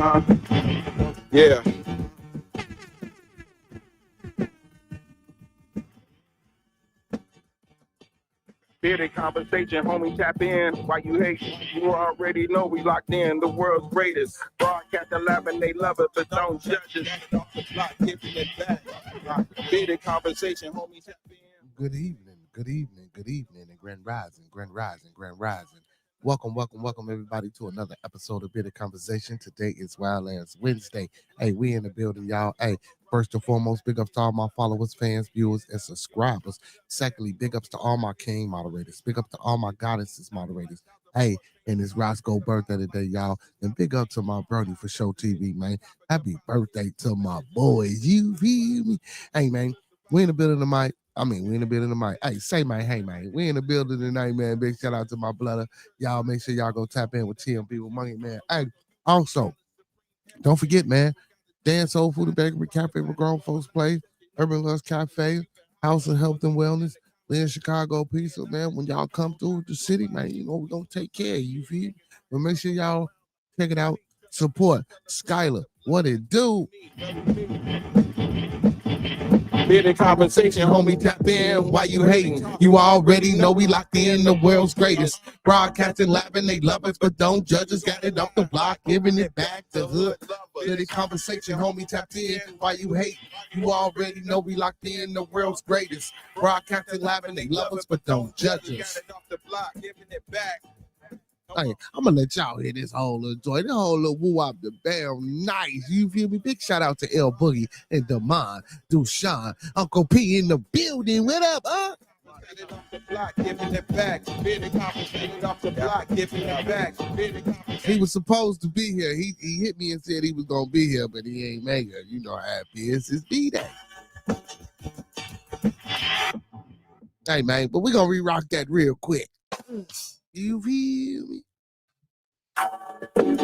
Yeah. Bearded conversation, homie, tap in. Why you hate? You already know we locked in. The world's greatest. Broadcasting live and they love it, but don't judge us. Giving it back. Bearded conversation, homie, tap in. Good evening, and grand rising. Welcome, everybody, to another episode of Bearded Conversation. Today is Wildlands Wednesday. Hey, we in the building, y'all. Hey, first and foremost, big ups to all my followers, fans, viewers, and subscribers. Secondly, big ups to all my king moderators. Big up to all my goddesses moderators. Hey, and it's Roscoe birthday today, y'all. And big up to my birdie for Show TV, man. Happy birthday to my boys. You feel me? Hey, man, we in the building tonight. We in the building tonight. Hey, say, man, hey, man, we in the building tonight, man. Big shout out to my brother. Y'all make sure y'all go tap in with TMB with Money, man. Hey, also, don't forget, man, Dan Soul Food and Bakery Cafe where grown folks play, Urban Lust Cafe, House of Health and Wellness, we in Chicago Pizza, man. When y'all come through the city, man, you know, we're going to take care of you, feel? But make sure y'all check it out. Support Skylar. What it do? Bearded conversation, homie, tap in. Why you hating? You already know we locked in. The world's greatest. Broadcasting live and they love us, but don't judge us. Got it off the block, giving it back to hood. Bearded conversation, homie, tap in. Why you hating? You already know we locked in. The world's greatest. Broadcasting live and they love us, but don't judge us. Got it off the block, giving it back. Hey, I'm gonna let y'all hear this whole little joy, this whole little woo wop the bell. Nice, you feel me? Big shout out to L Boogie and Damon, Dushan, Uncle P in the building. What up, huh? Got it off the block, giving it back. Bearded conversation off the block, giving it back. He was supposed to be here. He hit me and said he was gonna be here, but he ain't make it. You know how it is. It's B-Day. Hey, man, but we gonna re-rock that real quick. You feel me?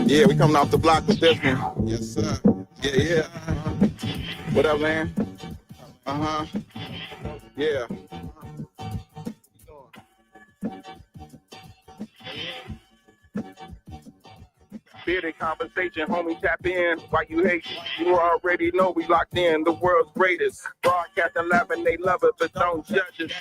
Yeah, we coming off the block with this one. Yes, sir. Yeah. What up, man? Yeah. Bearded conversation, homie, tap in. Why you hate? You already know we locked in. The world's greatest. Broadcasting live and they love it, but don't judge us.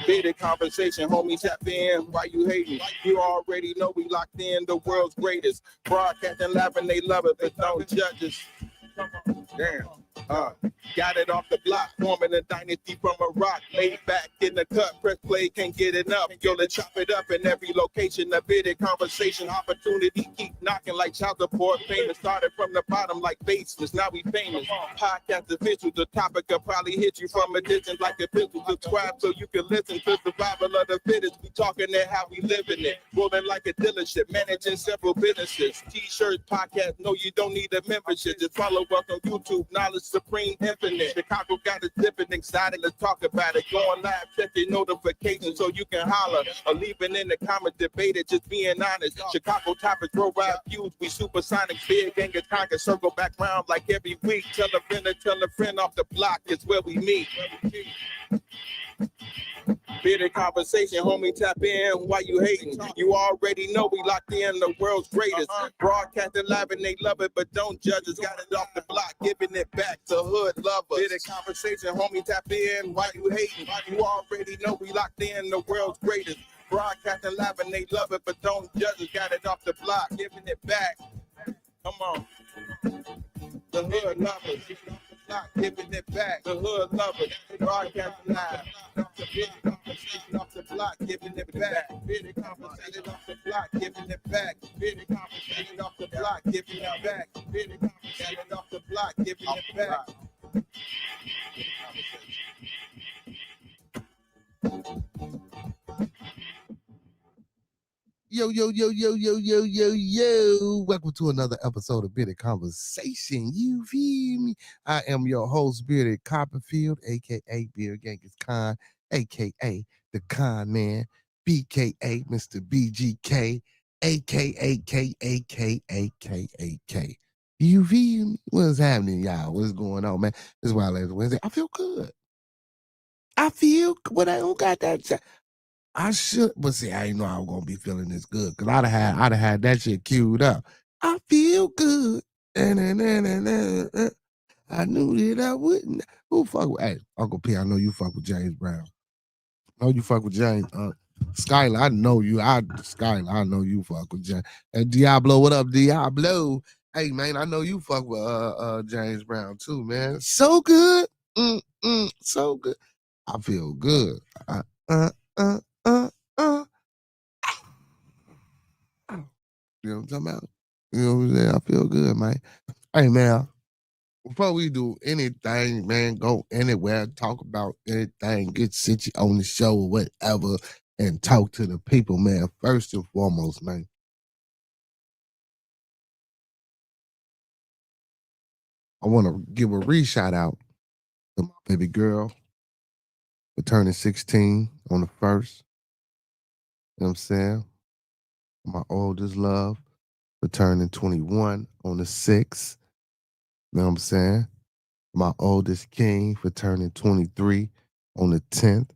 Bearded conversation, homie, tap in. Why you hating? You already know we locked in. The world's greatest. Broadcasting live and they love it, but don't judge us. Damn. Got it off the block, forming a dynasty from a rock. Laid back in the cut, press play, can't get enough. Yo, let's chop it up in every location. A bearded conversation, opportunity keep knocking like child support. Famous started from the bottom like baseless. Now we famous. Podcast official, the topic will probably hit you from a distance like a pistol. Subscribe so you can listen to survival of the fittest. We talking that how we living it. Rolling like a dealership, managing several businesses. T-shirts, podcast, no, you don't need a membership. Just follow us on YouTube, Knowledge Supreme Infinite. Chicago got us dipping, excited to talk about it. Going live, check your notifications so you can holler. Or leaving in the comments, debate it, just being honest. Chicago topics, roll ride views, we supersonic, big gang of conquer, circle back round like every week. Tell a friend off the block, it's where we meet. Bearded conversation, homie, tap in. Why you hating? You already know we locked in. The world's greatest. Broadcasting live and they love it, but don't judge us. Got it off the block, giving it back to hood lovers. Bearded conversation, homie, tap in. Why you hating? You already know we locked in. The world's greatest. Broadcasting live and they love it, but don't judge us. Got it off the block, giving it back. Come on. The hood lovers. Giving it back, the hood lovers, broadcasting live. Bearded conversation off the block, giving it back. Bearded conversation off the block, giving it back. Bearded conversation off the block, giving it back. Bearded conversation off the block, giving it back. Yo. Welcome to another episode of Bearded Conversation. You feel me? I am your host, Bearded Copperfield, a.k.a. Beard Genghis Khan, a.k.a. The Con Man, b.k.a. Mr. BGK, a.k.a. K.A.K.A.K.A.K. You feel me? What's happening, y'all? What's going on, man? It's Wildlands Wednesday. I feel good. I don't got that. I should, but see, I didn't know I was gonna be feeling this good because I'd have had that shit queued up. I feel good. I knew that I wouldn't. Who fuck with? Hey, Uncle P, I know you fuck with James Brown. I know you fuck with James. Skylar, I know you. Skylar, I know you fuck with James. And Diablo, what up, Diablo? Hey man, I know you fuck with James Brown too, man. So good. So good. I feel good. Uh, uh, uh, uh, uh. You know what I'm talking about? You know what I'm saying? I feel good, man. Hey man, before we do anything, man, go anywhere, talk about anything, get sit on the show or whatever, and talk to the people, man. First and foremost, man. I want to give a re-shout out to my baby girl for turning 16 on the 1st. You know what I'm saying? My oldest love for turning 21 on the 6th. You know what I'm saying? My oldest king for turning 23 on the 10th.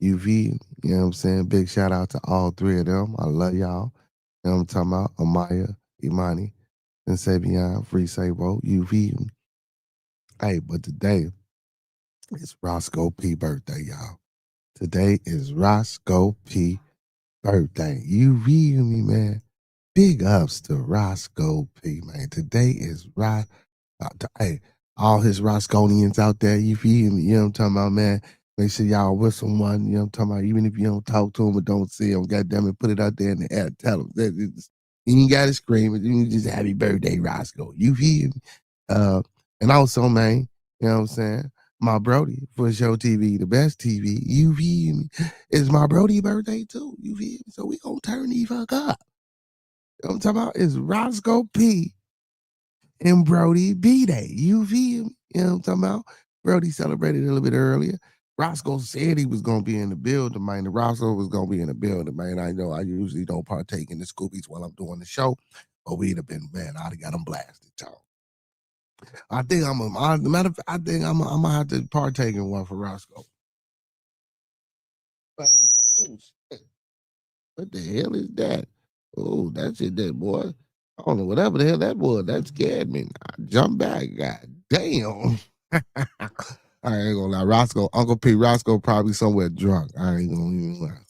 UV, you know what I'm saying? Big shout out to all three of them. I love y'all. You know what I'm talking about? Amaya, Imani, and Savion, Free Sabo, UV. Hey, but today is Roscoe P birthday, y'all. Today is Roscoe P birthday. You feel me, man? Big ups to Roscoe P, man. Today is hey, all his Rosconians out there, you feel me? You know what I'm talking about, man? Make sure y'all with someone, you know what I'm talking about? Even if you don't talk to him or don't see him, goddamn it, put it out there in the air. Tell him. You ain't got to scream it. You can just happy birthday, Roscoe. You feel me? And also, man, you know what I'm saying? My Brody for Show TV, the best TV. You feel me? It's my Brody birthday too. You feel me? So we gonna turn the fuck up. You know what I'm talking about? It's Roscoe P and Brody B-Day. You feel me? You know what I'm talking about? Brody celebrated a little bit earlier. Roscoe said he was going to be in the building, man. And Roscoe was going to be in the building, man. I know I usually don't partake in the Scoobies while I'm doing the show, but we'd have been, man, I'd have got them blasted, y'all. I think matter of fact, I think I'm going to have to partake in one for Roscoe. Oh, shit. What the hell is that? Oh, that's it, that boy. I don't know, whatever the hell that was. That scared me. I jumped back. God damn. I ain't gonna lie. Roscoe, Uncle P, Roscoe probably somewhere drunk. I ain't gonna even lie.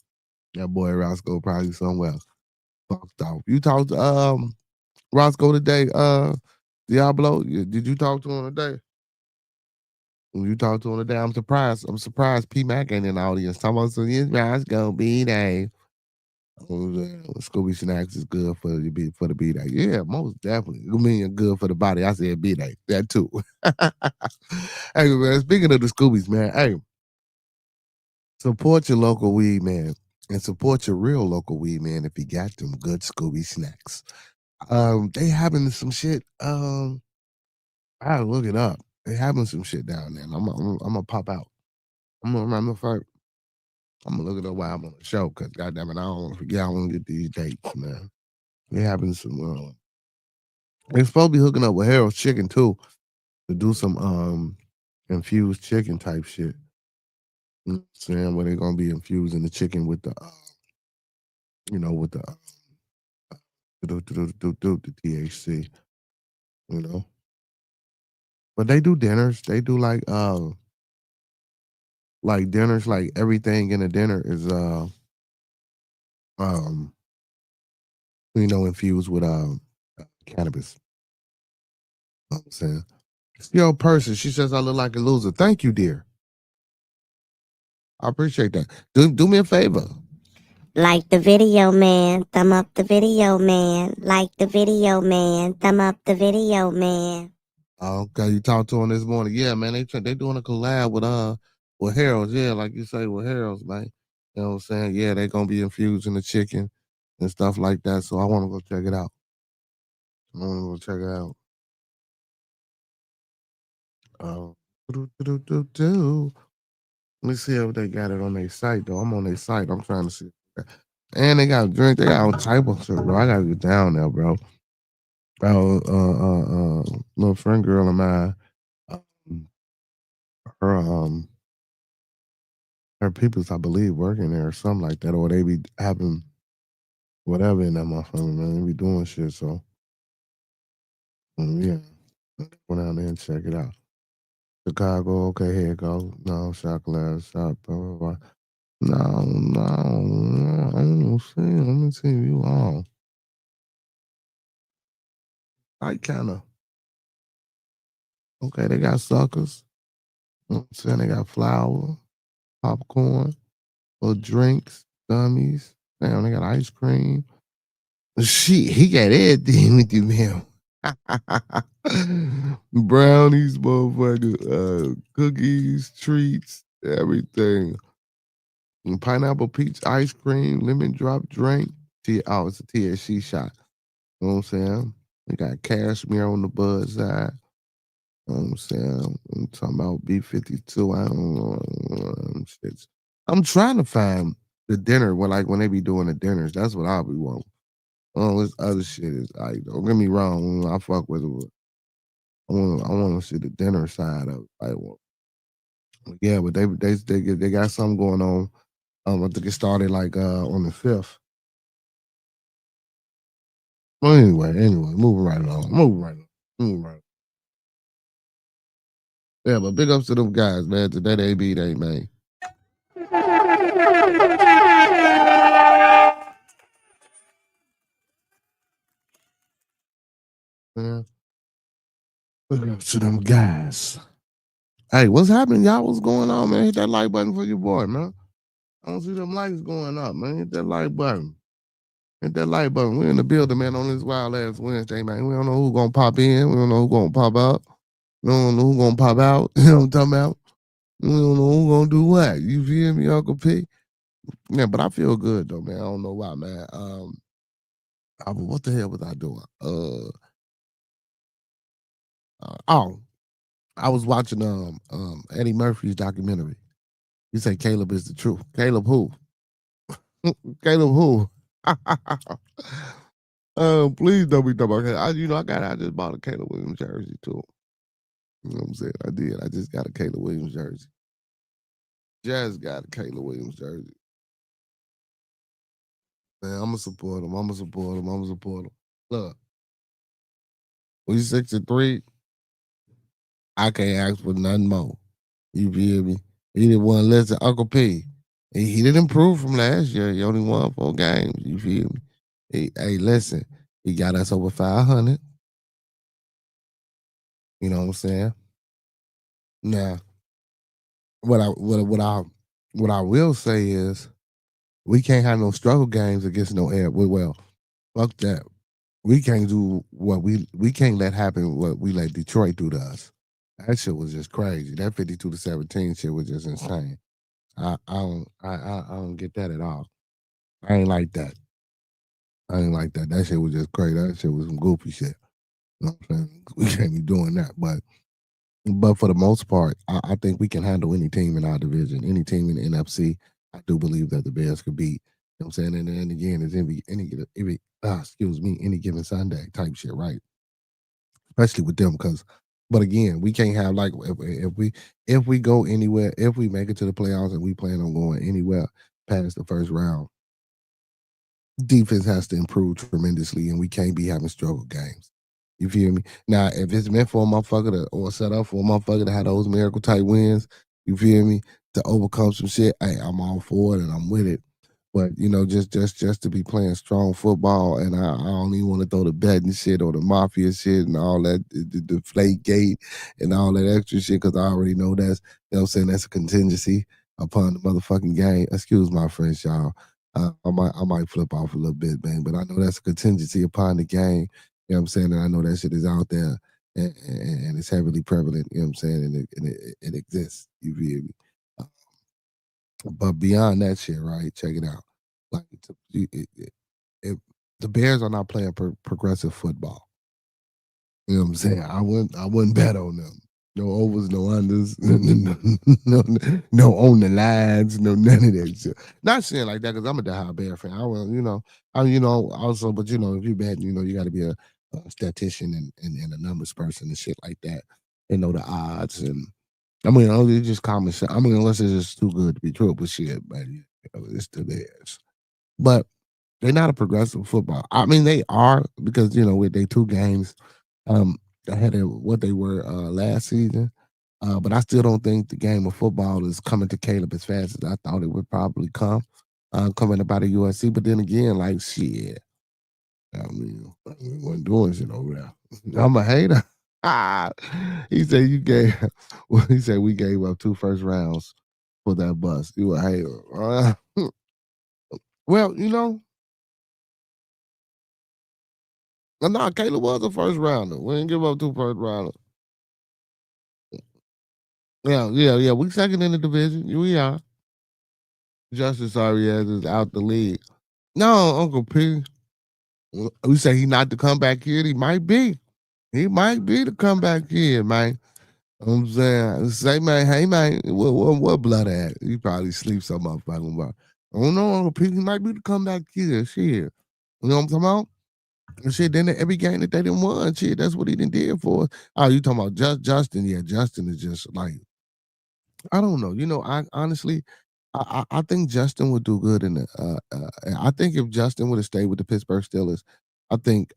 That boy Roscoe probably somewhere fucked off. You talked to Roscoe today, Diablo? Did you talk to him today? When you talked to him today, I'm surprised. I'm surprised P Mac ain't in the audience. Talking about some yes, Roscoe B-Day. Scooby Snacks is good for the B-Day. Yeah, most definitely. You mean good for the body. I said B-Day. That too. Hey man, speaking of the Scoobies, man, hey, support your local weed man and support your real local weed man if you got them good Scooby snacks. They having some shit. I look it up. They having some shit down there. I'm gonna pop out. I'm gonna look it up while I'm on the show because goddamn it, I don't want to forget. I want to get these dates, man. They having some. They supposed to be hooking up with Harold's Chicken too to do some infused chicken type shit. You know what I'm saying, where they're gonna be infusing the chicken with the with the THC, you know. But they do dinners. They do like dinners, like everything in a dinner is um infused with cannabis. You know what I'm saying. Yo, person, she says I look like a loser. Thank you, dear. I appreciate that. Do me a favor. Like the video, man. Thumb up the video, man. Like the video, man. Thumb up the video, man. Okay, you talked to him this morning. Yeah, man, they doing a collab with Harold's. Yeah, like you say with Harold's, man. You know what I'm saying? Yeah, they gonna be infusing the chicken and stuff like that. So I want to go check it out. I want to go check it out. Do. Let me see if they got it on their site though. I'm on their site. I'm trying to see. And they got a drink. They got all type of shit, bro. I gotta get down there, bro. Little friend girl of mine, um, her her peoples, I believe, working there or something like that, or they be having whatever in that motherfucker, man. They be doing shit. So yeah, go down there and check it out. Chicago, okay, here it goes. No, chocolate shop, blah, blah, blah. No, no, I don't see. Let me see you all. I kind of okay. They got suckers. You know what I'm saying? They got flour, popcorn, little drinks, gummies. Damn, they got ice cream. Shit, he got everything with you, man. Brownies, motherfucker, cookies, treats, everything. And pineapple peach ice cream, lemon drop drink. Oh, it's a THC shot. You know what I'm saying? We got cashmere on the bud side. You know what I'm saying? I'm talking about B52. I don't know. Shit. I'm trying to find the dinner when they be doing the dinners. That's what I'll be wanting. Oh, this other shit is like, don't get me wrong. I fuck with it. I want to see the dinner side of it. Like, well, yeah, but they got something going on. I think it started like on the 5th. Well, anyway, moving right along. Moving right. Yeah, but big ups to them guys, man. Today they beat ain't man. Yeah. Big ups to them guys. Hey, what's happening, y'all? What's going on, man? Hit that like button for your boy, man. I don't see them likes going up, man. Hit that like button. Hit that like button. We're in the building, man, on this wild ass Wednesday, man. We don't know who's gonna pop in. We don't know who's gonna pop out. We don't know who's gonna pop out. You know what I'm talking about? We don't know who's gonna do what. You feel me, Uncle P? Yeah, but I feel good though, man. I don't know why, man. What the hell was I doing? Oh, I was watching Eddie Murphy's documentary. He said Caleb is the truth. Caleb who? Caleb who? Please don't be talking about I just bought a Caleb Williams jersey too. You know what I'm saying? I did. I just got a Caleb Williams jersey. Just got a Caleb Williams jersey. Man, I'm gonna support him. I'm gonna support him. I'm gonna support him. Look, we 63. I can't ask for nothing more. You feel me? He didn't want less than Uncle P. He didn't improve from last year. He only won 4 games. You feel me? Hey, listen. He got us over 500. You know what I'm saying? Now, what I will say is we can't have no struggle games against no air. Well, fuck that. We can't do what we can't let happen what we let Detroit do to us. That shit was just crazy. That 52-17 shit was just insane. I don't get that at all. I ain't like that. I ain't like that. That shit was just crazy. That shit was some goofy shit. You know what I'm saying? We can't be doing that. But for the most part, I think we can handle any team in our division, any team in the NFC. I do believe that the Bears could beat. You know what I'm saying? And again, it's any given Sunday type shit, right? Especially with them, but again, we can't have like if we go anywhere, if we make it to the playoffs and we plan on going anywhere past the first round, defense has to improve tremendously, and we can't be having struggle games. You feel me? Now, if it's meant for a motherfucker or set up for a motherfucker to have those miracle type wins, you feel me, to overcome some shit, hey, I'm all for it and I'm with it. But just to be playing strong football, and I don't even want to throw the betting shit or the mafia shit and all that, the flake gate and all that extra shit, because I already know that's, you know what I'm saying, that's a contingency upon the motherfucking game. Excuse my French, y'all. I might flip off a little bit, man, but I know that's a contingency upon the game. You know what I'm saying? And I know that shit is out there and it's heavily prevalent, you know what I'm saying? And it exists. You feel me? But beyond that shit, right? Check it out. Like, if the Bears are not playing progressive football, you know what I'm saying? I wouldn't bet on them. No overs, no unders, no on the lines, no none of that shit. Not saying like that because I'm a diehard Bear fan. I will, also, but if you bet, you got to be a statistician and a numbers person and shit like that, and know the odds and I mean, it's just common sense. I mean, unless it's just too good to be true, but shit, man, it still is. But they're not a progressive football. I mean, they are because with their 2 games ahead of what they were last season. But I still don't think the game of football is coming to Caleb as fast as I thought it would probably come, coming about a USC. But then again, like shit, we wasn't doing shit over there. I'm a hater. He said you gave. Well, he said we gave up 2 first rounds for that bus. You a hater? Well, no, Caleb was a first rounder. We didn't give up 2 first rounders. Yeah. We second in the division. We are. Justice Arias is out the league. No, Uncle P. We say he not the comeback kid. He might be. He might be the comeback kid, man. I'm saying, say, man, hey, man, what blood at? He probably sleeps some motherfucking about. I don't know, Uncle P. He might be the comeback kid. Shit. You know what I'm talking about? And shit, then every game that they didn't won, shit, that's what he did for us. Oh, you talking about Justin? Yeah, Justin is just like, I don't know. I honestly, I think Justin would do good in the. I think if Justin would have stayed with the Pittsburgh Steelers, I think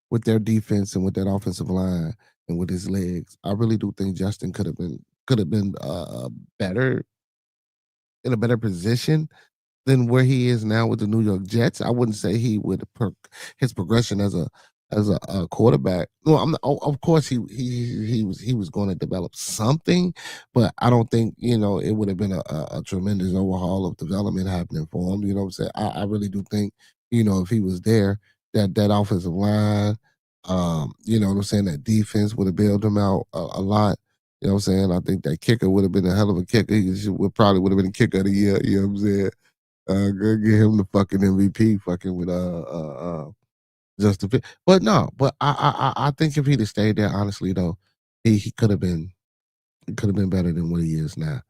with their defense and with that offensive line and with his legs, I really do think Justin could have been better in a better position than where he is now with the New York Jets. I wouldn't say he would his progression as a quarterback. Well, of course he was going to develop something, but I don't think it would have been a tremendous overhaul of development happening for him. You know what I'm saying? I really do think if he was there, that offensive line, what I'm saying, that defense would have bailed him out a lot. You know what I'm saying? I think that kicker would have been a hell of a kicker. Probably would have been a kicker of the year. You know what I'm saying? Go get him the fucking MVP, fucking with Justin Fields. But no, but I think if he'd have stayed there, honestly though, he could have been better than what he is now.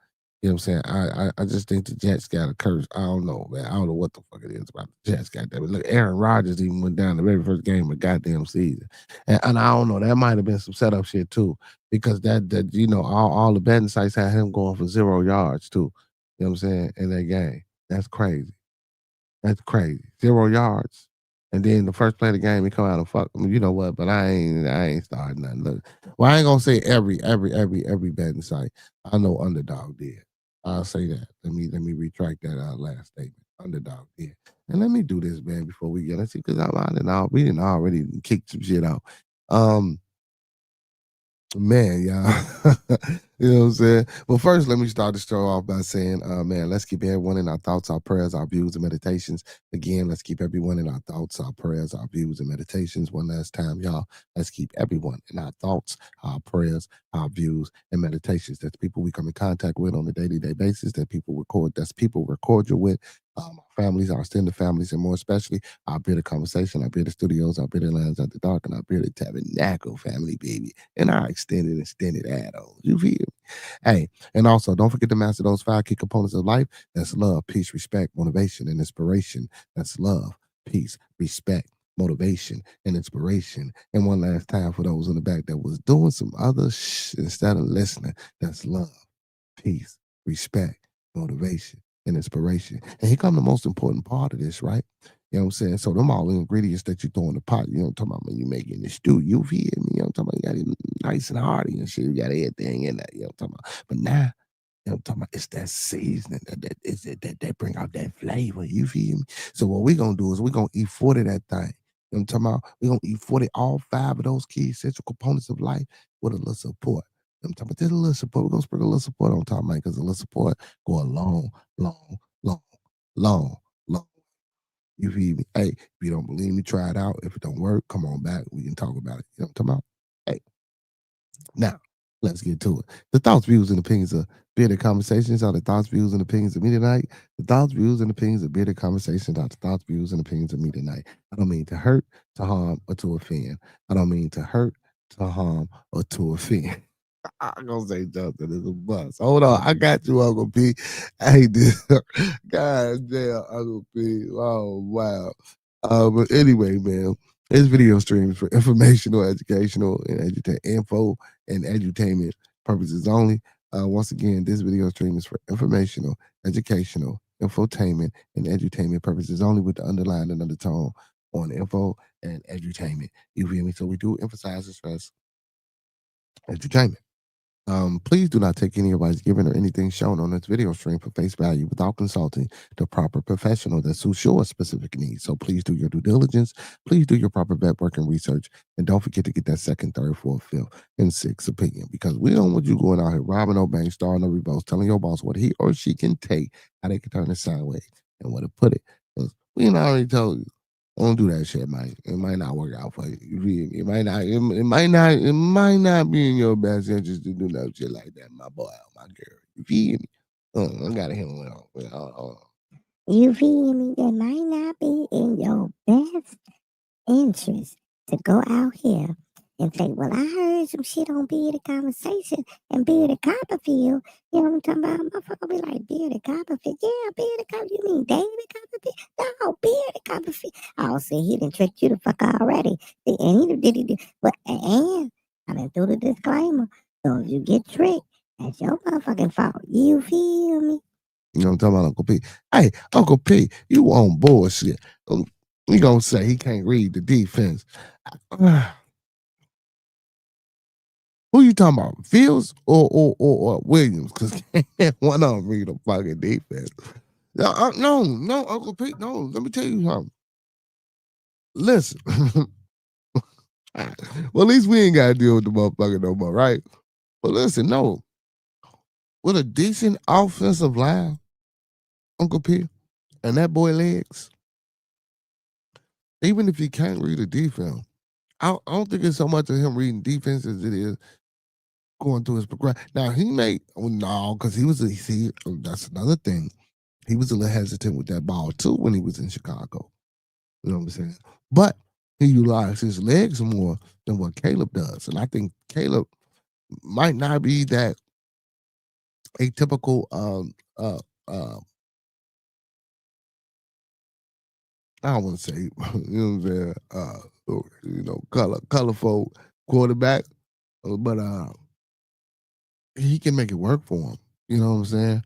You know what I'm saying? I just think the Jets got a curse. I don't know, man. I don't know what the fuck it is about the Jets. Goddamn it. Look, Aaron Rodgers even went down the very first game of the goddamn season, and I don't know. That might have been some setup shit too, because that all the betting sites had him going for 0 yards too. You know what I'm saying? In that game, that's crazy. That's crazy. 0 yards. And then the first play of the game, he come out and fuck him. You know what? But I ain't starting nothing. Look, well, I ain't gonna say every betting site. I know Underdog did. I'll say that. Let me retract that last statement. Underdog did. And let me do this, man, before we get. Let's see, because we didn't already kick some shit out. Man, y'all. You know what I'm saying? Well, first, let me start the show off by saying, man, let's keep everyone in our thoughts, our prayers, our views, and meditations. Again, let's keep everyone in our thoughts, our prayers, our views, and meditations. One last time, y'all. Let's keep everyone in our thoughts, our prayers, our views, and meditations. That's people we come in contact with on a day-to-day basis. That's people we're cordial with. Our families, our extended families, and more especially our bearded conversation, our bearded studios, our bearded lands at the dark, and our bearded tabernacle family, baby, and our extended add-ons. You feel me? Hey, and also don't forget to master those 5 key components of life. That's love, peace, respect, motivation, and inspiration. That's love, peace, respect, motivation, and inspiration. And one last time for those in the back that was doing some other instead of listening. That's love, peace, respect, motivation, and inspiration. And here come the most important part of this, right? You know what I'm saying? So them all the ingredients that you throw in the pot, you know what I'm talking about, when you making the stew, you feel me? You know what I'm talking about? You got it nice and hearty and shit. You got everything in that, you know what I'm talking about? But now, you know what I'm talking about? It's that seasoning that bring out that flavor, you feel me? So what we gonna do is we gonna eat 40 that thing. You know what I'm talking about? We gonna eat 40, all 5 of those key essential components of life with a little support. I'm talking about just a little support. We're gonna sprinkle a little support on top, man, because a little support go a long, long, long, long, long. You feel me? Hey, if you don't believe me, try it out. If it don't work, come on back. We can talk about it. You know what I'm talking about? Hey, now let's get to it. The thoughts, views, and opinions of Bearded Conversations are the thoughts, views, and opinions of me tonight. The thoughts, views, and opinions of Bearded Conversations are the thoughts, views, and opinions of me tonight. I don't mean to hurt, to harm, or to offend. I don't mean to hurt, to harm, or to offend. I'm gonna say Justin is a bust. Hold on, I got you, Uncle P. Hey, this God damn, Uncle P. Oh wow. But anyway, man, this video stream is for informational, educational, and info and edutainment purposes only. Once again, this video stream is for informational, educational, infotainment, and edutainment purposes only, with the underlying and undertone on info and edutainment. You feel me? So we do emphasize and stress edutainment. Please do not take any advice given or anything shown on this video stream for face value without consulting the proper professional that suits your specific needs. So please do your due diligence. Please do your proper vet work and research. And don't forget to get that second, third, fourth, fifth, and sixth opinion, because we don't want you going out here robbing no bank, starring no revolts, telling your boss what he or she can take, how they can turn it sideways, and where to put it. Because we already told you. Don't do that shit, man. It might not work out for you. You feel me? It might not be in your best interest to do no shit like that, my boy, my girl. You feel me? I gotta hit him on. You feel me? That might not be in your best interest to go out here and say, well, I heard some shit on Bearded Conversation and Bearded Copperfield. You know what I'm talking about? Motherfucker be like, Bearded Copperfield. Yeah, Bearded Copperfield. You mean David Copperfield? No, Bearded Copperfield. Oh, see, he done tricked you the fuck already. And he did. But, and I done threw the disclaimer. So if you get tricked, that's your motherfucking fault. You feel me? You know what I'm talking about, Uncle P? Hey, Uncle P, you on bullshit. We gonna say he can't read the defense. Who you talking about, Fields or Williams? Because one of them read a fucking defense. No, Uncle Pete, no. Let me tell you something. Listen. Well, at least we ain't got to deal with the motherfucker no more, right? But listen, no. With a decent offensive line, Uncle P, and that boy legs, even if he can't read a defense, I don't think it's so much of him reading defense as it is going through his progression. Now because that's another thing. He was a little hesitant with that ball too when he was in Chicago. You know what I'm saying? But he utilized his legs more than what Caleb does. And I think Caleb might not be that atypical I don't want to say, you know what I'm saying, colorful quarterback, but he can make it work for him. You know what I'm saying?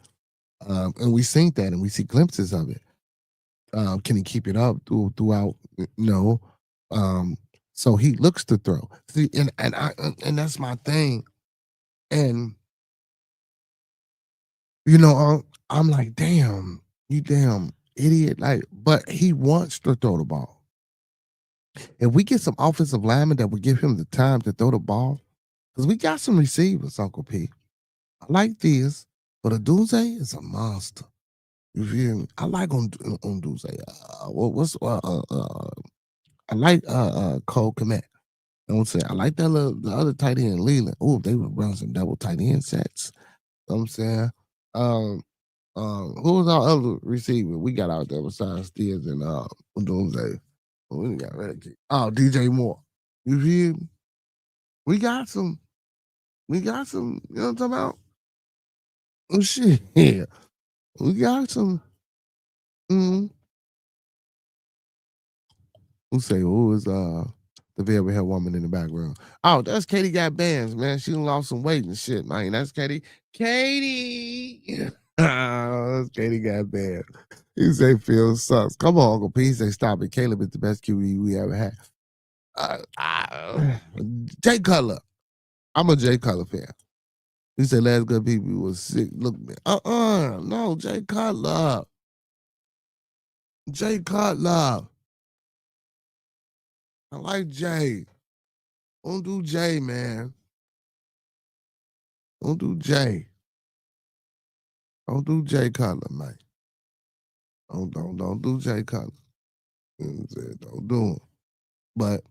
And we seen that, and we see glimpses of it. Can he keep it up throughout? No. So he looks to throw. See, and that's my thing. And I'm like, damn, you damn idiot. Like, but he wants to throw the ball. If we get some offensive linemen that would give him the time to throw the ball, because we got some receivers, Uncle P. I like this, but Aduze is a monster. You feel me? I like on Duze. I like Cole Kmet. You know what I'm saying? I like the other tight end, Leland. Oh, they would run some double tight end sets. You know what I'm saying? Who was our other receiver we got out there besides Steers and Duze? We got DJ Moore. You feel me? We got some, you know what I'm talking about? Oh shit. Yeah. We got some. Who say who is the velvet hair woman in the background? Oh, that's Katie got bands, man. She done lost some weight and shit, man. That's Katie. Katie. That's Katie got bands. He say Phil sucks. Come on, Uncle P. He say stop it. Caleb is the best QB we ever had. Jay Cutler. I'm a Jay Cutler fan. He said last good people was sick. Look, man. No, Jay Cutler. Jay Cutler. I like Jay. Don't do Jay, man. Don't do Jay. Don't do Jay Cutler, man. Don't do Jay Cutler. You know what I'm saying? Don't do him. But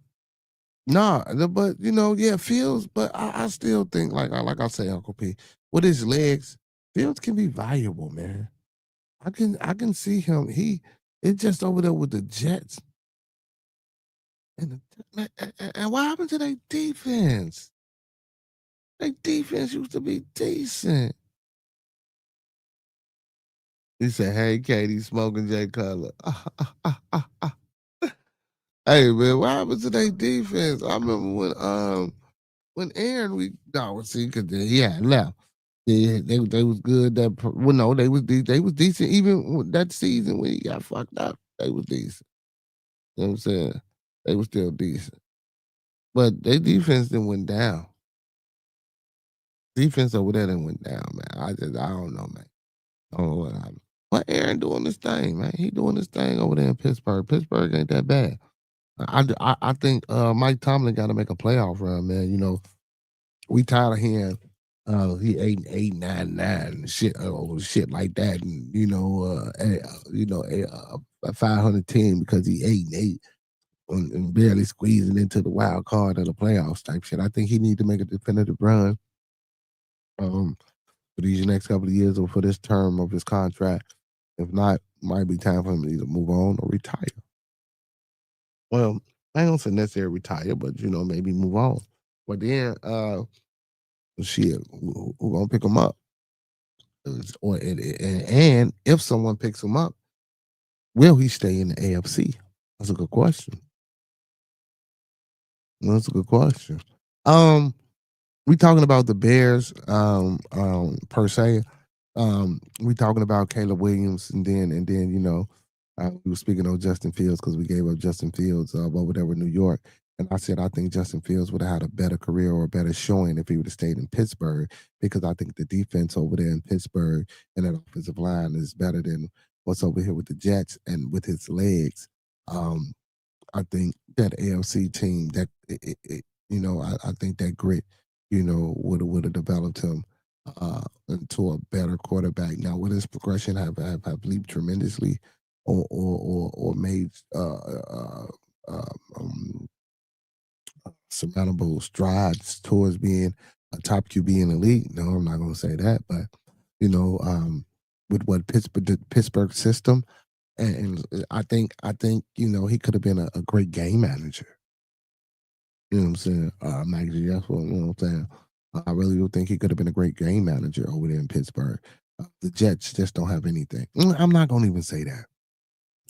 Fields, but I still think, like I say, Uncle P, with his legs, Fields can be valuable, man. I can see him. It's just over there with the Jets. And what happened to their defense? Their defense used to be decent. He said, "Hey, Katie, smoking Jay Cutler." Hey, man, what happened to their defense? I remember when Aaron because he had left. Yeah, they was good. Well, no, they was decent even that season when he got fucked up. They was decent. You know what I'm saying? They was still decent, but their defense then went down. Defense over there then went down, man. I don't know, man. I don't know what happened. But Aaron doing this thing, man. He doing this thing over there in Pittsburgh. Pittsburgh ain't that bad. I think Mike Tomlin got to make a playoff run, man. You know, we tired of hearing he 8-8, 9-9, shit like that, and a 500 team because he 8-8 and barely squeezing into the wild card of the playoffs type shit. I think he need to make a definitive run for these next couple of years or for this term of his contract. If not, might be time for him to either move on or retire. Well, I ain't gonna say necessarily retire, but maybe move on. But then shit, who gonna pick him up? And if someone picks him up, will he stay in the AFC? That's a good question. That's a good question. We talking about the Bears, per se. We talking about Caleb Williams, and then we were speaking of Justin Fields because we gave up Justin Fields over there with New York. And I said I think Justin Fields would have had a better career or a better showing if he would have stayed in Pittsburgh, because I think the defense over there in Pittsburgh and that offensive line is better than what's over here with the Jets and with his legs. I think that AFC team that I think that grit would have developed him into a better quarterback. Now, would his progression have leaped tremendously or made surmountable strides towards being a top QB in the league? No, I'm not going to say that, but with what Pittsburgh system, and I think he could have been a great game manager. You know what I'm saying? Maggie, that's what I'm saying. I really do think he could have been a great game manager over there in Pittsburgh. The Jets just don't have anything. I'm not going to even say that.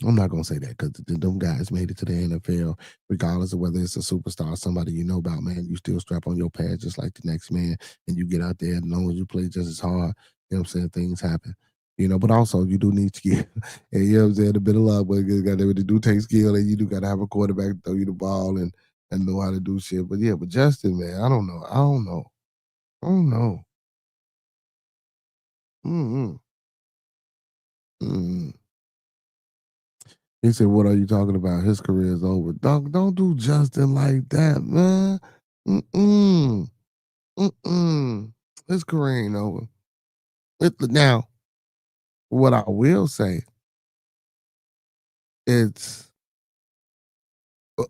I'm not going to say that because them guys made it to the NFL, regardless of whether it's a superstar or somebody you know about, man. You still strap on your pads just like the next man, and you get out there, and as long as you play just as hard, you know what I'm saying, things happen. But also you do need to get, and you know what I'm saying, a bit of luck, but it do take skill, and you do got to have a quarterback to throw you the ball and know how to do shit. But yeah, but Justin, man, I don't know. Mm-hmm. Mm-hmm. He said, "What are you talking about? His career is over." Dog, don't do Justin like that, man. Mm-mm. Mm-mm. His career ain't over. Now, what I will say, it's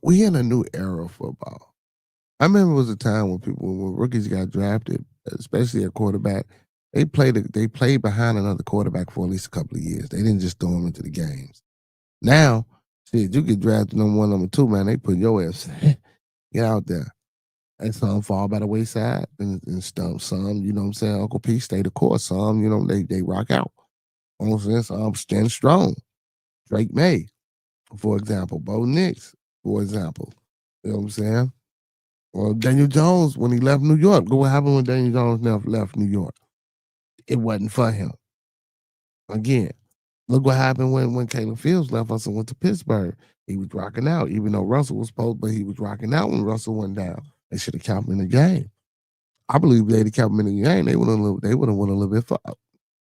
we in a new era of football. I remember it was a time when rookies got drafted, especially at quarterback, they played behind another quarterback for at least a couple of years. They didn't just throw them into the games. Now, shit, you get drafted number one, number two, man, they put your ass get out there. And some fall by the wayside and stuff. Some, you know what I'm saying, Uncle P stay the course. Some, they rock out. You know what I'm saying? Some stand strong. Drake May, for example. Bo Nix, for example. You know what I'm saying? Well, Daniel Jones, when he left New York, look what happened when Daniel Jones left New York. It wasn't for him. Again, look what happened when Caleb Fields left us and went to Pittsburgh. He was rocking out, even though Russell was supposed, but he was rocking out when Russell went down. They should have kept him in the game. I believe they'd have kept him in the game. They would have went a little bit further.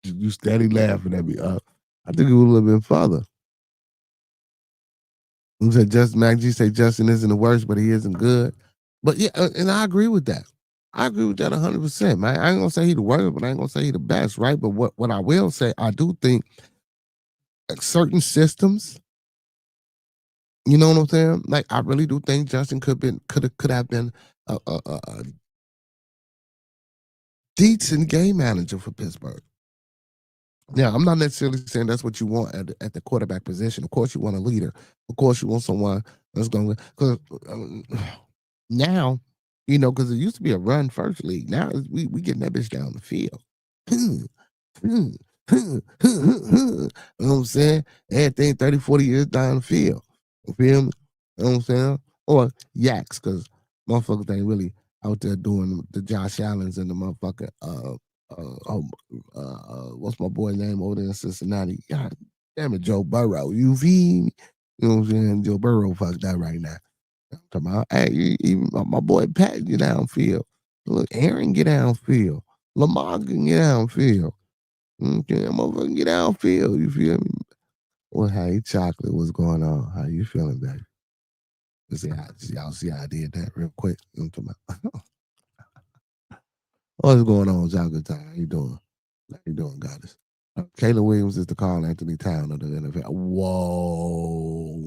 You steady laughing at me. I think it would a little bit further. You said Mac G say Justin isn't the worst, but he isn't good. But yeah, and I agree with that. I agree with that 100%, man. I ain't gonna say he the worst, but I ain't gonna say he the best, right? But what I will say, I do think certain systems, you know what I'm saying? Like I really do think Justin could have been a decent game manager for Pittsburgh. Yeah, I'm not necessarily saying that's what you want at the quarterback position. Of course, you want a leader. Of course, you want someone that's going to. Because now, because it used to be a run first league. Now we getting that bitch down the field. You know what I'm saying? Everything 30, 40 years down the field. You feel me? You know what I'm saying? Or yaks, because motherfuckers ain't really out there doing the Josh Allens and the motherfucker what's my boy name over there in Cincinnati? God damn it, Joe Burrow. You feel me? You know what I'm saying? Joe Burrow fucked that right now. I'm talking about, hey, even my boy Pat get downfield. Look, Aaron get downfield. Lamar can get downfield. Okay, motherfucker get downfield. You feel me? Well, hey, Chocolate, what's going on? How you feeling, baby? Y'all see how I did that real quick. I'm talking about, what's going on, Chocolate Time? How you doing? How you doing, goddess? Kayla Williams is the Carl Anthony Town of the NFL. Whoa.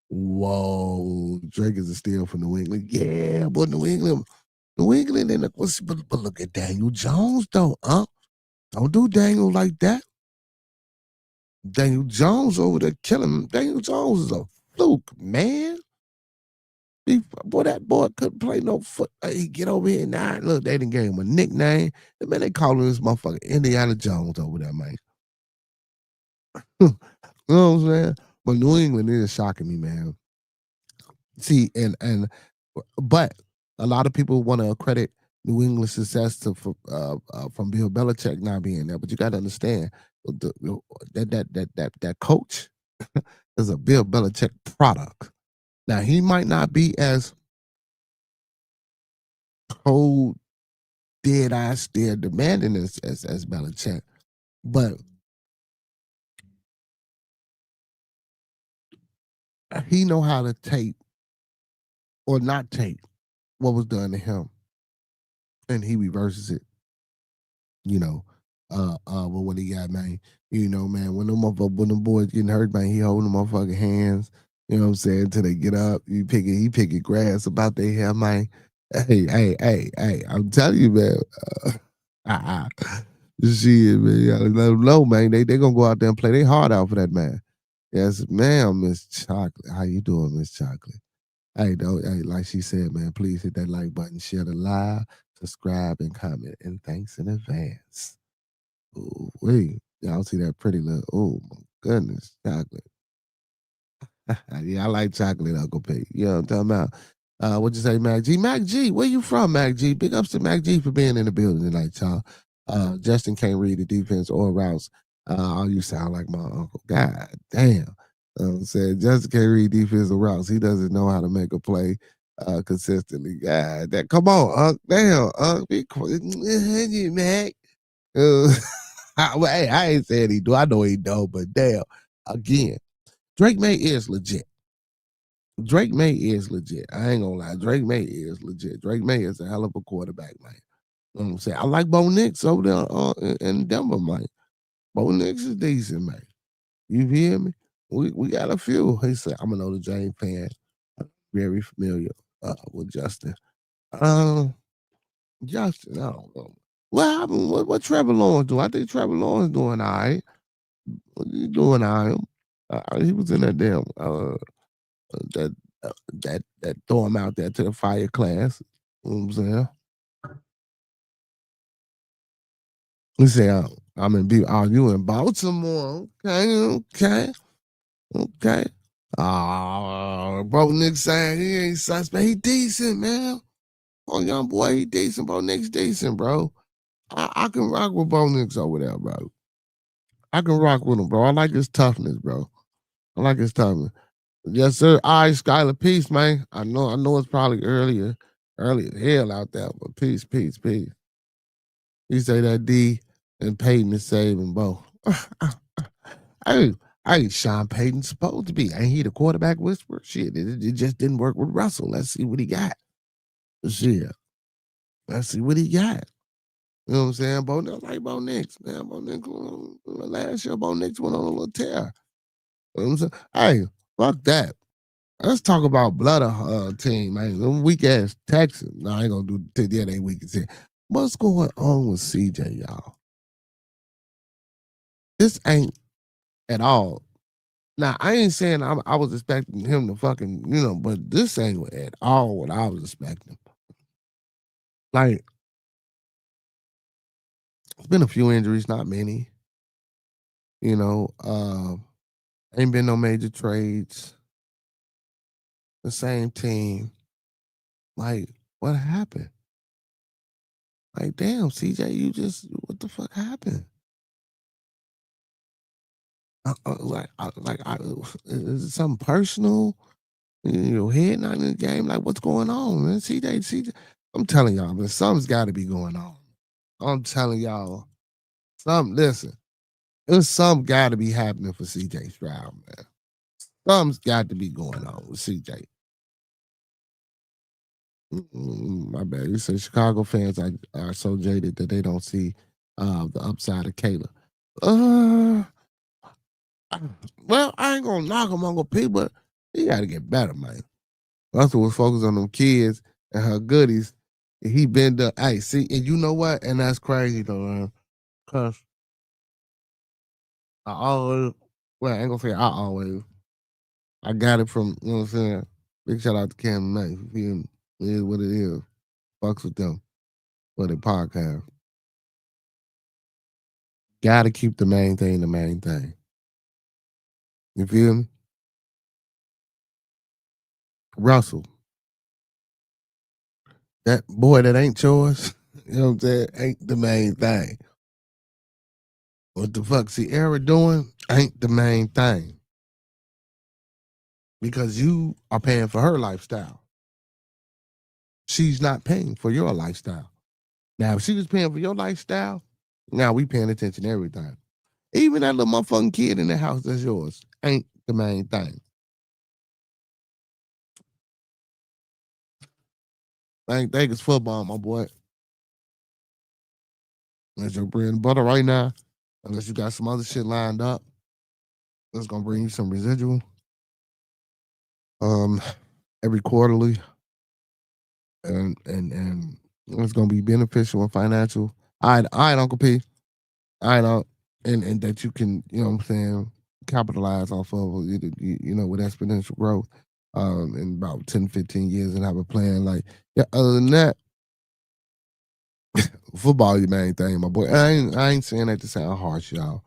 Whoa. Drake is a steal from New England. Yeah, but New England and but look at Daniel Jones though, huh? Don't do Daniel like that. Daniel Jones over there killing him. Daniel Jones is a fluke, man. Boy, that boy couldn't play no foot. He get over here now. Look, they done gave him a nickname. And man, they calling this motherfucker Indiana Jones over there, man. You know what I'm saying? But New England is shocking me, man. See, but a lot of people want to credit New England's success from Bill Belichick not being there. But you got to understand that coach is a Bill Belichick product. Now he might not be as cold, dead eye stare demanding as Belichick, but he know how to take or not take what was done to him, and he reverses it. You know, but when he got, man, you know, man, when them boys getting hurt, man, he holding them motherfucking hands. You know what I'm saying? Till they get up, he picking grass about their hair, man. Hey, I'm telling you, man. Shit, man, you gotta let them know, man. They gonna go out there and play their heart out for that man. Yes, ma'am, Miss Chocolate. How you doing, Miss Chocolate? Hey, like she said, man, please hit that like button, share the live, subscribe, and comment. And thanks in advance. Ooh, wait, y'all see that pretty little? Oh my goodness, Chocolate. Yeah, I like chocolate, Uncle P. You know what I'm talking about? What'd you say, Mac G? Mac G, where you from, Mac G? Big ups to Mac G for being in the building tonight, y'all. Justin can't read the defense or routes. Oh, you sound like my uncle. God damn. I'm saying Justin can't read defense or routes. He doesn't know how to make a play consistently. God, that come on, Unc. Damn, Unc. Be quiet, Mac. Hey, I ain't saying he do. I know he don't, but damn. Again, Drake May is legit. Drake May is legit. I ain't gonna lie. Drake May is legit. Drake May is a hell of a quarterback, man. You know what I'm saying? I like Bo Nix over there in Denver, man. Bo Nix is decent, man. You hear me? We got a few. He said, I'm a Notre Dame fan. I'm very familiar with Justin. Justin, I don't know. What happened? What Trevor Lawrence do? I think Trevor Lawrence doing all right. What he doing all right? He was in that damn that that throw him out there to the fire class. You know what I'm saying? He say, I'm in you in Baltimore. Okay. Bro Nick saying he ain't suspect. He decent, man. Oh, young boy, he decent. Bro Nick's decent, bro. I can rock with Bo Nix over there, bro. I can rock with him, bro. I like his toughness, bro. I like his toughness. Yes, sir. All right, Skylar, peace, man. I know it's probably early as hell out there, but peace. You say that D and Peyton is saving both. Hey, Sean Payton's supposed to be. Ain't he the quarterback whisperer? Shit, it just didn't work with Russell. Let's see what he got. Shit. Let's see what he got. You know what I'm saying? Bo Nix, man. Bo Nix, last year, Bo Nix went on a little tear. You know what I'm saying? Hey, fuck that. Let's talk about blood team, man. Them weak ass Texans. No, I ain't gonna do they weak as hell. What's going on with CJ, y'all? This ain't at all. Now, I ain't saying I was expecting him to fucking, but this ain't at all what I was expecting. Like, it's been a few injuries, not many. Ain't been no major trades. The same team. Like, what happened? Like, damn, CJ, you just what the fuck happened? Is it something personal? Your head not in the game? Like, what's going on, man? CJ, I'm telling y'all, man, something's got to be going on. I'm telling y'all, listen, there's something got to be happening for CJ Stroud, man. Something's got to be going on with CJ. My bad. You said Chicago fans are so jaded that they don't see the upside of Kayla. Well, I ain't gonna knock him, Uncle P, but he got to get better, man. Russell was focused on them kids and her goodies. And he been the hey, see, and you know what? And that's crazy though, man. Cause I always, well, I ain't gonna say I always. I got it from, you know what I'm saying? Big shout out to Cam Knight. You feel me? It is what it is. Fucks with them for the podcast. Gotta keep the main thing the main thing. You feel me? Russell. That boy that ain't yours, you know what I'm saying, ain't the main thing. What the fuck Sierra doing ain't the main thing. Because you are paying for her lifestyle. She's not paying for your lifestyle. Now, if she was paying for your lifestyle, now we paying attention to everything. Even that little motherfucking kid in the house that's yours ain't the main thing. Main thing is football, my boy. That's your bread and butter right now. Unless you got some other shit lined up, that's gonna bring you some residual. Every quarterly, and it's gonna be beneficial and financial. All right, Uncle P. I know, and that you can, you know what I'm saying, capitalize off of, with exponential growth in about 10, 15 years and have a plan. Like, yeah, other than that, football your main thing, my boy. I ain't saying that to sound harsh, y'all.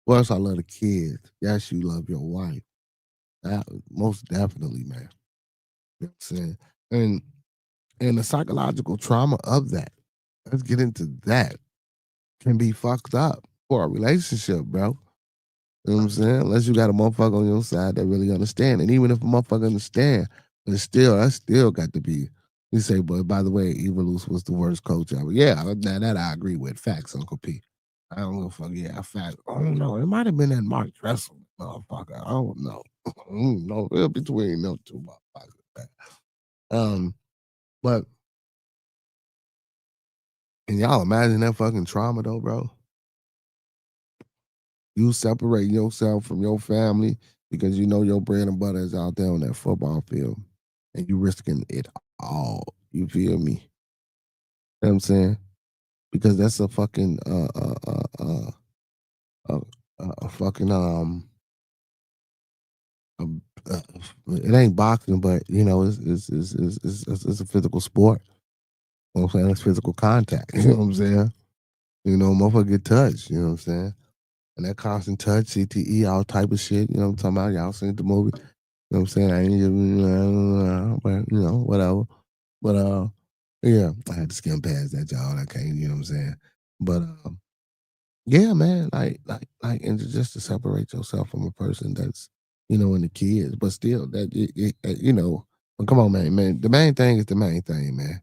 Plus, I love the kids. Yes, you love your wife. That, most definitely, man. You know what I'm saying? And the psychological trauma of that, let's get into that, can be fucked up for a relationship, bro. You know what I'm saying? Unless you got a motherfucker on your side that really understand. And even if a motherfucker understand, that's still got to be. You say, but by the way, Evilus was the worst coach ever. Yeah, now that I agree with. Facts, Uncle P. I don't give a fuck. Yeah, fact. I don't know. It might have been that Mark Dressel motherfucker. I don't know. I don't know. It's between them two motherfuckers. But can y'all imagine that fucking trauma though, bro? You separate yourself from your family because you know your bread and butter is out there on that football field, and you risking it all. You feel me? You know what I'm saying? Because that's a fucking a fucking uh, uh, it ain't boxing, but it's a physical sport. You know what I'm saying? It's physical contact. You know what I'm saying? Motherfucker get touched. You know what I'm saying? And that constant touch, CTE, all type of shit. You know what I'm talking about? Y'all seen the movie? You know what I'm saying? I ain't, but whatever. But yeah, I had to skim past that, y'all. I can't, you know what I'm saying? But yeah, man, and just to separate yourself from a person that's, in the kids, but still but come on, man, the main thing is the main thing, man.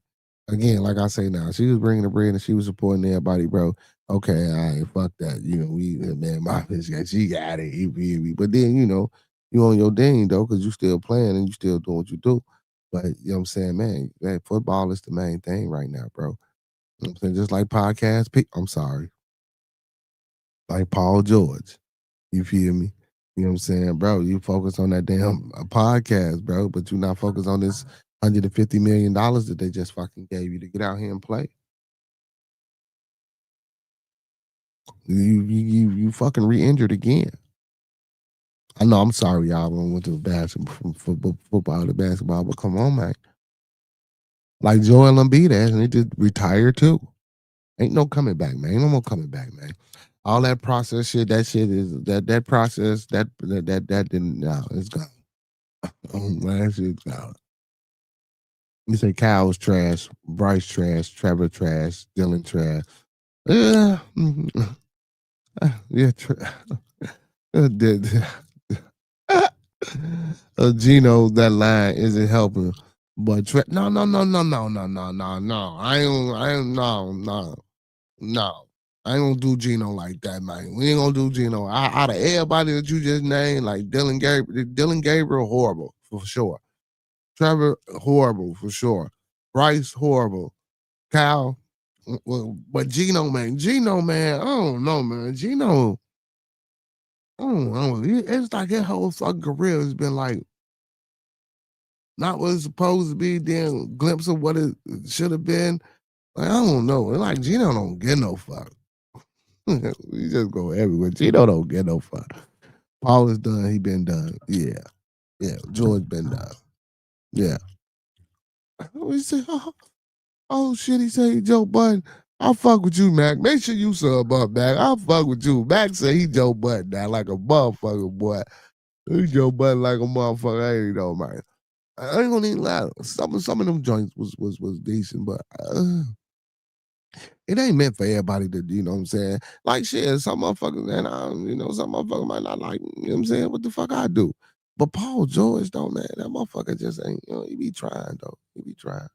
Again, like I say now, she was bringing the bread and she was supporting everybody, bro. Okay, all right, fuck that. Man, my bitch, she got it. You feel me? But then, you on your thing, though, because you still playing and you still doing what you do. But, you know what I'm saying, man, that football is the main thing right now, bro. You know what I'm saying? Just like podcast, I'm sorry. Like Paul George. You feel me? You know what I'm saying, bro? You focus on that damn podcast, bro, but you not focused on this $150 million that they just fucking gave you to get out here and play. You fucking re-injured again. I know. I'm sorry, y'all. I went to basketball from football to basketball, but come on, man. Like Joel Embiid ass, and he just retired too. Ain't no coming back, man. Ain't no more coming back, man. All that process shit, that shit is that process that didn't. No, it's gone. Oh man, that shit's gone. You say Kyle's trash, Bryce trash, Trevor trash, Dylan trash. Yeah, yeah. Gino, that line isn't helping. But no. No. I ain't gonna do Gino like that, man. We ain't gonna do Gino. Out of everybody that you just named, like Dylan Gabriel, horrible for sure. Trevor, horrible for sure. Bryce, horrible. Kyle, well, but Gino, man, I don't know, man. Gino, I don't know. It's like his whole fucking career has been like not what it's supposed to be, then glimpse of what it should have been. Like, I don't know. It's like Gino don't get no fuck. We just go everywhere. Gino don't get no fuck. Paul is done. He been done. Yeah. George been done. Yeah. We say, oh shit, he say Joe Budden. I'll fuck with you, Mac. Make sure you sub up, Mac. I'll fuck with you. Mac say he Joe Budden now like a motherfucker, boy. He Joe Budden like a motherfucker. I ain't know, man. I ain't gonna even lie. Some of them joints was decent, but it ain't meant for everybody to, you know what I'm saying? Like shit, some motherfuckers, and some motherfuckers might not like, you know what I'm saying? What the fuck I do? But Paul George, though, man, that motherfucker just ain't, he be trying, though. He be trying.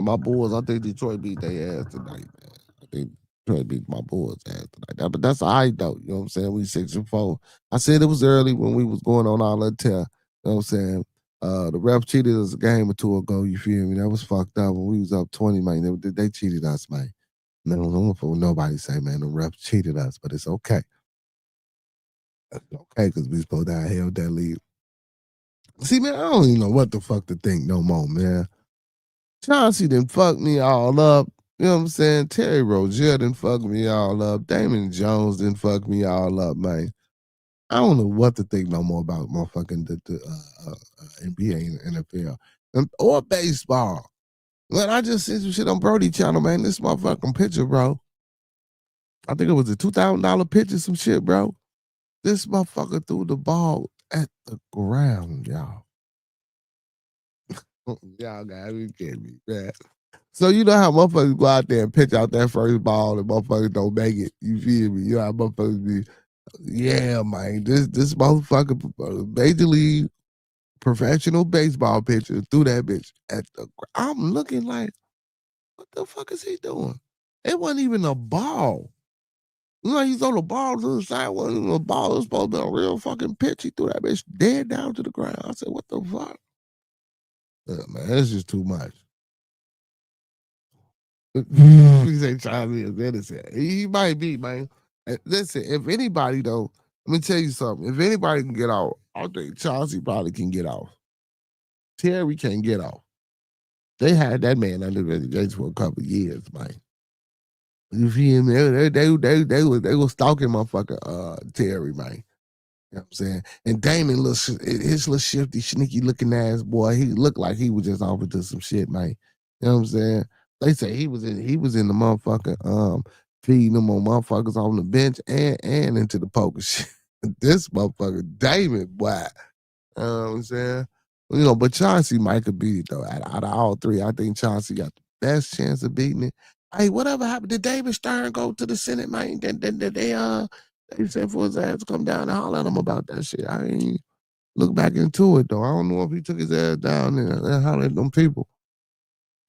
My Bulls, I think Detroit beat their ass tonight, man. I think Detroit beat my Bulls ass tonight. But that's all right, though. You know what I'm saying? We 6-4. I said it was early when we was going on all that tear. You know what I'm saying? The ref cheated us a game or two ago, you feel me? That was fucked up when we was up 20, man. They cheated us, man. No, nobody say, man, the ref cheated us, but it's okay. It's okay, because we supposed to have held that lead. See, man, I don't even know what the fuck to think no more, man. Chauncey done fucked me all up. You know what I'm saying? Terry Rozier done fucked me all up. Damon Jones done fucked me all up, man. I don't know what to think no more about motherfucking the NBA and NFL or baseball. Man, I just seen some shit on Brody channel, man. This motherfucking picture, bro. I think it was a $2,000 picture, some shit, bro. This motherfucker threw the ball at the ground, y'all. Y'all gotta be kidding me, man. So you know how motherfuckers go out there and pitch out that first ball and motherfuckers don't make it. You feel me? You know how motherfuckers be, yeah, man. This motherfucker, major league professional baseball pitcher threw that bitch at the ground. I'm looking like, what the fuck is he doing? It wasn't even a ball. You know, he's on the ball to the side. It wasn't even a ball. It was supposed to be a real fucking pitch. He threw that bitch dead down to the ground. I said, what the fuck? Yeah, man, that's just too much. He say Charlie is innocent. He might be, man. Listen, if anybody though, let me tell you something. If anybody can get off, I think Chauncey probably can get off. Terry can't get off. They had that man under investigation for a couple of years, man. You feel me? They were stalking motherfucker Terry, man. You know what I'm saying? And Damon, his little shifty, sneaky looking ass boy, he looked like he was just off into some shit, man. You know what I'm saying? They say he was in the motherfucker feeding them on motherfuckers on the bench and into the poker shit. This motherfucker Damon, boy. You know what I'm saying? But Chauncey might could beat it though. Out of all three, I think Chauncey got the best chance of beating it. Hey, whatever happened? Did David Stern go to the Senate, man? Did they said for his ass to come down and holler at him about that shit? I ain't look back into it though. I don't know if he took his ass down there and hollered at them people.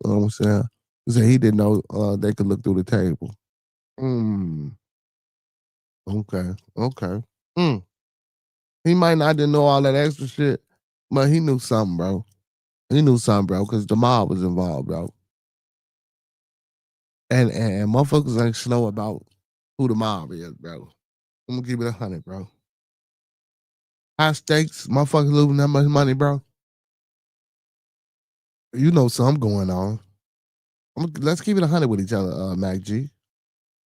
You know what I'm saying? He said he didn't know they could look through the table. Okay. He might not didn't know all that extra shit, but he knew something, bro. Because the mob was involved, bro. And motherfuckers ain't slow about who the mob is, bro. I'm gonna keep it 100, bro. High stakes, motherfuckers losing that much money, bro. You know something going on. Let's keep it 100 with each other, Mac G.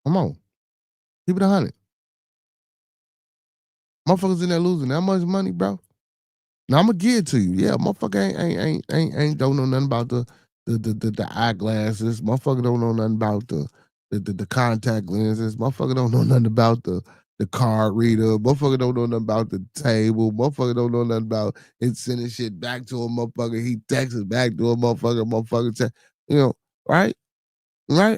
Come on. Keep it 100. Motherfuckers in there losing that much money, bro. Now I'm gonna give it to you. Yeah, motherfucker ain't don't know nothing about the eyeglasses. Motherfucker don't know nothing about the contact lenses. Motherfucker don't know nothing about the the card reader. Motherfucker don't know nothing about the table. Motherfucker don't know nothing about it sending shit back to a motherfucker. He texts it back to a motherfucker. Motherfucker text, right? Right?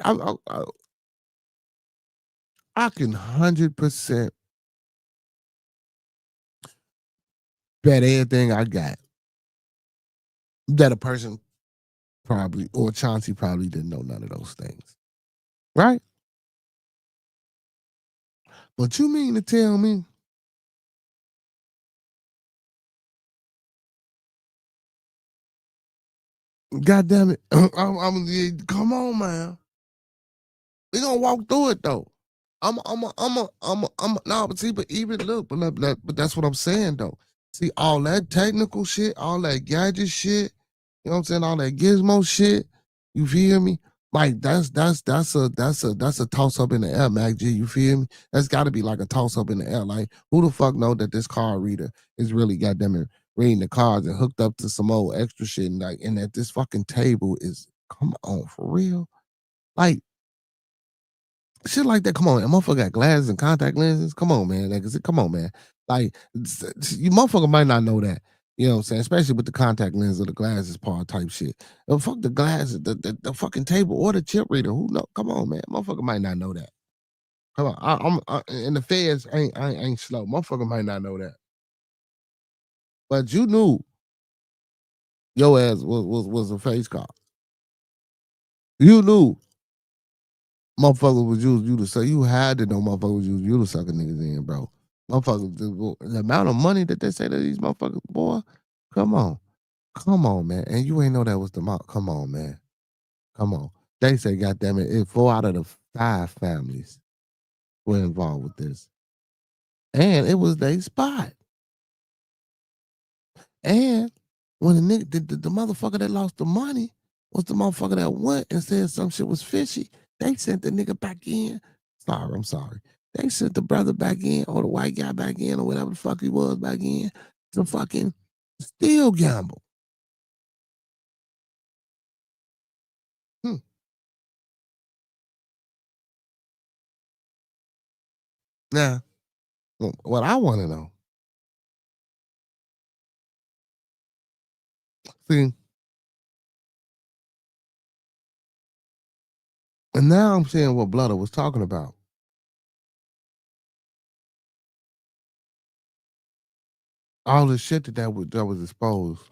I can 100% bet everything I got that a person probably, or Chauncey probably didn't know none of those things. Right? But you mean to tell me God damn it. Come on, man. We gonna walk through it though. No, but see, but even look, but that's what I'm saying though. See, all that technical shit, all that gadget shit, you know what I'm saying, all that gizmo shit, you feel me? Like that's a toss up in the air, Mac G. You feel me? That's got to be like a toss up in the air. Like who the fuck know that this card reader is really goddamn it reading the cards and hooked up to some old extra shit and that this fucking table is, come on, for real? Like shit like that. Come on, a motherfucker got glasses and contact lenses. Come on, man. Come on, man. Like you motherfucker might not know that. You know what I'm saying? Especially with the contact lens or the glasses part type shit. Fuck the glasses, the fucking table or the chip reader. Who know? Come on, man. Motherfucker might not know that. Come on. And the feds ain't slow. Motherfucker might not know that. But you knew your ass was a face card. You knew motherfuckers was use you to say, you had to know motherfuckers was use you to suck a niggas in, bro. Motherfuckers, the amount of money that they say to these motherfuckers, boy, come on. Come on, man. And you ain't know that was the amount. Come on, man. Come on. They say, goddamn it, 4 out of the 5 families were involved with this. And it was their spot. And when the nigga, the motherfucker that lost the money was the motherfucker that went and said some shit was fishy, they sent the nigga back in. Sorry, I'm sorry. They sent the brother back in or the white guy back in or whatever the fuck he was back in to fucking still gamble. Hmm. Now, what I want to know, see, and now I'm seeing what Blooder was talking about. All the shit that was exposed.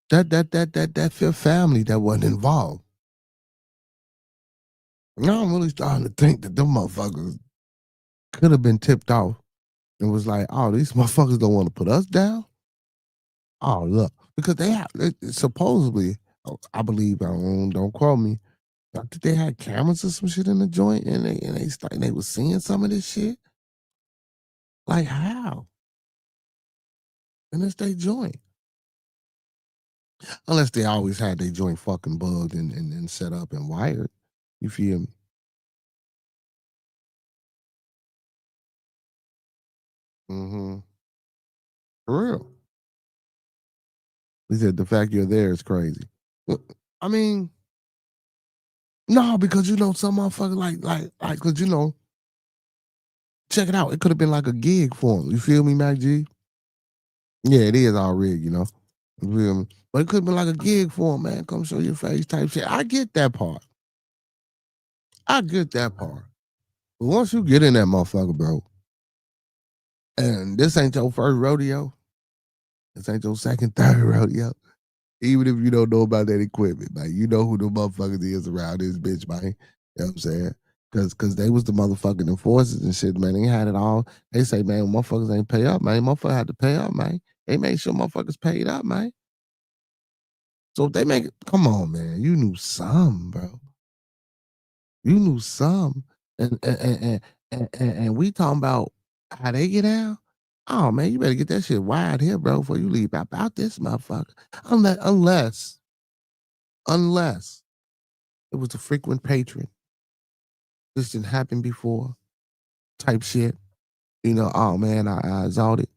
That fifth family that wasn't involved. Now I'm really starting to think that them motherfuckers could have been tipped off and was like, oh, these motherfuckers don't want to put us down. Oh, look, because supposedly, I believe, don't quote me. I think they had cameras or some shit in the joint, and they was seeing some of this shit. Like how? And it's their joint. Unless they always had their joint fucking bugged and set up and wired. You feel me? Mm-hmm. For real. He said the fact you're there is crazy. Well, I mean, no, because some motherfucker cause check it out. It could have been like a gig for him. You feel me, Mac G? Yeah, it is all rigged, You feel me? But it could have been like a gig for him, man. Come show your face type shit. I get that part. I get that part. But once you get in that motherfucker, bro, and this ain't your first rodeo, this ain't your second, third rodeo. Even if you don't know about that equipment, man, you know who the motherfuckers is around this bitch, man. You know what I'm saying? Cause they was the motherfucking enforcers and shit, man. They had it all. They say, man, motherfuckers ain't pay up, man. Motherfucker had to pay up, man. They made sure motherfuckers paid up, man. So if they make it, come on, man. You knew some, bro. You knew some. And we talking about how they get out. Oh man, you better get that shit wide here, bro, before you leave out this motherfucker. Unless it was a frequent patron. This didn't happen before, type shit. Oh man, I exalted.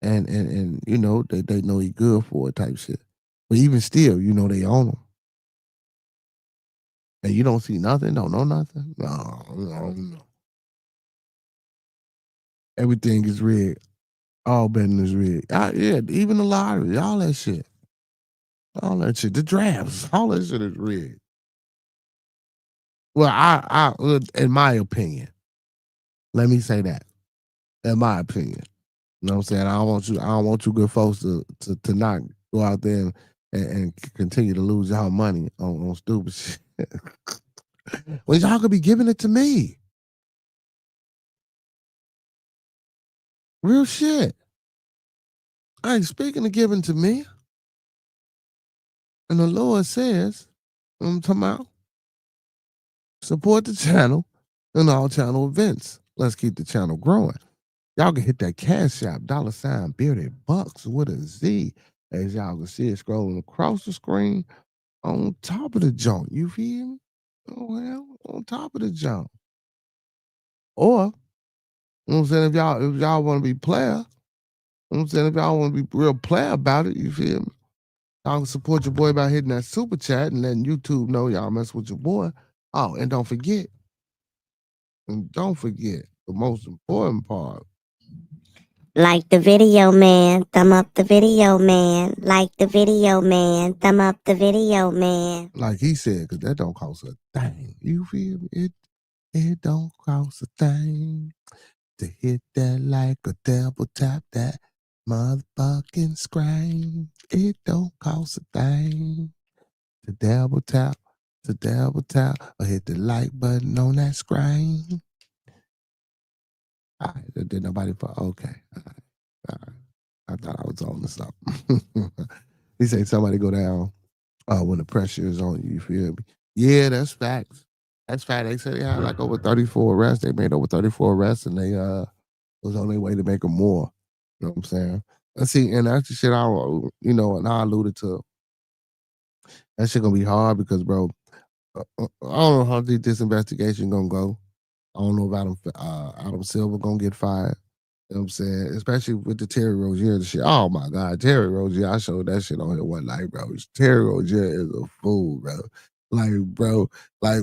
And they know he good for it type shit. But even still, they own him. And you don't see nothing, don't know nothing. No. Everything is rigged. All betting is rigged. Yeah, even the lottery, all that shit. All that shit. The drafts, all that shit is rigged. Well, in my opinion, let me say that. In my opinion. You know what I'm saying? I don't want you good folks to not go out there and continue to lose y'all money on stupid shit. Well, y'all could be giving it to me. Real shit. Hey, speaking of giving to me, and the Lord says, I'm talking about, support the channel and all channel events. Let's keep the channel growing. Y'all can hit that Cash App, $ Bearded Bucks with a Z, as y'all can see it scrolling across the screen on top of the joint. You feel me? Oh, well, on top of the jump. Or, you know what I'm saying, if y'all want to be player, you know what I'm saying, if y'all want to be real player about it, you feel me? Y'all can support your boy by hitting that super chat and letting YouTube know y'all mess with your boy. Oh, and don't forget, the most important part. Like the video, man. Thumb up the video, man. Like the video, man. Thumb up the video, man. Like he said, because that don't cost a thing. You feel me? It don't cost a thing to hit that like a double tap that motherfucking screen. It don't cost a thing to double tap, or hit the like button on that screen. All right, did nobody for okay. All right. I thought I was on to something. He said somebody go down when the pressure is on you. You feel me? Yeah, that's facts. That's fact. They said they had like over 34 arrests. They made over 34 arrests, and they was on their way to make them more. You know what I'm saying? And see, and that's the shit and I alluded to. That shit gonna be hard because, bro, I don't know how deep this investigation gonna go. I don't know if Adam Silver gonna get fired. You know what I'm saying? Especially with the Terry Rozier shit. Oh my God, Terry Rozier, I showed that shit on here one night, bro. Terry Rozier is a fool, bro. Like, bro, like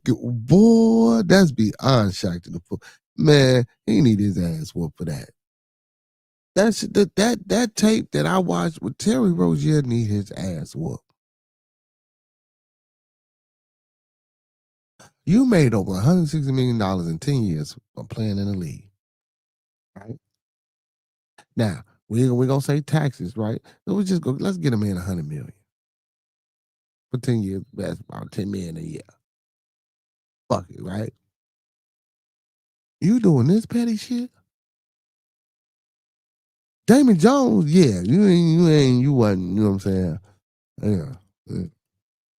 boy, that's beyond shocked to the fool. Man, he need his ass whooped for that. That tape that I watched with Terry Rozier need his ass whooped. You made over $160 million in 10 years from playing in the league. Right? Now, we're gonna say taxes, right? So let's get him in $100 million. For 10 years, that's about $10 million a year. Fuck it, right? You doing this petty shit? Damon Jones, yeah, you wasn't, you know what I'm saying? Yeah.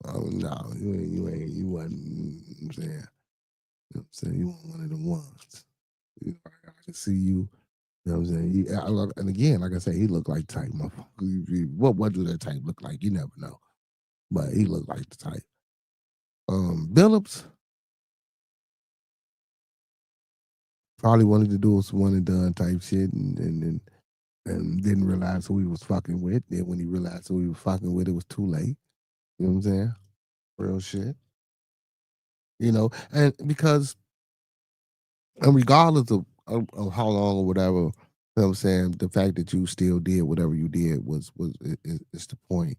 Oh no, you wasn't, you know what I'm saying? You know what I'm saying? You weren't one of the ones. I can see you. You know what I'm saying? And again, like I said, he looked like type motherfucker. What do that type look like? You never know. But he looked like the type. Billups probably wanted to do some one and done type shit and didn't realize who he was fucking with. Then when he realized who he was fucking with, it was too late. You know what I'm saying? Real shit. And because and regardless of how long or whatever, you know what I'm saying, the fact that you still did whatever you did is the point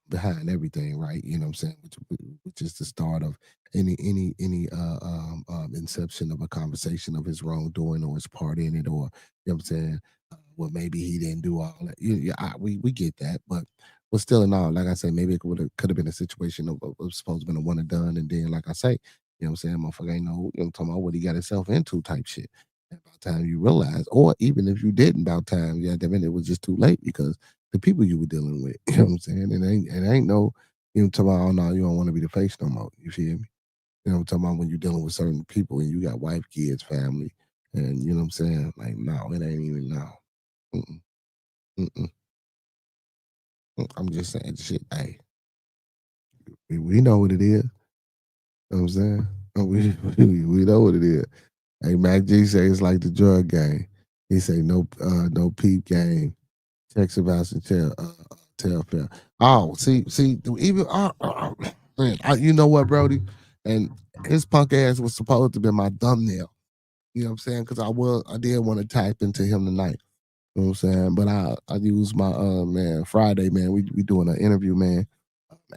behind everything, right? You know what I'm saying? Which is the start of any inception of a conversation of his wrongdoing or his part in it, or you know what I'm saying? Well, maybe he didn't do all that. We get that, but still in all, like I say, maybe it could have been a situation of supposed to been a one and done, and then like I say, you know what I'm saying, motherfucker ain't know, you know, talking about what he got himself into type shit. And by the time you realize, or even if you didn't, about time, yeah, then it was just too late because the people you were dealing with. You know what I'm saying? It ain't no, you know, talking about, oh no, you don't want to be the face no more. You feel me? You know what I'm talking about, when you're dealing with certain people and you got wife, kids, family, and you know what I'm saying? Like, no, it ain't even now. I'm just saying shit. Hey, we know what it is. You know what I'm saying? We know what it is. Hey, Mac G say it's like the drug game. He say no peep game. Check Sebastian Tellfair. Oh, see, even man, you know what, Brody? And his punk ass was supposed to be my thumbnail. You know what I'm saying? Because I did want to tap into him tonight. You know what I'm saying? But I use my man Friday, man. We doing an interview, man.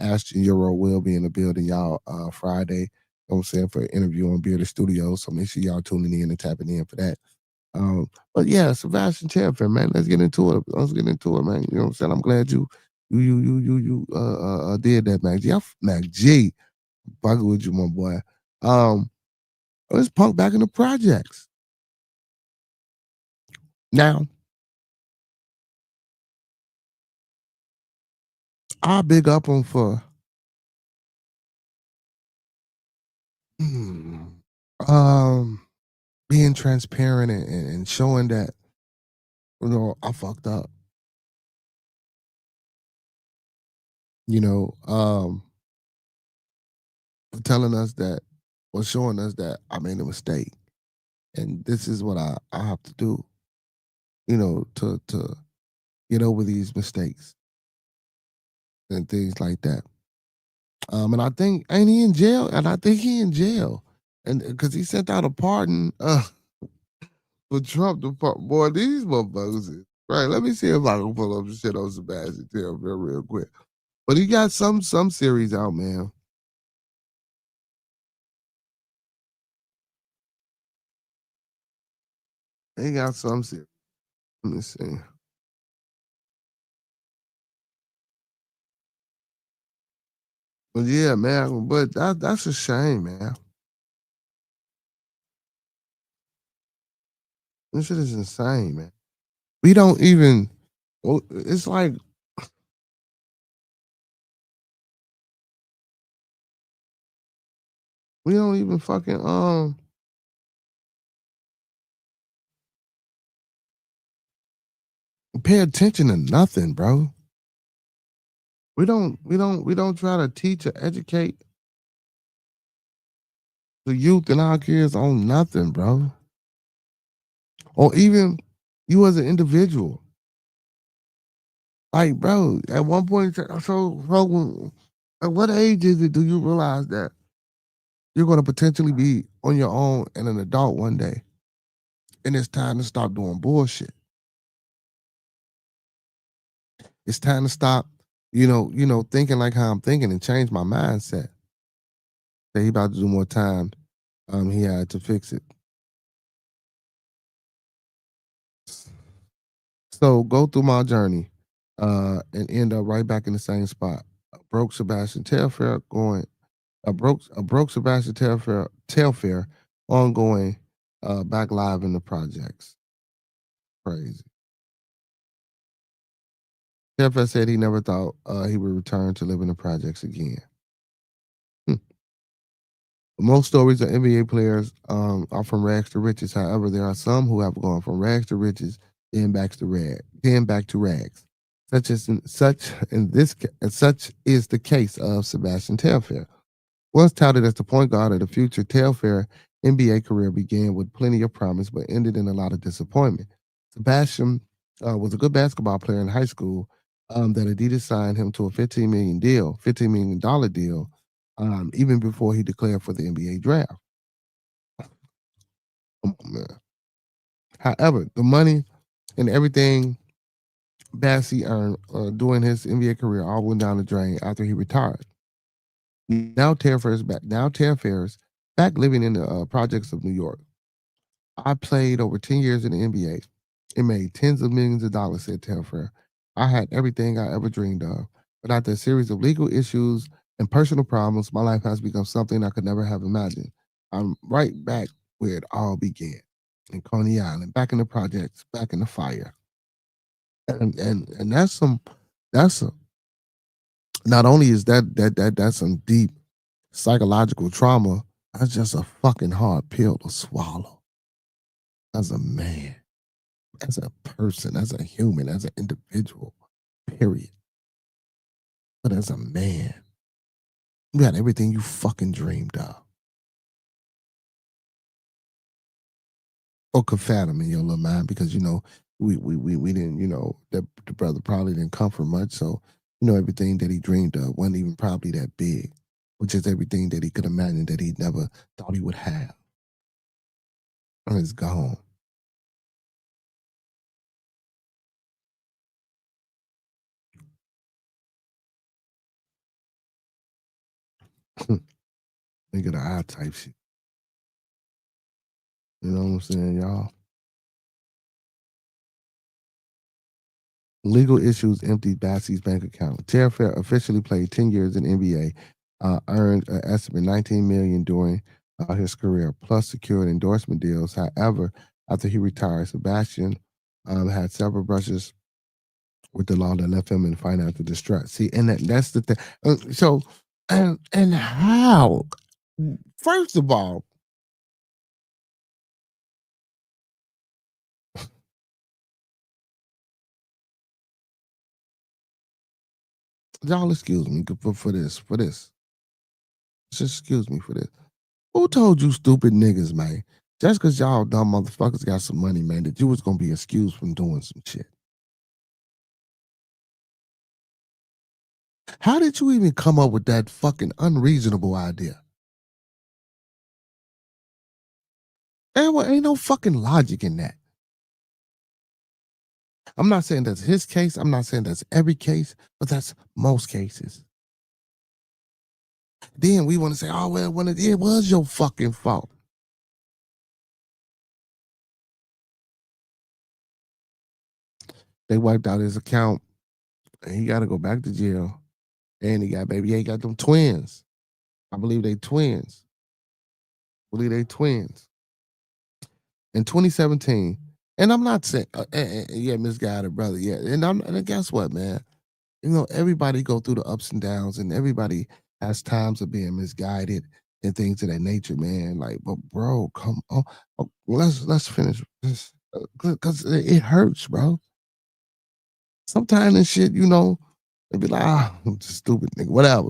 Ashton Euro will be in the building, y'all, Friday. You know what I'm saying, for an interview on Bearded Studios. So make sure y'all tuning in and tapping in for that. But yeah, Sebastian Telfair, man. Let's get into it. Man. You know what I'm saying? I'm glad you did that, Mac G. Mac G, fucking with you, my boy. Let's punk back in the projects. Now, I big up him for being transparent and showing that, you know, I fucked up. You know, telling us that, or showing us that I made a mistake, and this is what I have to do. You know, to get over these mistakes and things like that. And I think ain't he in jail? And I think he in jail, and because he sent out a pardon for Trump. Boy, these motherfuckers. Right, let me see if I can pull up the shit on Sebastian Telfair real quick. But he got some series out, man. He got some series. Let me see. But yeah, man. But that's a shame, man. This shit is insane, man. We don't even. It's like we don't even fucking pay attention to nothing, bro. We don't try to teach or educate the youth and our kids on nothing, bro. Or even you as an individual. Like, bro, at one point, at what age is it do you realize that you're going to potentially be on your own and an adult one day, and it's time to stop doing bullshit? It's time to stop, thinking like how I'm thinking and change my mindset. That he about to do more time. He had to fix it. So go through my journey, and end up right back in the same spot. A broke Sebastian Telfair going. A broke Sebastian Telfair ongoing. Back live in the projects. Crazy. Telfair said he never thought he would return to live in the projects again. Most stories of NBA players are from rags to riches. However, there are some who have gone from rags to riches, then back to rags. Such is the case of Sebastian Telfair. Once touted as the point guard of the future, Telfair NBA career began with plenty of promise, but ended in a lot of disappointment. Sebastian was a good basketball player in high school. That Adidas signed him to a $15 million deal, even before he declared for the NBA draft. Come on, man. However, the money and everything Bassie earned during his NBA career all went down the drain after he retired. Now Telfair is back. Now Telfair is back living in the projects of New York. I played over 10 years in the NBA. It made tens of millions of dollars, said Telfair. I had everything I ever dreamed of. But after a series of legal issues and personal problems, my life has become something I could never have imagined. I'm right back where it all began, in Coney Island, back in the projects, back in the fire. And that's a not only is that's some deep psychological trauma, that's just a fucking hard pill to swallow as a man, as a person, as a human, as an individual, period. But as a man, you got everything you fucking dreamed of. Or could fathom in your little mind because, we didn't, that the brother probably didn't come from much. So, everything that he dreamed of wasn't even probably that big, which is everything that he could imagine that he never thought he would have. And it's gone. Nigga, the eye type shit. You know what I'm saying, y'all? Legal issues emptied Bassie's bank account. Terry Fair officially played 10 years in NBA, earned an estimate $19 million during his career, plus secured endorsement deals. However, after he retired, Sebastian had several brushes with the law that left him in financial distress. See, and that's the thing. So, and how? First of all, y'all excuse me for this. Just excuse me for this. Who told you stupid niggas, man? Just because y'all dumb motherfuckers got some money, man, that you was gonna be excused from doing some shit. How did you even come up with that fucking unreasonable idea? Ain't no fucking logic in that. I'm not saying that's his case. I'm not saying that's every case, but that's most cases. Then we want to say, oh, well, when it was your fucking fault. They wiped out his account, and he got to go back to jail. And he got them twins. I believe they twins. In 2017, and I'm not saying, yeah, misguided brother, yeah. And guess what, man? You know, everybody go through the ups and downs, and everybody has times of being misguided and things of that nature, man. Like, but bro, come on, let's finish this because it hurts, bro. Sometimes this shit, you know, they be like, I'm just stupid nigga, whatever.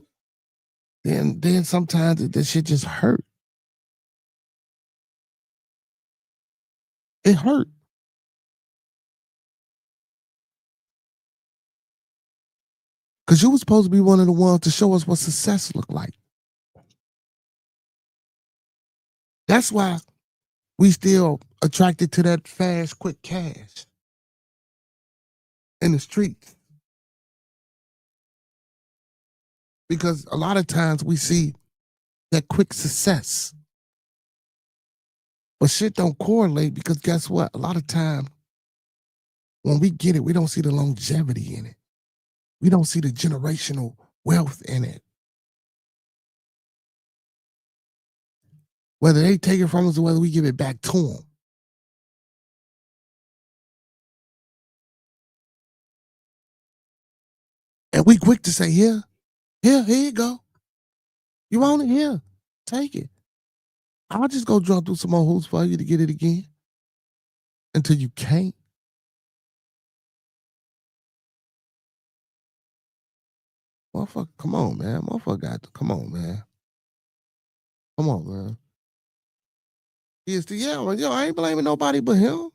Then sometimes this shit just hurt. It hurt. Because you were supposed to be one of the ones to show us what success looked like. That's why we still attracted to that fast, quick cash in the streets. Because a lot of times we see that quick success. But shit don't correlate because guess what? A lot of time when we get it, we don't see the longevity in it. We don't see the generational wealth in it. Whether they take it from us or whether we give it back to them. And we quick to say, here you go. You want it? Here, take it. I'll just go jump through some more hoops for you to get it again until you can't. Motherfucker, come on, man. Motherfucker got to, come on, man. Come on, man. I ain't blaming nobody but him.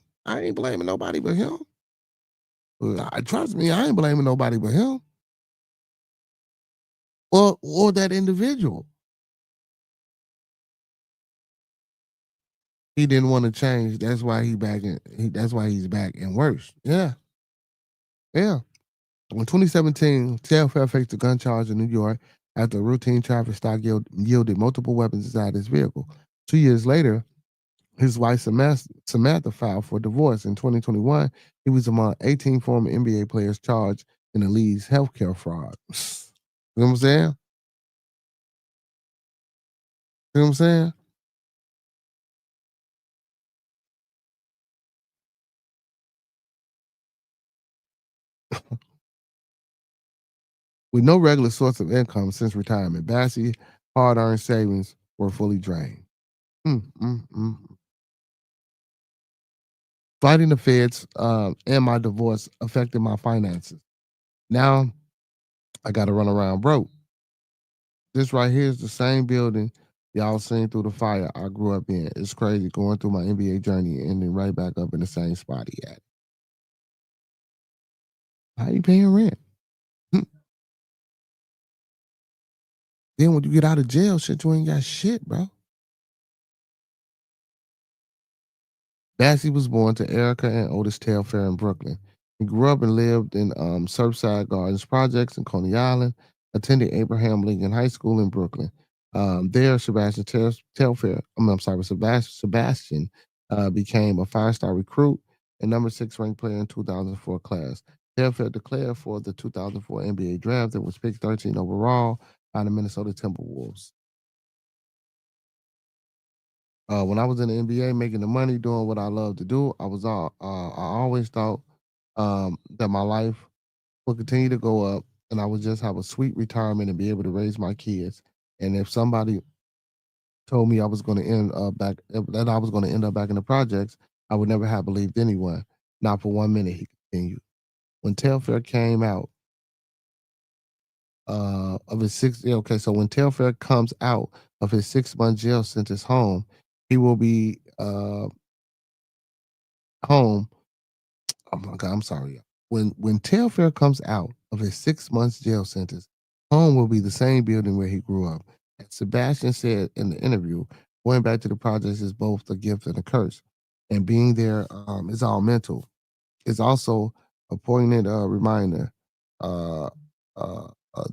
Trust me, I ain't blaming nobody but him. Or that individual. He didn't want to change. That's why that's why he's back and worse. Yeah. Yeah. In 2017, Telfair faced a gun charge in New York after a routine traffic stop yielded multiple weapons inside his vehicle. 2 years later, his wife Samantha filed for divorce. In 2021, he was among 18 former NBA players charged in the league's healthcare fraud. You know what I'm saying? You know what I'm saying? With no regular source of income since retirement, Bassie hard-earned savings were fully drained. Mm, mm, mm. Fighting the feds and my divorce affected my finances. Now I got to run around broke. This right here is the same building y'all seen through the fire I grew up in. It's crazy going through my NBA journey and ending right back up in the same spot he at. How you paying rent? Then when you get out of jail, shit, you ain't got shit, bro. Bassey was born to Erica and Otis Telfair in Brooklyn. He grew up and lived in Surfside Gardens Projects in Coney Island, attended Abraham Lincoln High School in Brooklyn. There, Telfair, I'm sorry, Sebastian became a five-star recruit and number 6 ranked player in 2004 class. Telfair declared for the 2004 NBA draft and was picked 13 overall by the Minnesota Timberwolves. When I was in the NBA making the money, doing what I love to do, I always thought that my life would continue to go up and I would just have a sweet retirement and be able to raise my kids. And if somebody told me I was going to that I was going to end up back in the projects, I would never have believed anyone. Not for 1 minute, he continued. When Telfair came out of his so when Telfair comes out of his 6-month jail sentence home, he will be home. Oh my God, I'm sorry. When Telfair comes out of his 6 months jail sentence, home will be the same building where he grew up. As Sebastian said in the interview, going back to the projects is both a gift and a curse. And being there is all mental. It's also a poignant reminder that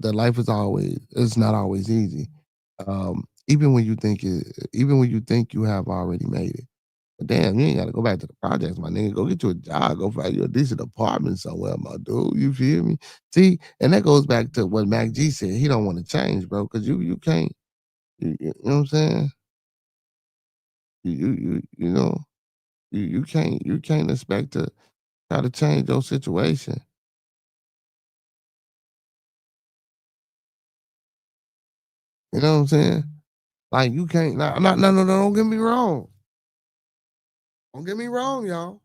life is not always easy. Even when you think you have already made it. But damn, you ain't gotta go back to the projects, my nigga. Go get you a job. Go find you a decent apartment somewhere, my dude. You feel me? See, and that goes back to what Mac G said. He don't want to change, bro, because you can't. You know what I'm saying? You know you can't expect to try to change your situation. You know what I'm saying? Like you can't. No. Don't get me wrong. Don't get me wrong, y'all.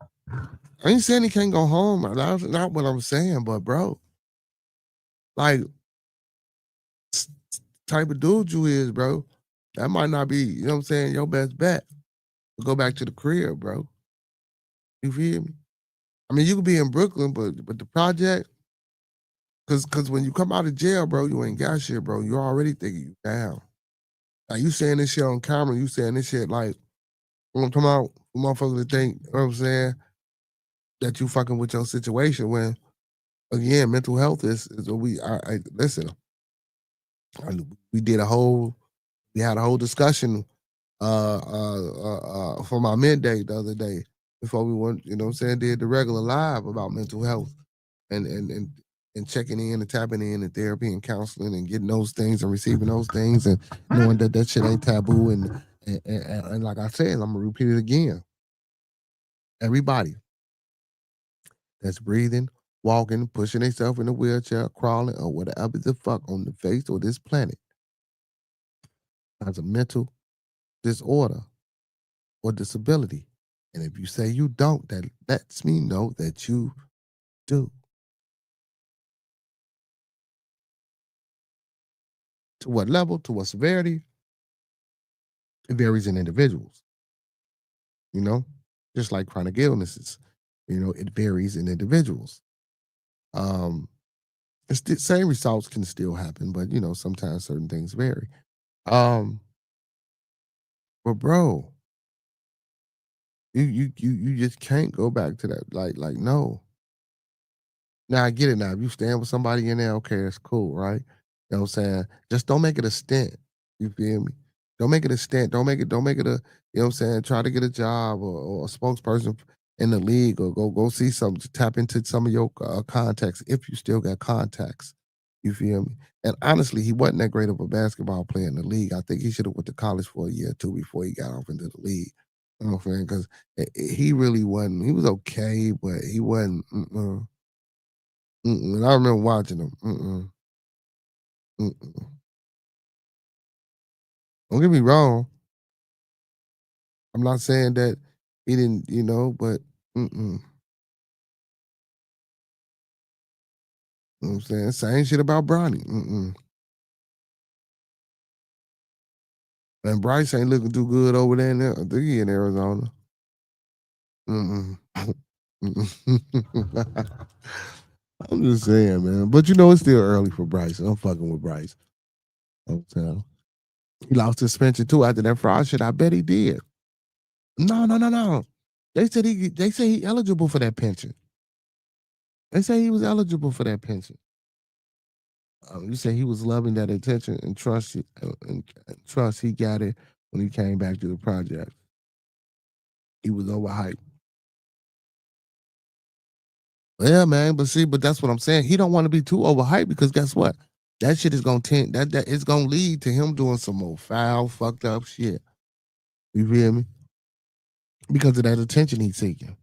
I ain't saying he can't go home. That's not what I'm saying, but bro, like type of dude you is, bro, that might not be, you know what I'm saying, your best bet. Go back to the crib, bro. You feel me? I mean, you could be in Brooklyn, but the project, cause when you come out of jail, bro, you ain't got shit, bro. You already thinking you down. Like you saying this shit on camera, you saying this shit like, I'm talking about motherfuckers to think, you know what I'm saying, that you fucking with your situation when, again, mental health is what listen, we had a whole discussion for my midday the other day before we went, you know what I'm saying, did the regular live about mental health and checking in and tapping in and therapy and counseling and getting those things and receiving those things and knowing that shit ain't taboo and like I said, I'm gonna repeat it again. Everybody that's breathing, walking, pushing themselves in a wheelchair, crawling, or whatever the fuck on the face of this planet has a mental disorder or disability. And if you say you don't, that lets me know that you do. To what level, to what severity, it varies in individuals, you know, just like chronic illnesses, you know, it varies in individuals. It's the same results can still happen, but you know, sometimes certain things vary. Um, but bro, you just can't go back to that. Like no. Now I get it now. If you stand with somebody in there, okay, it's cool, right? You know what I'm saying? Just don't make it a stint. You feel me? Don't make it a stint. Don't make it a, you know what I'm saying? Try to get a job or a spokesperson in the league or go see some, tap into some of your contacts if you still got contacts. You feel me? And honestly, he wasn't that great of a basketball player in the league. I think he should have went to college for a year or two before he got off into the league. You know what I'm saying? Because he really wasn't, he was okay, but he wasn't, and I remember watching him. Mm-mm. Don't get me wrong. I'm not saying that he didn't, you know, but mm-mm. You know what I'm saying? Same shit about Bronny. And Bryce ain't looking too good over there I think he in Arizona. Mm-mm. I'm just saying, man. But you know, it's still early for Bryce. I'm fucking with Bryce. I'm telling. He lost his suspension too after that fraud shit. I bet he did. No. They said he eligible for that pension. They say he was eligible for that pension. You say he was loving that attention and trust, and trust he got it when he came back to the project. He was overhyped. Yeah, man, but that's what I'm saying. He don't want to be too overhyped because guess what? That shit is gonna tend that it's gonna lead to him doing some more foul, fucked up shit. You feel me? Because of that attention he's seeking.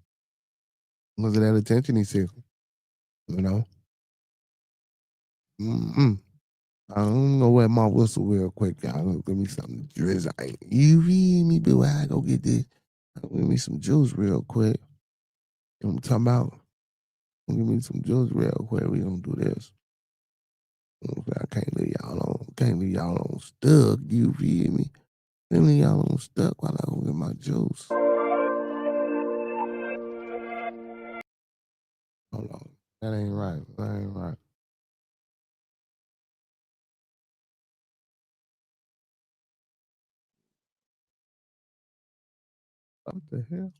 Because of that attention he's seeking. You know? Mm-mm. I don't know where my whistle real quick, y'all. Give me something to drizzle. You feel me? But I go get this. Give me some juice real quick. You know what I'm talking about? Give me some juice real quick. We gonna do this. I can't leave y'all on stuck. You feel me? Can't leave y'all on stuck while I go get my juice. Hold on. That ain't right. That ain't right. What the hell?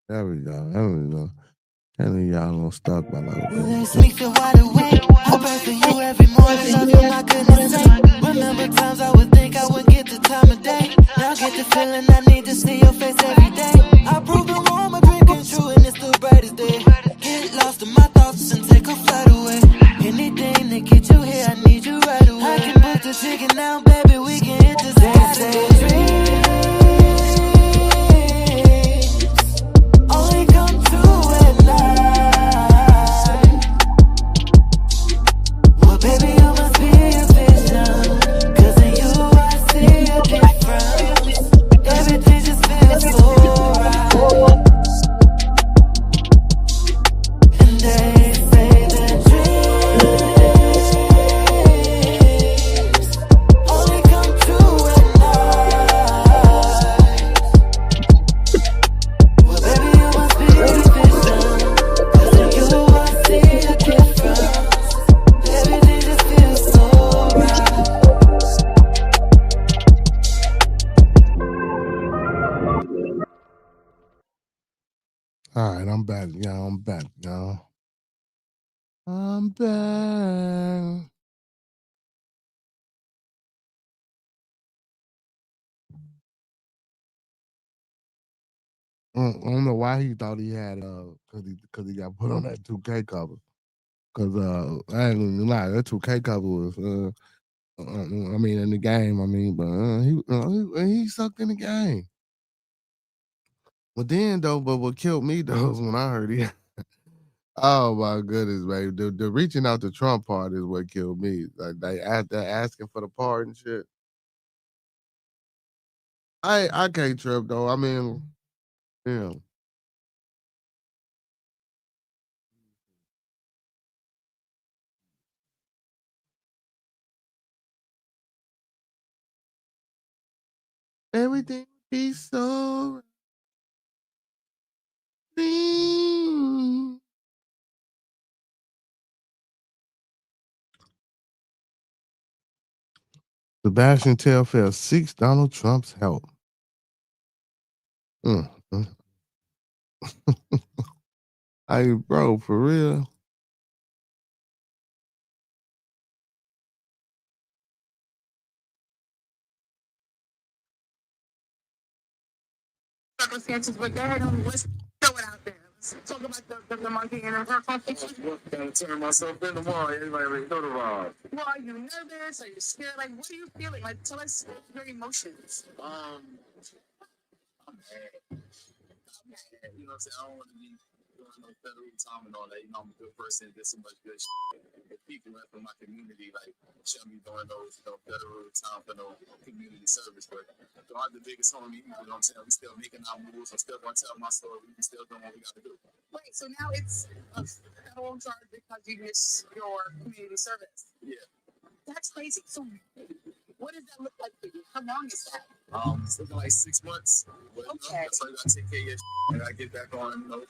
There we go. There we go. Can't leave y'all on stuck while I go get my They juice. make feel wide awake. I pray for you every morning. Love you, my goodness sake. Remember times I would think I would get the time of day. Now get the feeling I need to see your face every day. I prove the wrong, my dream came true and it's the brightest day. Get lost in my thoughts and take a flight away. Anything to get you here, I need you right away. I can book the ticket now, baby, we can hit the Saturday. Only come true at night. Well, baby, you must be a vision. 'Cause in you I see a difference. Everything just feels so right. And they say that dreams only come true at night. Well, baby, you must be a vision. 'Cause in you I see a difference. Everything just feels so right. All right, I'm back, y'all. I'm back, y'all. I'm back. I don't know why he thought he had cause he got put on that 2K cover. Cause I ain't gonna lie, that 2K cover was I mean in the game, but he sucked in the game. But then though, but what killed me though is when I heard he oh my goodness, baby. The reaching out to Trump part is what killed me. Like they asking for the pardon shit. I can't trip though. I mean, yeah. Everything be so clean. Sebastian Telfair seeks Donald Trump's help. Mm, mm. Hey, bro, for real. Circumstances, but go ahead and let's throw it out there. Let's talk about the monkey and her conflict. I'm gonna turn myself in tomorrow. Everybody already know the vibe. Well, are you nervous? Are you scared? Like, what are you feeling? Like, tell us your emotions. I'm mad. You know what I'm saying? I don't want to be doing no federal time and all that. You know, I'm a good person, did so much good shit. If people left from my community, like, show me doing those, federal time for no community service. But God, the biggest homie, you know what I'm saying? We still making our moves. I'm still going to tell my story. We still doing what we got to do. Wait, so now it's a federal charge because you missed your community service. Yeah. That's crazy. So, what does that look like for you? How long is that? It's looking like 6 months. But, Okay. That's why you gotta take care of your shit. I gotta get back on,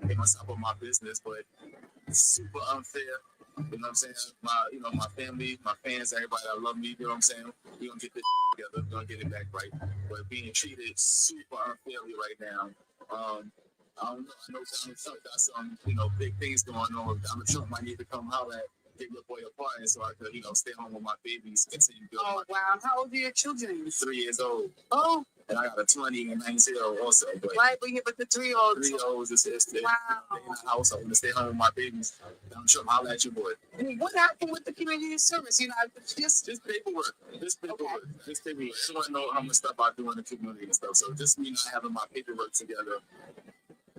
get myself on my business. But it's super unfair. You know what I'm saying? My family, my fans, everybody that love me, you know what I'm saying? We gonna get this together. together. We're gonna get it back right. But being treated super unfairly right now. I don't know. I know Donald Trump got some, big things going on. Donald Trump might need to come holler at give your boy a partner so I could, stay home with my babies, continue building. Oh, wow. How old are your children? 3 years old. Oh. And I got a 20 and 19-year-old also. But right, but the 3-year-old. 3-year-olds is wow. In the house. I want to stay home with my babies. Donald Trump, holler at your boy. What happened with the community service? Just paperwork. Just paperwork. Okay. Just paperwork. Everyone know how much stuff I do in the community and stuff. So just me not having my paperwork together.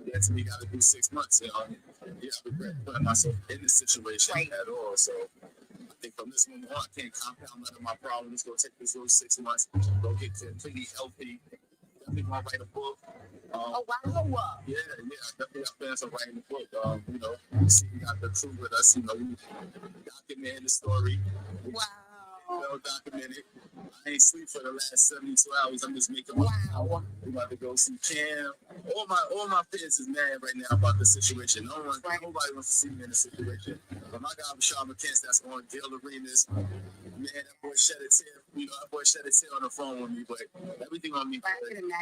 Yeah, to me, got to do 6 months. Yeah, I regret putting myself in this situation at all. So I think from this moment on, I can't compound none of my problems. Go take this little 6 months. Go get completely healthy. Definitely want to write a book. wow. Yeah, I definitely got plans on writing a book. You see, we got the crew with us. We documenting the story. Well documented. I ain't sleep for the last 72 hours. I'm just making my we about to go see Cam. All my fans is mad right now about the situation. Nobody wants to see me in the situation. But my guy Rashad McCants that's on Gale Arenas, man, that boy shed a tear. That boy shed a tear on the phone with me, but everything on me.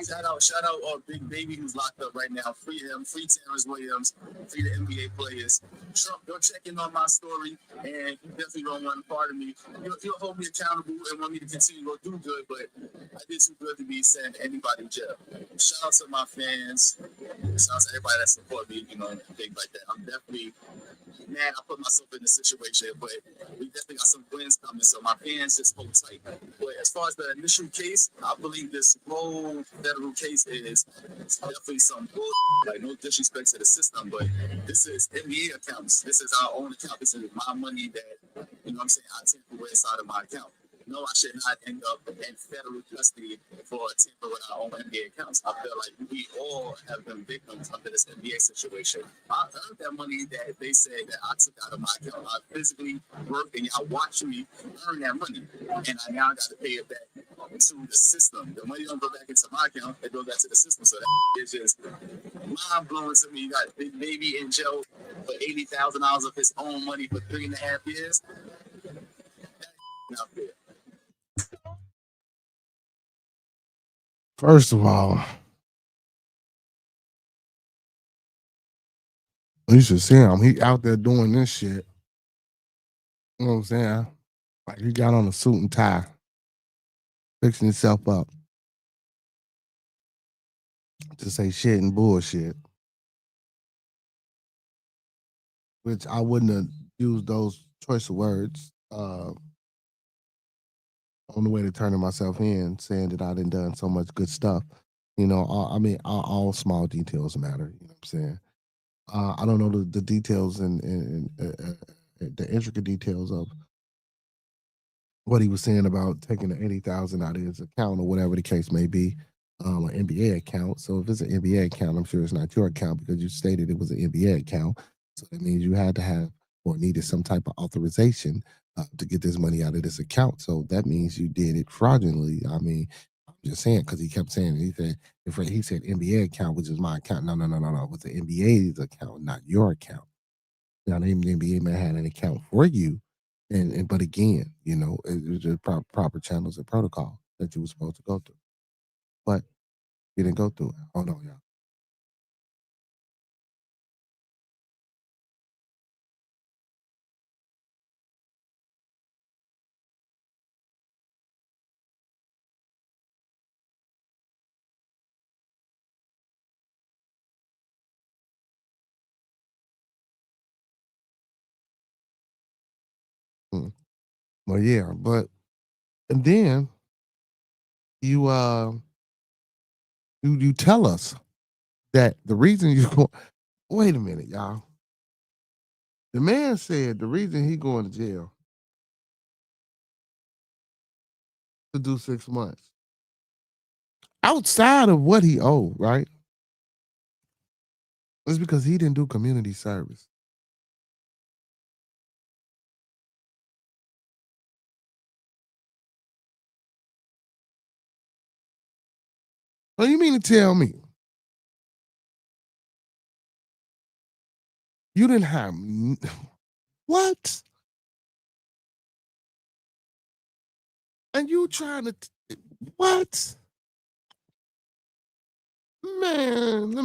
Shout out Big Baby who's locked up right now. Free him, free Terrence Williams, free the NBA players. Trump, go check in on my story, and you definitely don't want part of me. You'll hold me accountable and want me to continue to do good, but I did too good to be sending anybody to jail. Shout out to my fans. Shout out to everybody that support me, things like that. I'm definitely mad I put myself in this situation, but we definitely got some wins coming, so my fans just hold tight. But as far as the initial case, I believe this whole federal case is definitely some bull. Like, no disrespect to the system, but this is NBA accounts. This is our own account. This is my money that, I take away inside of my account. No, I should not end up in federal custody for tampering with our own NBA accounts. I feel like we all have been victims of this NBA situation. I earned that money that they said that I took out of my account. I physically worked and y'all watched me earn that money. And I now got to pay it back to the system. The money don't go back into my account, it goes back to the system. So that is just mind blowing to me. You got Big Baby in jail for $80,000 of his own money for 3.5 years. That's not fair. First of all, you should see him. He out there doing this shit. You know what I'm saying? Like, he got on a suit and tie, fixing himself up to say shit and bullshit. Which I wouldn't have used those choice of words on the way to turning myself in, saying that I done done so much good stuff. All small details matter. You know what I'm saying? I don't know the details and the intricate details of what he was saying about taking the 80,000 out of his account or whatever the case may be, an NBA account. So if it's an NBA account, I'm sure it's not your account because you stated it was an NBA account. So that means you had to have or needed some type of authorization to get this money out of this account. So that means you did it fraudulently. I mean, I'm just saying because he kept saying he said NBA account, which is my account. No. It was the NBA's account, not your account. Now the NBA may have an account for you, but again, it was just proper channels and protocol that you were supposed to go through, but you didn't go through it. Hold on, y'all. Well, yeah, and then you you tell us that the reason you go. Wait a minute, y'all. The man said the reason he going to jail to do 6 months outside of what he owed, right? It's because he didn't do community service. So you mean to tell me you didn't have what? And you trying to What? Man.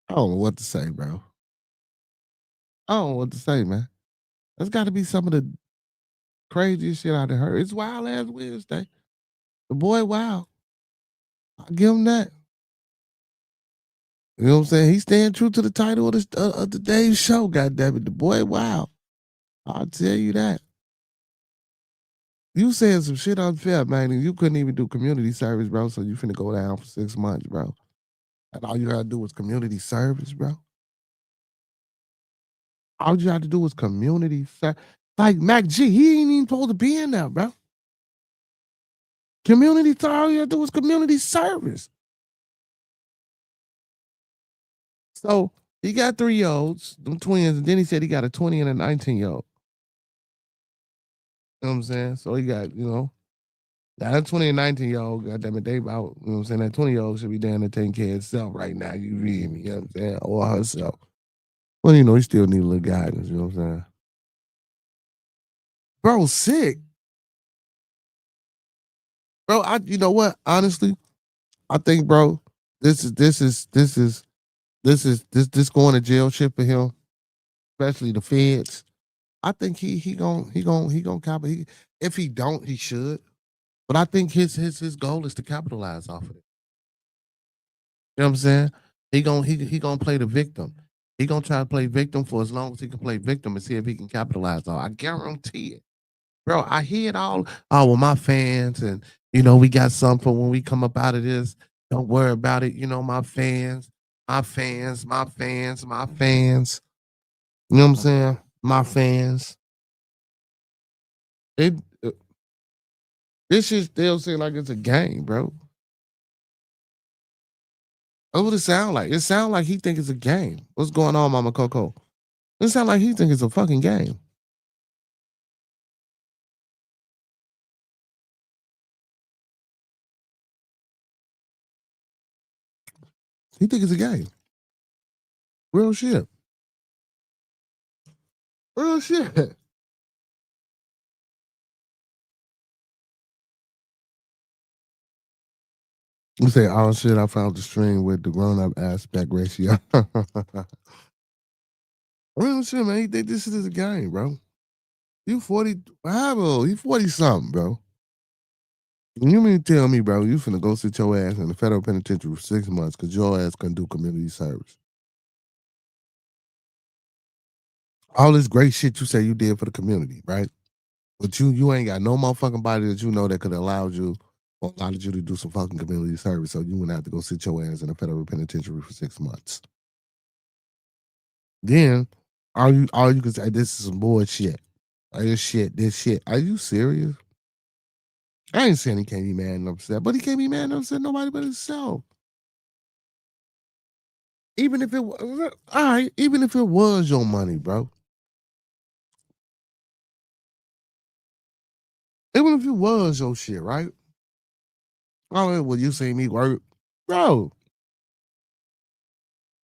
I don't know what to say, bro. I don't know what to say, man. That's got to be some of the craziest shit I've heard. It's Wild Ass Wednesday. The boy, wow. I give him that. You know what I'm saying? He's staying true to the title of the day's show, goddammit. The boy, wow. I'll tell you that. You said some shit unfair, man, and you couldn't even do community service, bro. So you finna go down for 6 months, bro. And all you gotta do is community service, bro. All you had to do was community service. Like Mac G, he ain't even supposed to be in there, bro. Community, all you had to do was community service. So he got 3-year-olds, them twins, and then he said he got a 20 and a 19-year-old. You know what I'm saying? So he got, that 20 and 19-year-old, goddamn it, they about, you know what I'm saying? That 20-year-old should be down there taking care of himself right now. You read me, you know what I'm saying? Or herself. Well, he still need a little guidance, you know what I'm saying? Bro, sick. Bro, you know what? Honestly, I think, bro, this going to jail shit for him, especially the feds. I think he gon' cop it. If he don't, he should. But I think his goal is to capitalize off of it. You know what I'm saying? He gonna play the victim. He gonna try to play victim for as long as he can play victim and see if he can capitalize on it. I guarantee it. Bro, I hear it all. Oh, well, my fans, and we got something for when we come up out of this. Don't worry about it. My fans, my fans, my fans, my fans. You know what I'm saying? My fans. It this shit still seem like it's a game, bro. That's what it sound like. It sound like he think it's a game. What's going on, Mama Coco? It sound like he think it's a fucking game. He think it's a game. Real shit. Real shit. You say, oh shit, I found the string with the grown-up aspect ratio. Real shit, man. He think this shit is a game, bro. You 40, how you 40 something, bro. You mean to tell me, bro, you finna go sit your ass in the federal penitentiary for 6 months because your ass couldn't do community service. All this great shit you say you did for the community, right? But you ain't got no motherfucking body that that could have allowed you or allowed you to do some fucking community service. So you wouldn't have to go sit your ass in a federal penitentiary for 6 months. Then all you can say, this is some bullshit. This shit. Are you serious? I ain't saying he can't be mad and upset, but he can't be mad and upset nobody but himself. Even if it was all right, even if it was your money, bro. Even if it was your shit, right? Oh, well, you see me work, bro.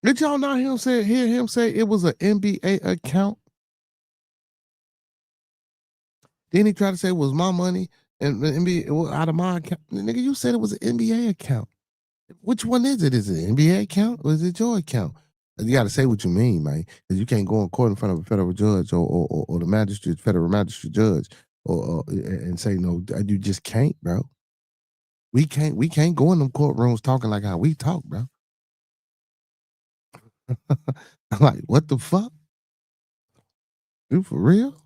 Did y'all not hear him say it was an NBA account? Then he tried to say it was my money and the NBA out of my account. Nigga, you said it was an NBA account. Which one is it? Is it an NBA account or is it your account? You got to say what you mean, man, because you can't go in court in front of a federal judge or the magistrate, federal magistrate judge, or and say no. You just can't, bro. We can't go in them courtrooms talking like how we talk, bro. Like, what the fuck? You for real?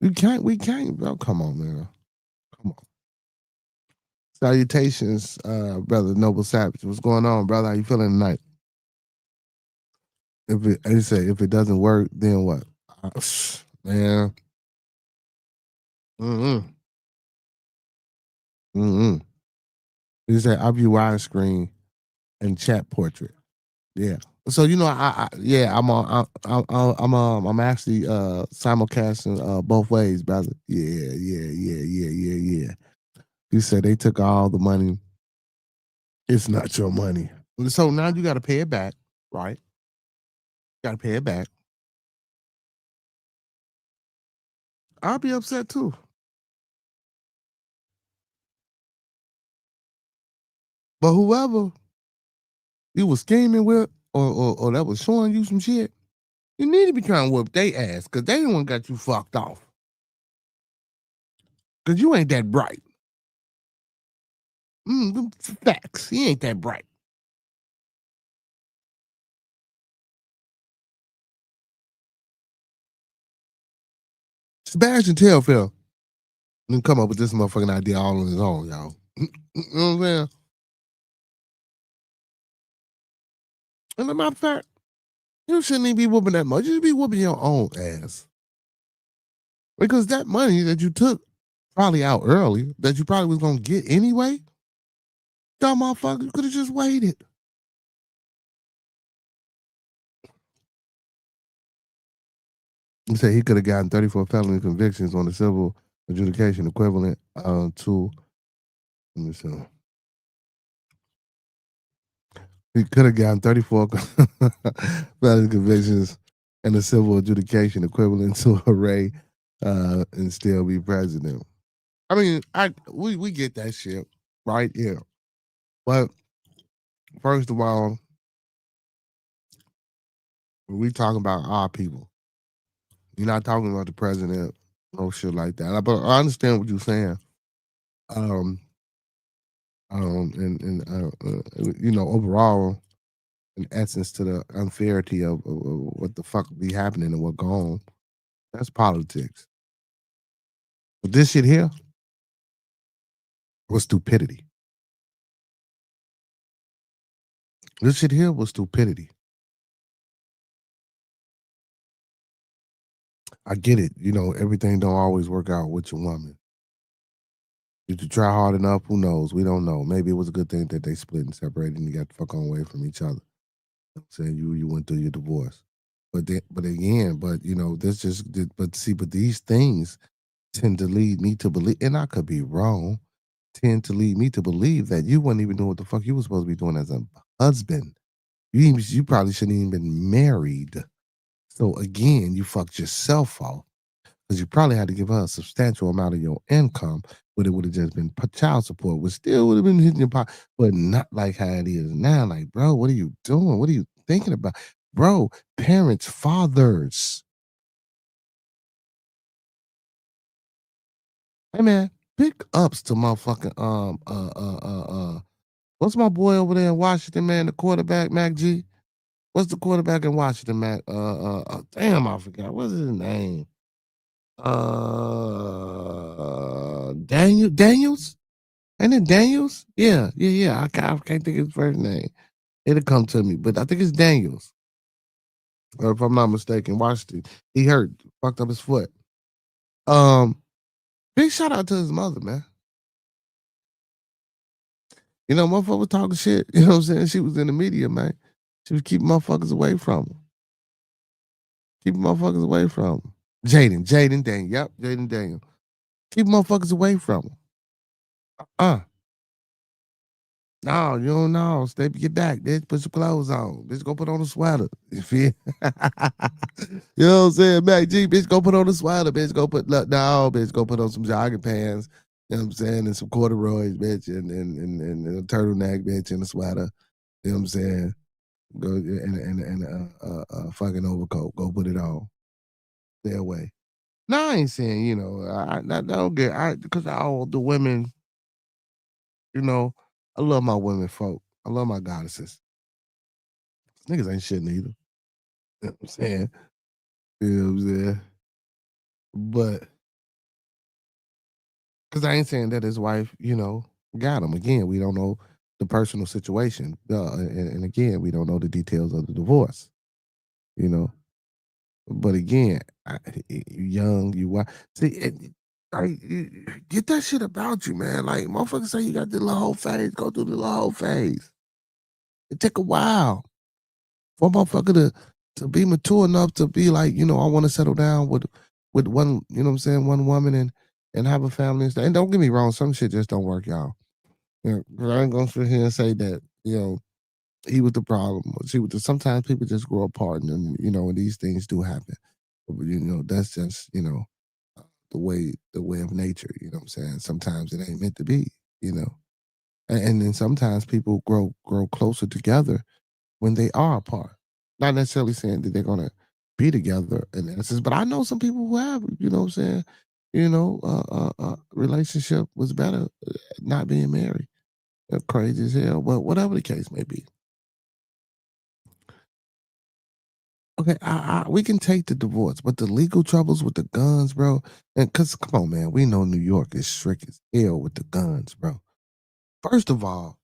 We can't, bro. Come on, man. Come on. Salutations, brother Noble Savage. What's going on, brother? How you feeling tonight? If it doesn't work, then what? Man. He said, I view widescreen and chat portrait. Yeah. So I'm actually simulcasting both ways, brother. Yeah. He said they took all the money. It's not your money. So now you got to pay it back, right? Got to pay it back. I'll be upset too. But whoever you was scheming with or that was showing you some shit, you need to be trying to whoop they ass because they the one got you fucked off. Because you ain't that bright. Facts. He ain't that bright. Sebastian Telfair didn't come up with this motherfucking idea all on his own, y'all. You know what I'm saying? And as a matter of fact, you shouldn't even be whooping that much. You should be whooping your own ass. Because that money that you took probably out early, that you probably was going to get anyway, dumb motherfucker, you could have just waited. He said he could have gotten 34 felony convictions on the civil adjudication equivalent to, let me see. He could have gotten 34 felony convictions and the civil adjudication equivalent to a Ray and still be president. I mean, we get that shit, right? Yeah. But first of all, when we talking about our people, you're not talking about the president, no shit like that. But I understand what you're saying. You know, overall, in essence, to the unfairity of what the fuck be happening and what go on, that's politics. But this shit here was stupidity. This shit here was stupidity. I get it. You know, everything don't always work out with your woman. Did you try hard enough? Who knows? We don't know. Maybe it was a good thing that they split and separated and you got the fuck on away from each other. I'm saying you went through your divorce. But you know, but these things tend to lead me to believe, and I could be wrong, tend to lead me to believe that you wasn't even doing what the fuck you was supposed to be doing as a husband. You probably shouldn't even been married. So again, you fucked yourself off because you probably had to give her a substantial amount of your income, but it would have just been child support, which still would have been hitting your pocket, but not like how it is now. Like, bro, what are you doing? What are you thinking about? Bro, parents, fathers. Hey man, pick ups to motherfucking what's my boy over there in Washington, man? The quarterback, Mac G. What's the quarterback in Washington, Mac? Damn, I forgot. What's his name? Daniels? Ain't it Daniels? Yeah. I can't think of his first name. It'll come to me, but I think it's Daniels. Or if I'm not mistaken, Washington. He hurt, fucked up his foot. Big shout out to his mother, man. You know, motherfucker was talking shit. You know what I'm saying? She was in the media, man. She was keeping motherfuckers away from him. Keeping motherfuckers away from him. Jaden Daniel. Yep, Jaden Daniel. Keep motherfuckers away from him. No, you don't know. Get back, bitch. Put some clothes on. Bitch, go put on a sweater. You feel? You know what I'm saying? Mac G, bitch, go put on a sweater. Bitch, bitch, go put on some jogging pants. You know what I'm saying? And some corduroys, bitch, and a turtleneck, bitch, and a sweater. You know what I'm saying? Go and a fucking overcoat. Go put it on. Stay away. No, I ain't saying, you know, I don't get because all the women, you know, I love my women folk. I love my goddesses. Niggas ain't shit neither. You know what I'm saying? You know what I'm saying? But because I ain't saying that his wife, you know, got him. Again, we don't know the personal situation. And again, we don't know the details of the divorce. You know. But again, you young, you see, get that shit about you, man. Like motherfuckers say you got the little whole phase, go through the little whole phase. It take a while for a motherfucker to be mature enough to be like, you know, I want to settle down with one, you know what I'm saying, one woman and have a family and stuff. And don't get me wrong, some shit just don't work, y'all. You know, 'cause I ain't gonna sit here and say that, you know, he was the problem. Sometimes people just grow apart and you know, and these things do happen. But, you know, that's just, you know, the way of nature. You know what I'm saying? Sometimes it ain't meant to be. You know, and then sometimes people grow closer together when they are apart. Not necessarily saying that they're gonna be together in essence, but I know some people who have. You know what I'm saying? Relationship was better not being married. Crazy as hell, but whatever the case may be. Okay, we can take the divorce, but the legal troubles with the guns, bro. And cause come on, man, we know New York is strict as hell with the guns, bro. First of all,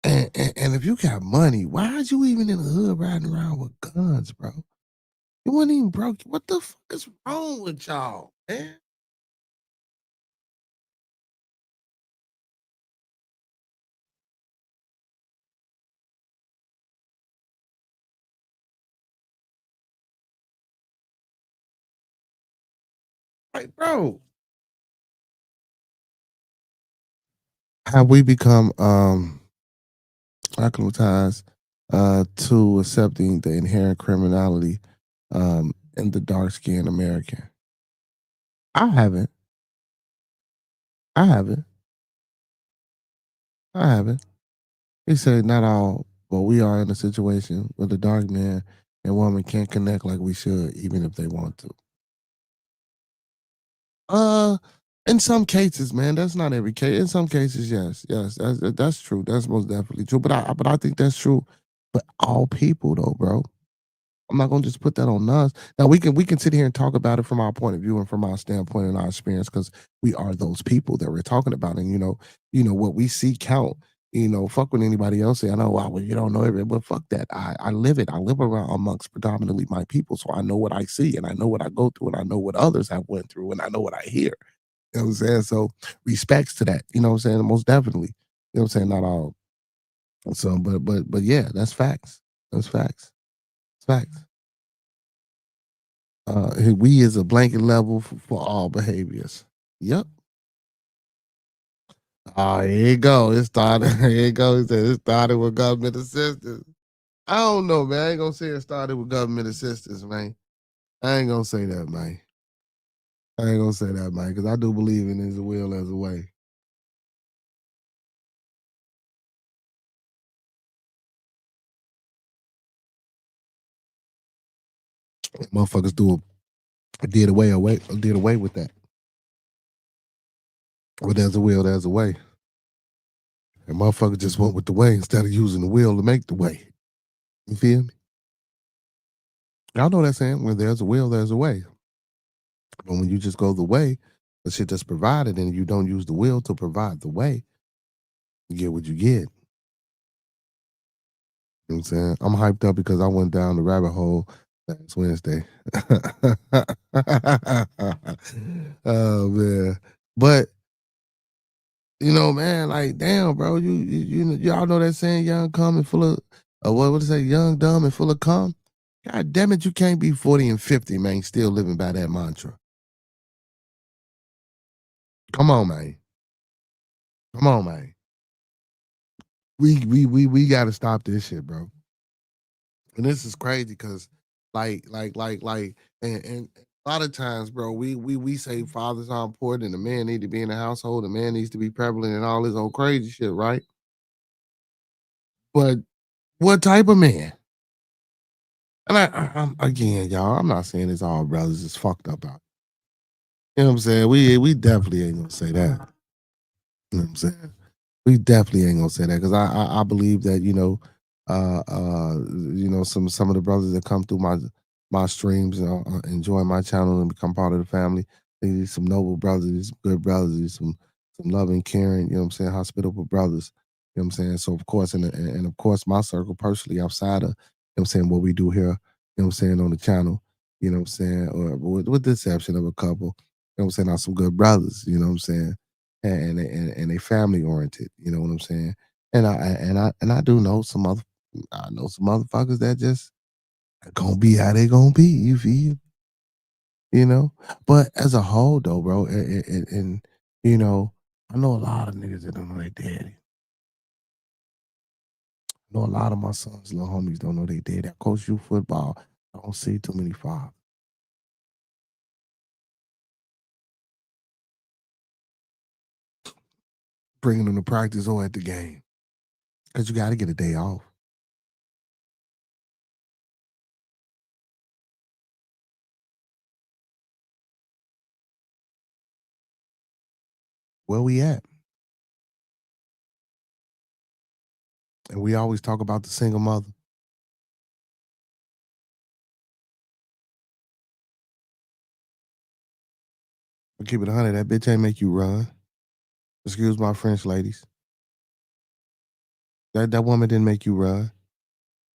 and if you got money, why is you even in the hood riding around with guns, bro? You wasn't even broke. What the fuck is wrong with y'all, man? Like, bro, have we become acclimatized to accepting the inherent criminality in the dark skinned American? I haven't. I haven't. I haven't. He said not all, but we are in a situation where the dark man and woman can't connect like we should, even if they want to. Uh, in some cases, man, that's not every case. In some cases, yes, yes, that's true. That's most definitely true. But I think that's true for all people, though, bro. I'm not gonna just put that on us. Now we can sit here and talk about it from our point of view and from our standpoint and our experience because we are those people that we're talking about. And what we see count. Fuck what anybody else say. I know, well, you don't know everything, but fuck that. I live it. I live around amongst predominantly my people, so I know what I see and I know what I go through and I know what others have went through and I know what I hear. You know what I'm saying? So respects to that. You know what I'm saying? Most definitely. You know what I'm saying? Not all. So, but yeah, that's facts. That's facts. It's facts. We is a blanket level for all behaviors. Yep. Here you go. It started. Here you go. He said it started with government assistance. I don't know, man. I ain't gonna say it started with government assistance, man. I ain't gonna say that, man. I ain't gonna say that, man, because I do believe in his will as a way. Motherfuckers did away with that. Well, there's a will, there's a way. And motherfuckers just went with the way instead of using the will to make the way. You feel me? Y'all know that saying, when there's a will, there's a way. But when you just go the way, the shit that's provided, and you don't use the will to provide the way, you get what you get. You know what I'm saying? I'm hyped up because I went down the rabbit hole last Wednesday. Oh man. But man, like damn, bro, y'all know that saying, young, calm and full of what is that, young, dumb and full of calm? God damn it, you can't be 40 and 50, man, still living by that mantra. Come on, man. Come on, man. We gotta stop this shit, bro. And this is crazy because and a lot of times, bro, we say fathers are important and the man need to be in the household, the man needs to be prevalent and all this old crazy shit, right? But what type of man? And I'm again, y'all, I'm not saying it's all brothers, it's fucked up out. You know what I'm saying? We definitely ain't gonna say that. You know what I'm saying? We definitely ain't gonna say that because I believe that some of the brothers that come through my streams enjoy my channel and become part of the family. These some noble brothers, these some good brothers, these some loving, caring, you know what I'm saying, hospitable brothers. You know what I'm saying? So of course, and of course my circle personally outside of, you know what I'm saying, what we do here, you know what I'm saying, on the channel, you know what I'm saying, or with the exception of a couple, you know what I'm saying, are some good brothers, you know what I'm saying, and they family oriented. You know what I'm saying? And I do know I know some motherfuckers that just gonna be how they gonna be. You feel? You know. But as a whole, though, bro, and I know a lot of niggas that don't know their daddy. I know a lot of my sons, little homies, don't know their daddy. I coach youth football. I don't see too many fathers. bringing them to practice or at the game. Because you got to get a day off. Where we at? And we always talk about the single mother. But keep it 100, that bitch ain't make you run. Excuse my French, ladies. That woman didn't make you run.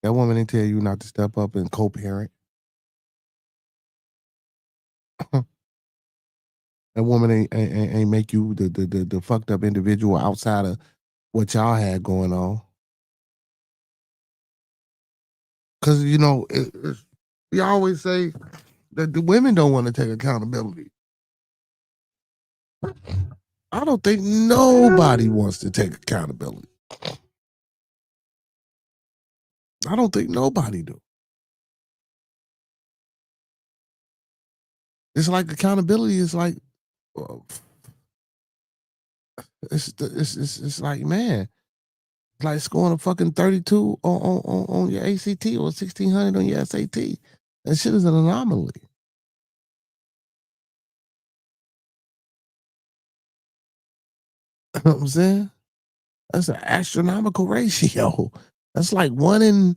That woman didn't tell you not to step up and co-parent. That woman ain't make you the fucked up individual outside of what y'all had going on. Because, you know, we always say that the women don't want to take accountability. I don't think nobody wants to take accountability. I don't think nobody do. It's like accountability is like, it's like, man, it's like scoring a fucking 32 on your ACT or 1600 on your SAT. That shit is an anomaly. You know what I'm saying? That's an astronomical ratio. That's like 1 in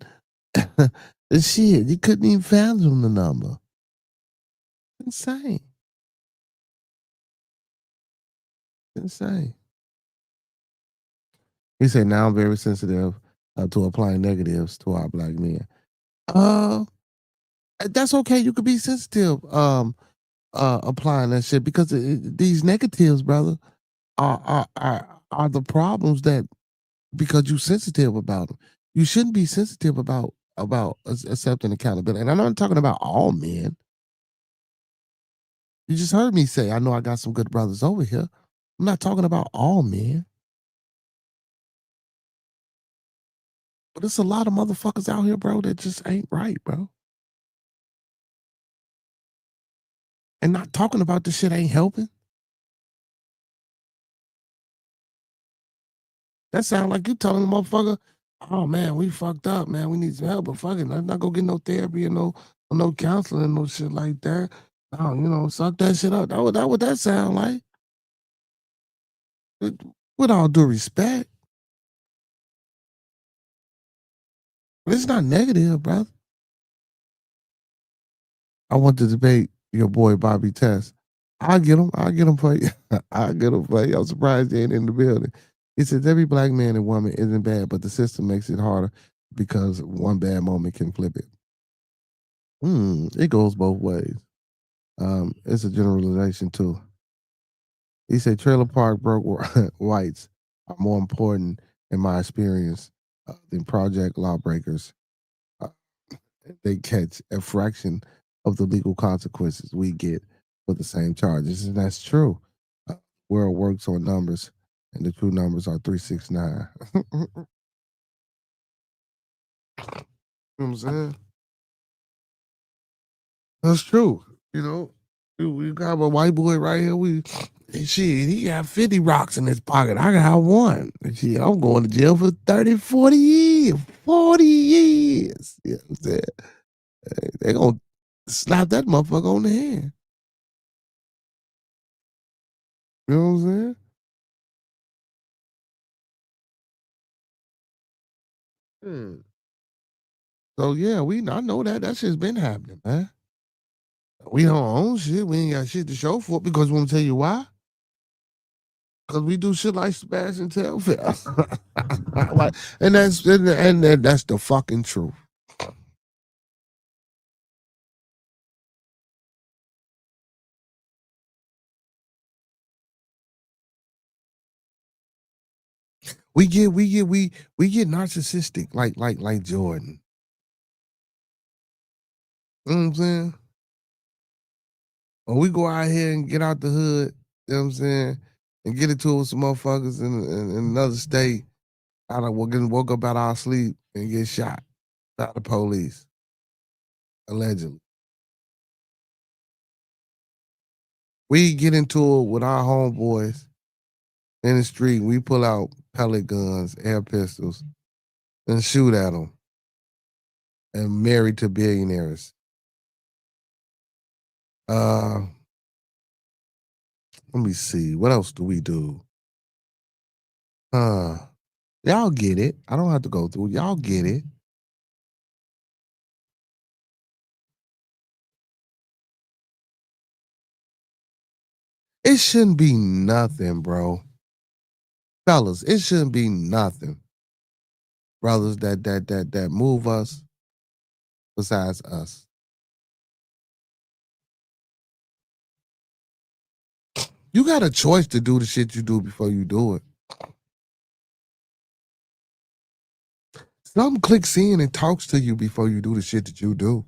shit. You couldn't even fathom the number. Insane. Insane. He said, now I'm very sensitive to applying negatives to our black men. That's okay. You could be sensitive applying that shit because these negatives, brother, are the problems that because you're sensitive about them. You shouldn't be sensitive about accepting accountability. And I'm not talking about all men. You just heard me say, I know I got some good brothers over here. I'm not talking about all men. But there's a lot of motherfuckers out here, bro, that just ain't right, bro. And not talking about this shit ain't helping. That sound like you telling the motherfucker, oh man, we fucked up, man. We need some help, but fucking let's not go get no therapy or no counseling, no shit like that. No, you know, suck that shit up. That what that sound like. With all due respect. But it's not negative, brother. I want to debate your boy Bobby Test. I'll get him for you. I'll get him for you. I'm surprised he ain't in the building. He says every black man and woman isn't bad, but the system makes it harder because one bad moment can flip it. It goes both ways. It's a generalization too. He said trailer park broke whites are more important, in my experience, than project lawbreakers. Uh, they catch a fraction of the legal consequences we get for the same charges, and that's true. World works on numbers, and the true numbers are 369. You know what I'm saying? That's true. You know, we got a white boy right here. Shit, he got 50 rocks in his pocket. I got one. Shit, I'm going to jail for 30, 40 years. 40 years. You know what I'm saying? They going to slap that motherfucker on the hand. You know what I'm saying? So yeah, I know that shit's been happening, man. We don't own shit. We ain't got shit to show for it because we want to tell you why. Because we do shit like Sebastian Telfair. Like, and that's the fucking truth. We get narcissistic like Jordan. You know what I'm saying? Or we go out here and get out the hood, you know what I'm saying, and get into it with some motherfuckers in another state. I don't woke up out of our sleep and get shot by the police. Allegedly. We get into it with our homeboys in the street, we pull out pellet guns, air pistols, and shoot at them, and married to billionaires. Let me see. What else do we do? Y'all get it. I don't have to go through. Y'all get it. It shouldn't be nothing, bro. Fellas, it shouldn't be nothing. Brothers that move us besides us. You got a choice to do the shit you do before you do it. Something clicks in and talks to you before you do the shit that you do.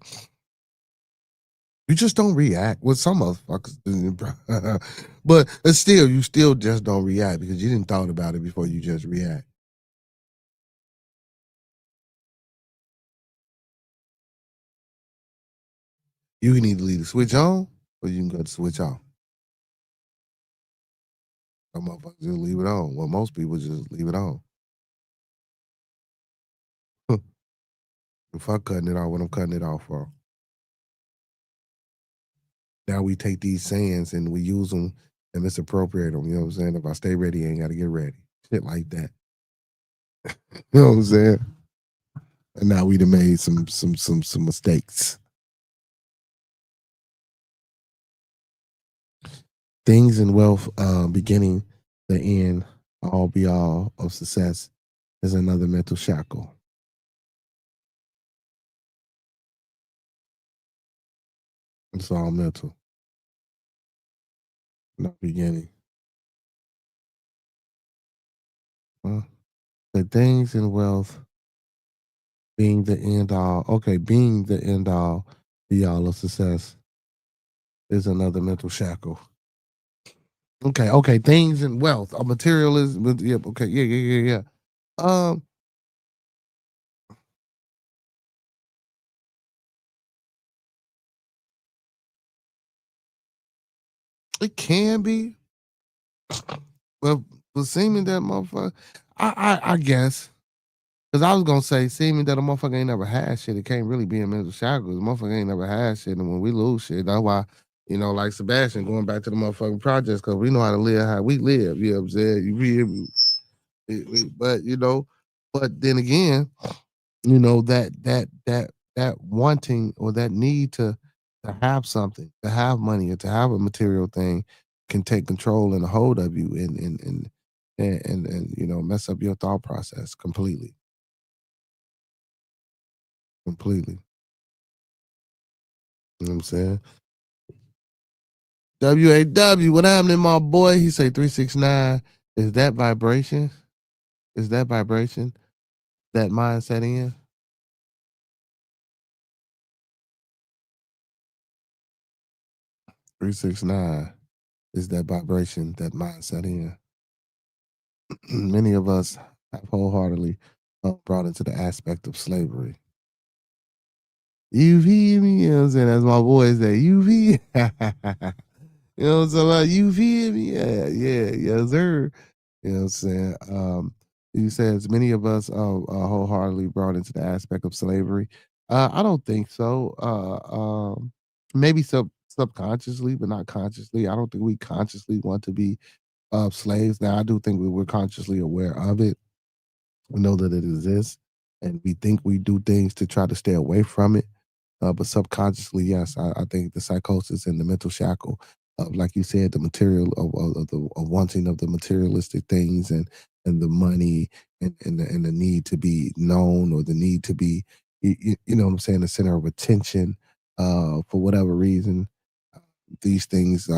You just don't react. Well, some motherfuckers do, bro. But still, you still just don't react because you didn't thought about it before you just react. You can either leave the switch on or you can go to switch off. Some motherfuckers just leave it on. Well, most people just leave it on. If I'm cutting it off, what I'm cutting it off for. Now we take these sayings and we use them and misappropriate them. You know what I'm saying? If I stay ready, I ain't got to get ready. Shit like that. You know what I'm saying? And now we done made some mistakes. Things in wealth, beginning, the end, all be all of success is another mental shackle. It's all mental. Not beginning. The things in wealth being the end all. Okay, being the end all, be all of success is another mental shackle. Okay. Things in wealth, a materialism. Yep. Okay. Yeah. It can be, but seeming that motherfucker, I guess, because I was gonna say, seeming that a motherfucker ain't never had shit, it can't really be a mental shackle. The motherfucker ain't never had shit, and when we lose shit, that's why, like Sebastian going back to the motherfucking projects, because we know how to live how we live. You know what I'm saying? You feel me? But then again, that wanting or that need to have something, to have money, or to have a material thing can take control and a hold of you and mess up your thought process completely. Completely. You know what I'm saying? WAW, what happening, my boy? He say 369. Is that vibration? Is that vibration? That mindset in? 369. Is that vibration, that mindset in? Many of us have wholeheartedly brought into the aspect of slavery. You feel me? You know what I'm saying? That's my boy say, you feel You know what I'm saying? About you feel me? Yes, sir. You know what I'm saying? He says many of us are wholeheartedly brought into the aspect of slavery. I don't think so. Maybe subconsciously, but not consciously. I don't think we consciously want to be slaves. Now, I do think we're consciously aware of it. We know that it exists, and we think we do things to try to stay away from it. But subconsciously, yes, I think the psychosis and the mental shackle of, like you said, the material of wanting of the materialistic things and the money and the need to be known or the need to be, you know what I'm saying, the center of attention for whatever reason. These things,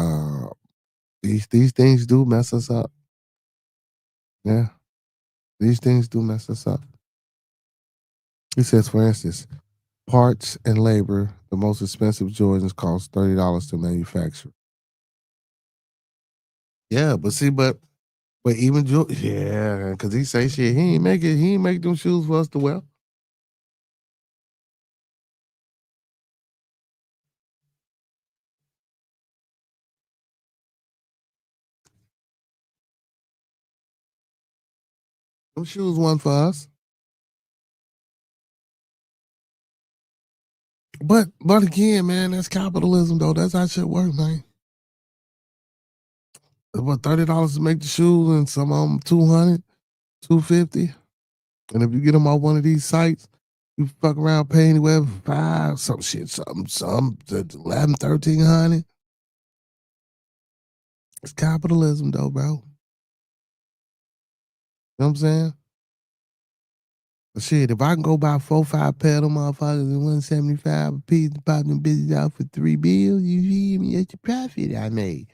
these things do mess us up. Yeah, these things do mess us up. He says, for instance, parts and labor, the most expensive Jordans cost $30 to manufacture. Yeah, but see, but even yeah, because he say shit, he ain't make them shoes for us to wear. Them shoes one for us. But again, man, that's capitalism though. That's how shit work, man. What, $30 to make the shoes and some of them $200, $250. And if you get them off one of these sites, you fuck around paying anywhere from $5, some shit, some to $1,100, $1,300. It's capitalism though, bro. You know what I'm saying? But shit, if I can go buy 4-5 pair of them motherfuckers at $175 a piece and pop them bitches out for $3 bills, you hear me? That's the profit I made.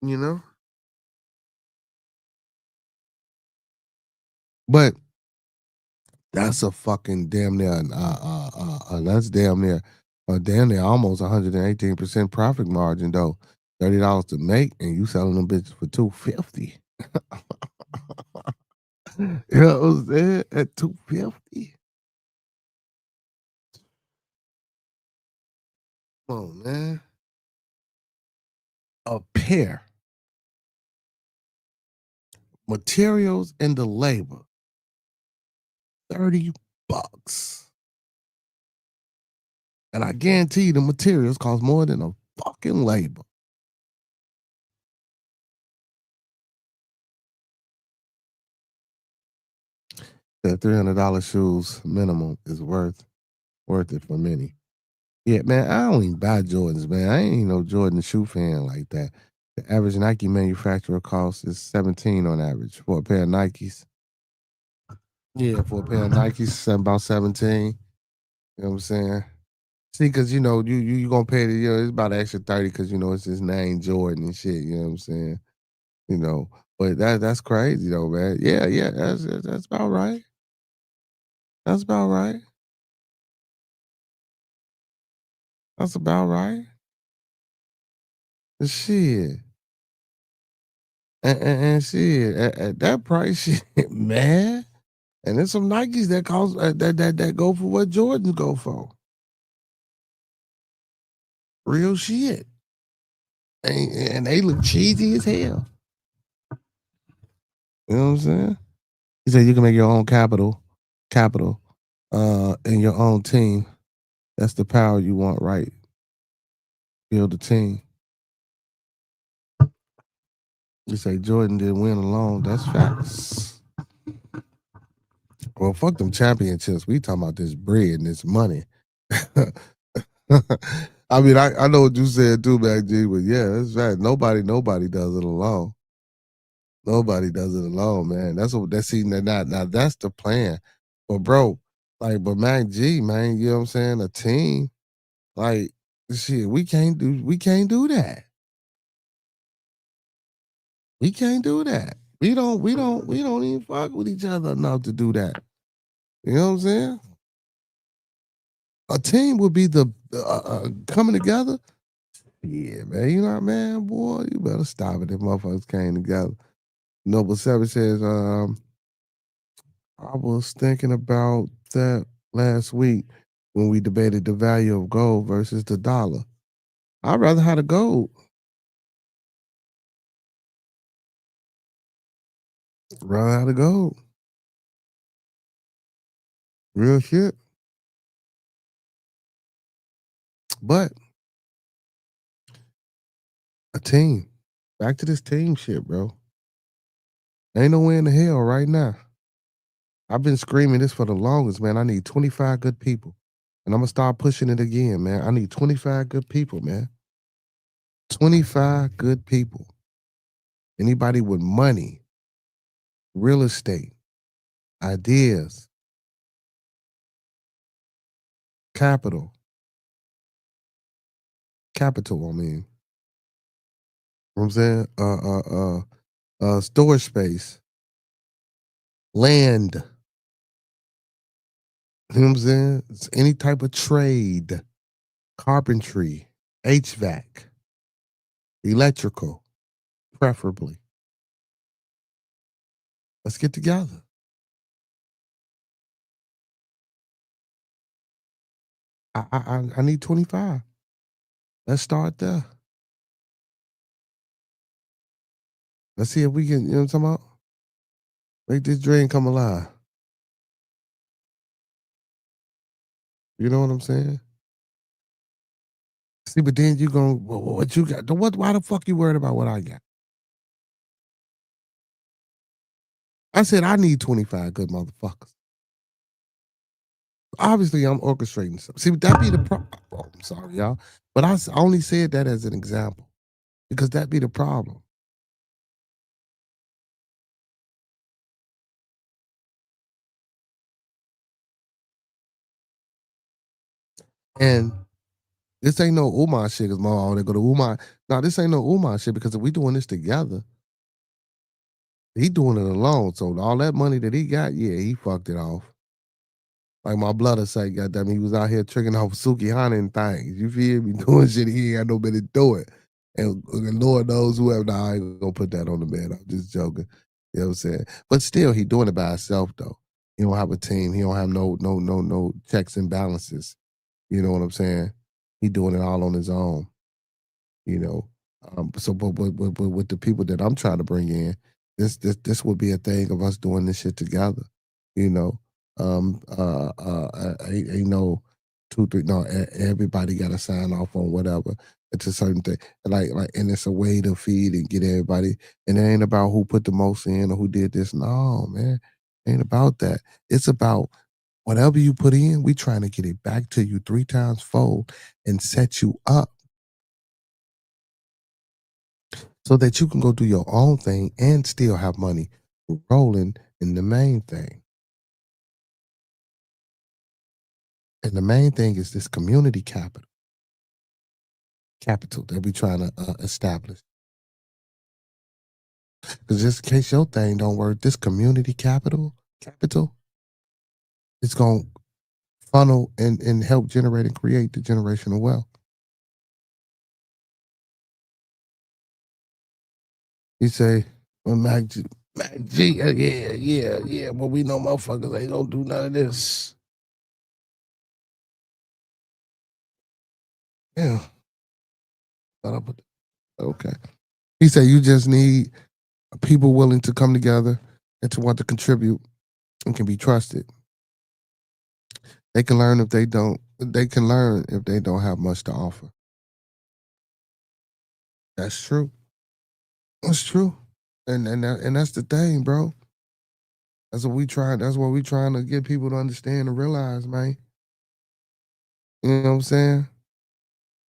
You know? But that's a fucking damn near that's damn near almost 118% profit margin though. $30 to make and you selling them bitches for $250. You know what I'm saying? At $250. Come on, man. A pair. Materials and the labor. $30. And I guarantee you the materials cost more than a fucking labor. That $300 shoes minimum is worth it for many. Yeah, man, I don't even buy Jordans, man. I ain't even no Jordan shoe fan like that. The average Nike manufacturer cost is $17 on average for a pair of Nikes. Yeah, for a pair of Nikes, about $17. You know what I'm saying? See, because you know you gonna pay the it's about an extra $30 because it's his name Jordan and shit. You know what I'm saying? But that's crazy though, man. Yeah, that's about right. That's about right. That's about right. Shit. And shit, at that price, shit, man. And there's some Nikes that cost that go for what Jordans go for. Real shit. And they look cheesy as hell. You know what I'm saying? He said you can make your own capital, in your own team. That's the power you want, right? Build a team. You say Jordan didn't win alone. That's facts. Well, fuck them championships. We talking about this bread and this money. I mean, I know what you said too, Mac G, but yeah, that's right. Nobody does it alone. Nobody does it alone, man. Now that's the plan. But bro, but Mac G, man, you know what I'm saying? A team, like shit, we can't do that. We can't do that. We don't even fuck with each other enough to do that. You know what I'm saying? A team would be the coming together. Yeah, man. You know, man, boy, you better stop it if motherfuckers came together. Noble Seven says, I was thinking about that last week when we debated the value of gold versus the dollar. I'd rather have the gold. Rather have the gold. Real shit. But a team. Back to this team shit, bro. Ain't no way in the hell right now. I've been screaming this for the longest, man. I need 25 good people. And I'm going to start pushing it again, man. I need 25 good people, man. 25 good people. Anybody with money, real estate, ideas, capital, I mean. You know what I'm saying? Storage space, land. You know what I'm saying? It's any type of trade, carpentry, HVAC, electrical, preferably. Let's get together. I need 25. Let's start there. Let's see if we can, you know what I'm talking about? Make this dream come alive. You know what I'm saying? See, but then you gonna what you got? What? Why the fuck you worried about what I got? I said I need 25 good motherfuckers. Obviously, I'm orchestrating something. See, that be the problem. Oh, I'm sorry, y'all, but I only said that as an example because that be the problem. And this ain't no Umar shit because they go to Umar. No, this ain't no Umar shit because if we doing this together, he doing it alone. So all that money that he got, yeah, he fucked it off. Like my brother say, goddamn, he was out here tricking off Suki Hana and things. You feel me? Doing shit he ain't got no business doing. And Lord knows whoever. Nah, I ain't gonna put that on the man. I'm just joking. You know what I'm saying? But still, he doing it by himself though. He don't have a team. He don't have no checks and balances. You know what I'm saying? He doing it all on his own. You know. So, but with the people that I'm trying to bring in, this would be a thing of us doing this shit together. You know, ain't no 2, 3. No, everybody got to sign off on whatever. It's a certain thing, and it's a way to feed and get everybody. And it ain't about who put the most in or who did this. No, man, it ain't about that. It's about whatever you put in. We trying to get it back to you 3 times fold and set you up so that you can go do your own thing and still have money rolling in the main thing. And the main thing is this community capital that we trying to establish. Because just in case your thing don't work, this community capital, it's going to funnel and help generate and create the generational wealth. You say, well, Mac G, yeah, well, we know motherfuckers ain't gonna do none of this. Yeah. Okay. He said you just need people willing to come together and to want to contribute and can be trusted. They can learn if they don't. They can learn if they don't have much to offer. That's true. That's true. And that's the thing, bro. That's what we trying. That's what we trying to get people to understand and realize, man. You know what I'm saying?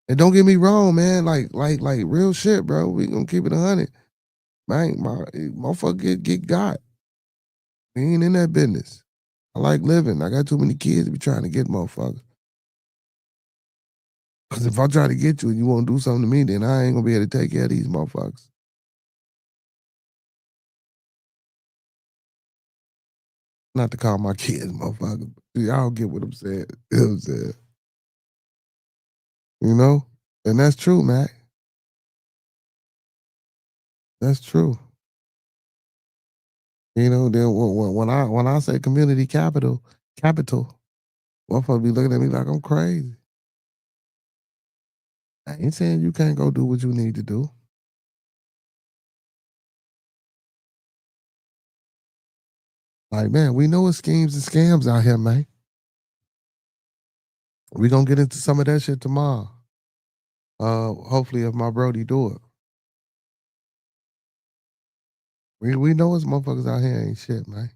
And don't get me wrong, man. Like real shit, bro. We gonna keep it 100, man. Motherfucker get got. We ain't in that business. I like living. I got too many kids to be trying to get motherfuckers. Because if I try to get you and you won't do something to me, then I ain't gonna be able to take care of these motherfuckers. Not to call my kids motherfuckers. Y'all get what I'm saying. You know what I'm saying? You know? And that's true, Mac. That's true. You know, then when I say community capital, motherfuckers be looking at me like I'm crazy. I ain't saying you can't go do what you need to do. Like, man, we know it's schemes and scams out here, man. We gonna get into some of that shit tomorrow. Hopefully if my Brody do it. We know it's motherfuckers out here ain't shit, man.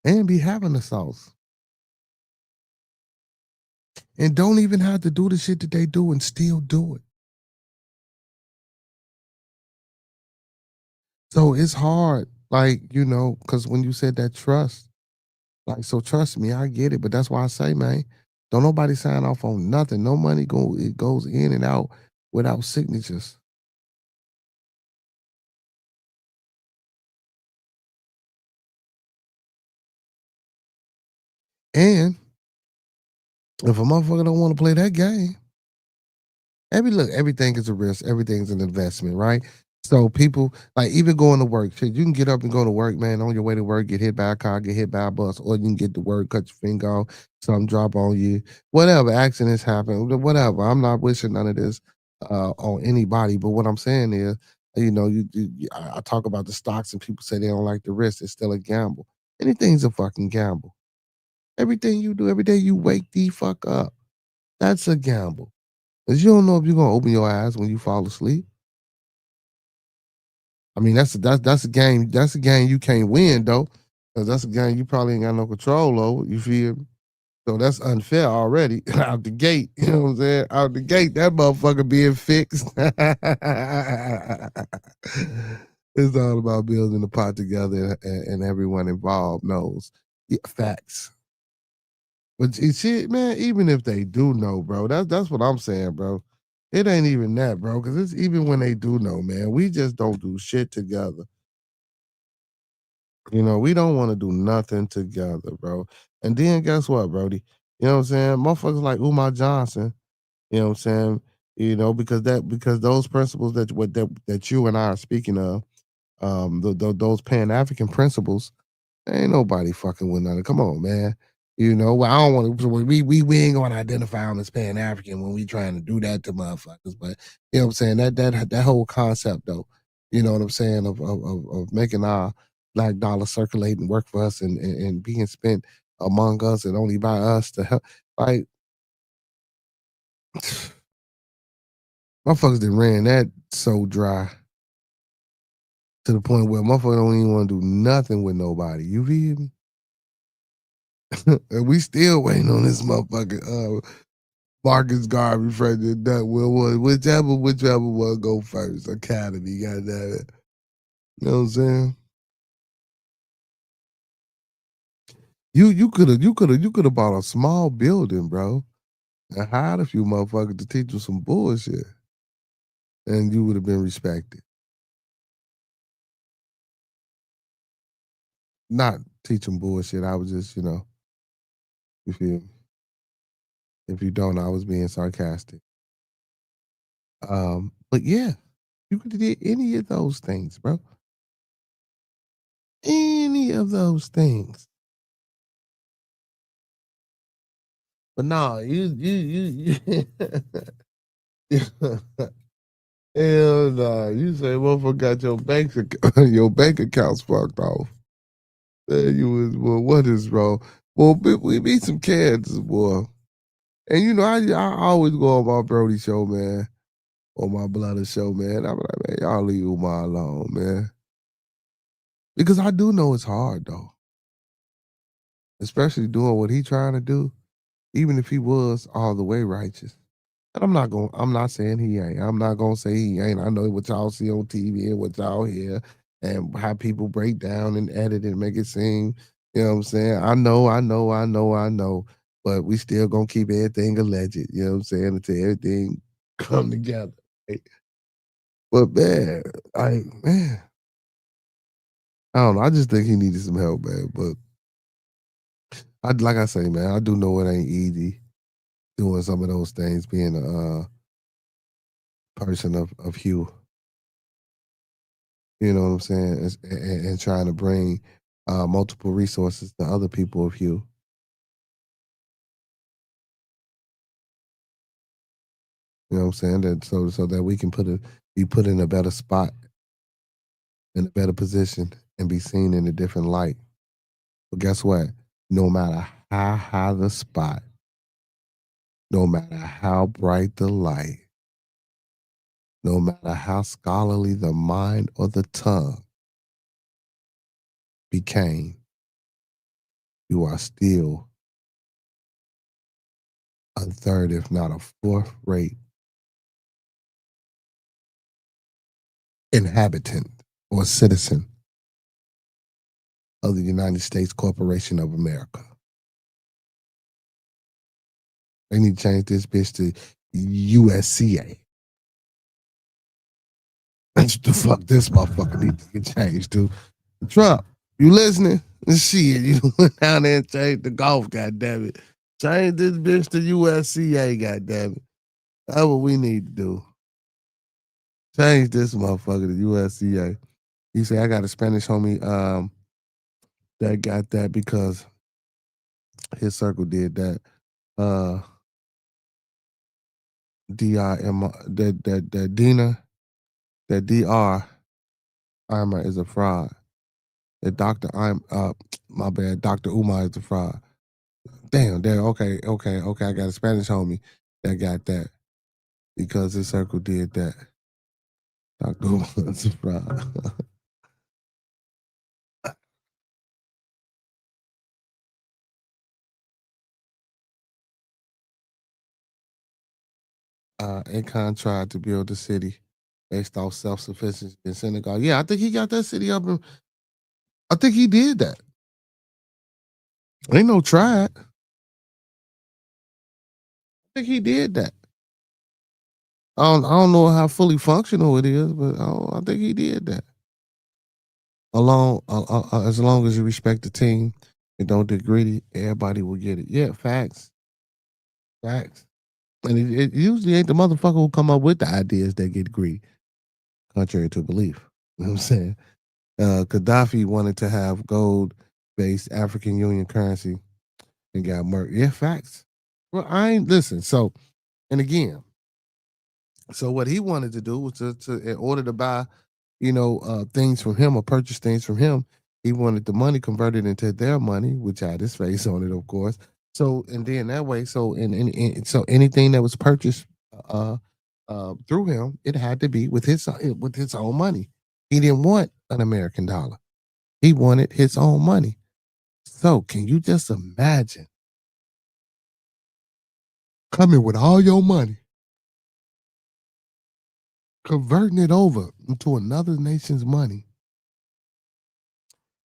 And be having the sauce. And don't even have to do the shit that they do and still do it. So it's hard, like, you know, because when you said that trust, like, so trust me, I get it. But that's why I say, man, don't nobody sign off on nothing. No money it goes in and out without signatures. And if a motherfucker don't want to play that game, everything is a risk, everything's an investment, right? So people like even going to work, shit, you can get up and go to work, man. On your way to work, get hit by a car, get hit by a bus, or you can get to work, cut your finger off, something drop on you, whatever. Accidents happen, whatever. I'm not wishing none of this on anybody, but what I'm saying is You know, I talk about the stocks and people say they don't like the risk. It's still a gamble. Anything's a fucking gamble. Everything you do every day, you wake the fuck up. That's a gamble. Because you don't know if you're gonna open your eyes when you fall asleep. I mean, that's a game. That's a game you can't win though, because that's a game you probably ain't got no control over. You feel me? So that's unfair already out the gate. You know what I'm saying? Out the gate, that motherfucker being fixed. It's all about building the pot together, and everyone involved knows. Yeah, facts. But shit, man, even if they do know, bro, that's what I'm saying, bro. It ain't even that, bro, because it's even when they do know, man, we just don't do shit together. You know, we don't want to do nothing together, bro. And then guess what, Brody? You know what I'm saying? Motherfuckers like Umar Johnson, you know what I'm saying? You know, because those principles that you and I are speaking of, those Pan African principles, ain't nobody fucking with nothing. Come on, man. You know, well, I don't want to. We ain't gonna identify them as Pan African when we trying to do that to motherfuckers. But you know what I'm saying? That whole concept though, you know what I'm saying, of making our black dollar circulate and work for us and being spent among us and only by us to help. Like motherfuckers that ran that so dry to the point where motherfuckers don't even want to do nothing with nobody. You feel me? And we still waiting on this motherfucker Marcus Garvey, Frederick Duck, whichever one go first. Academy, goddamn it. You know what I'm saying? You could have bought a small building, bro, and hired a few motherfuckers to teach you some bullshit, and you would have been respected. Not teaching bullshit. I was just, you know, you feel me? If you don't, I was being sarcastic. But yeah, you could have did any of those things, bro. Any of those things. But no, you hell nah. You say motherfucker got your your bank accounts fucked off. Then you was, well, what is wrong? Well, we beat some Kansas, boy. And you know, I always go on my Brody show, man, or my Bloody show, man. I'm like, man, y'all leave Umar alone, man. Because I do know it's hard though. Especially doing what he trying to do, even if he was all the way righteous. And I'm not saying he ain't. I'm not gonna say he ain't. I know what y'all see on TV and what y'all hear and how people break down and edit and make it seem, you know what I'm saying? I know. But we still gonna keep everything alleged, you know what I'm saying, until everything come together. Right? But man, I don't know. I just think he needed some help, man. But like I say, man, I do know it ain't easy doing some of those things, being a person of hue. You know what I'm saying? And trying to bring multiple resources to other people of hue. You know what I'm saying? That so that we can be put in a better spot, in a better position, and be seen in a different light. But guess what? No matter how high the spot, no matter how bright the light, no matter how scholarly the mind or the tongue became, you are still a third, if not a fourth rate inhabitant or citizen of the United States Corporation of America. They need to change this bitch to USCA. That's the fuck this motherfucker needs to get changed to. Trump, you listening? Shit, you went down there and changed the golf, goddammit. Change this bitch to USCA, goddammit. That's what we need to do. Change this motherfucker to USCA. You say I got a Spanish homie that got that because his circle did that. DIM that Dina that Dr. Umar is a fraud. That my bad, Dr. Umar is a fraud. Damn, okay. I got a Spanish homie that got that because his circle did that. Dr. Umar is a fraud. Akon tried to build a city based off self-sufficiency in Senegal. Yeah, I think he got that city up. I think he did that. Ain't no tried. I think he did that. I don't know how fully functional it is, but I think he did that. As long as you respect the team and don't get greedy, everybody will get it. Yeah, facts. Facts. And it usually ain't the motherfucker who come up with the ideas that get greedy, contrary to belief. You know what I'm saying? Gaddafi wanted to have gold-based African Union currency and got murdered. Yeah, facts. Well, I ain't listen. So, and again, so what he wanted to do was to in order to buy, things from him or purchase things from him, he wanted the money converted into their money, which had his face on it, of course. So and then that way, so so anything that was purchased through him, it had to be with his own money. He didn't want an American dollar. He wanted his own money. So can you just imagine coming with all your money, converting it over into another nation's money,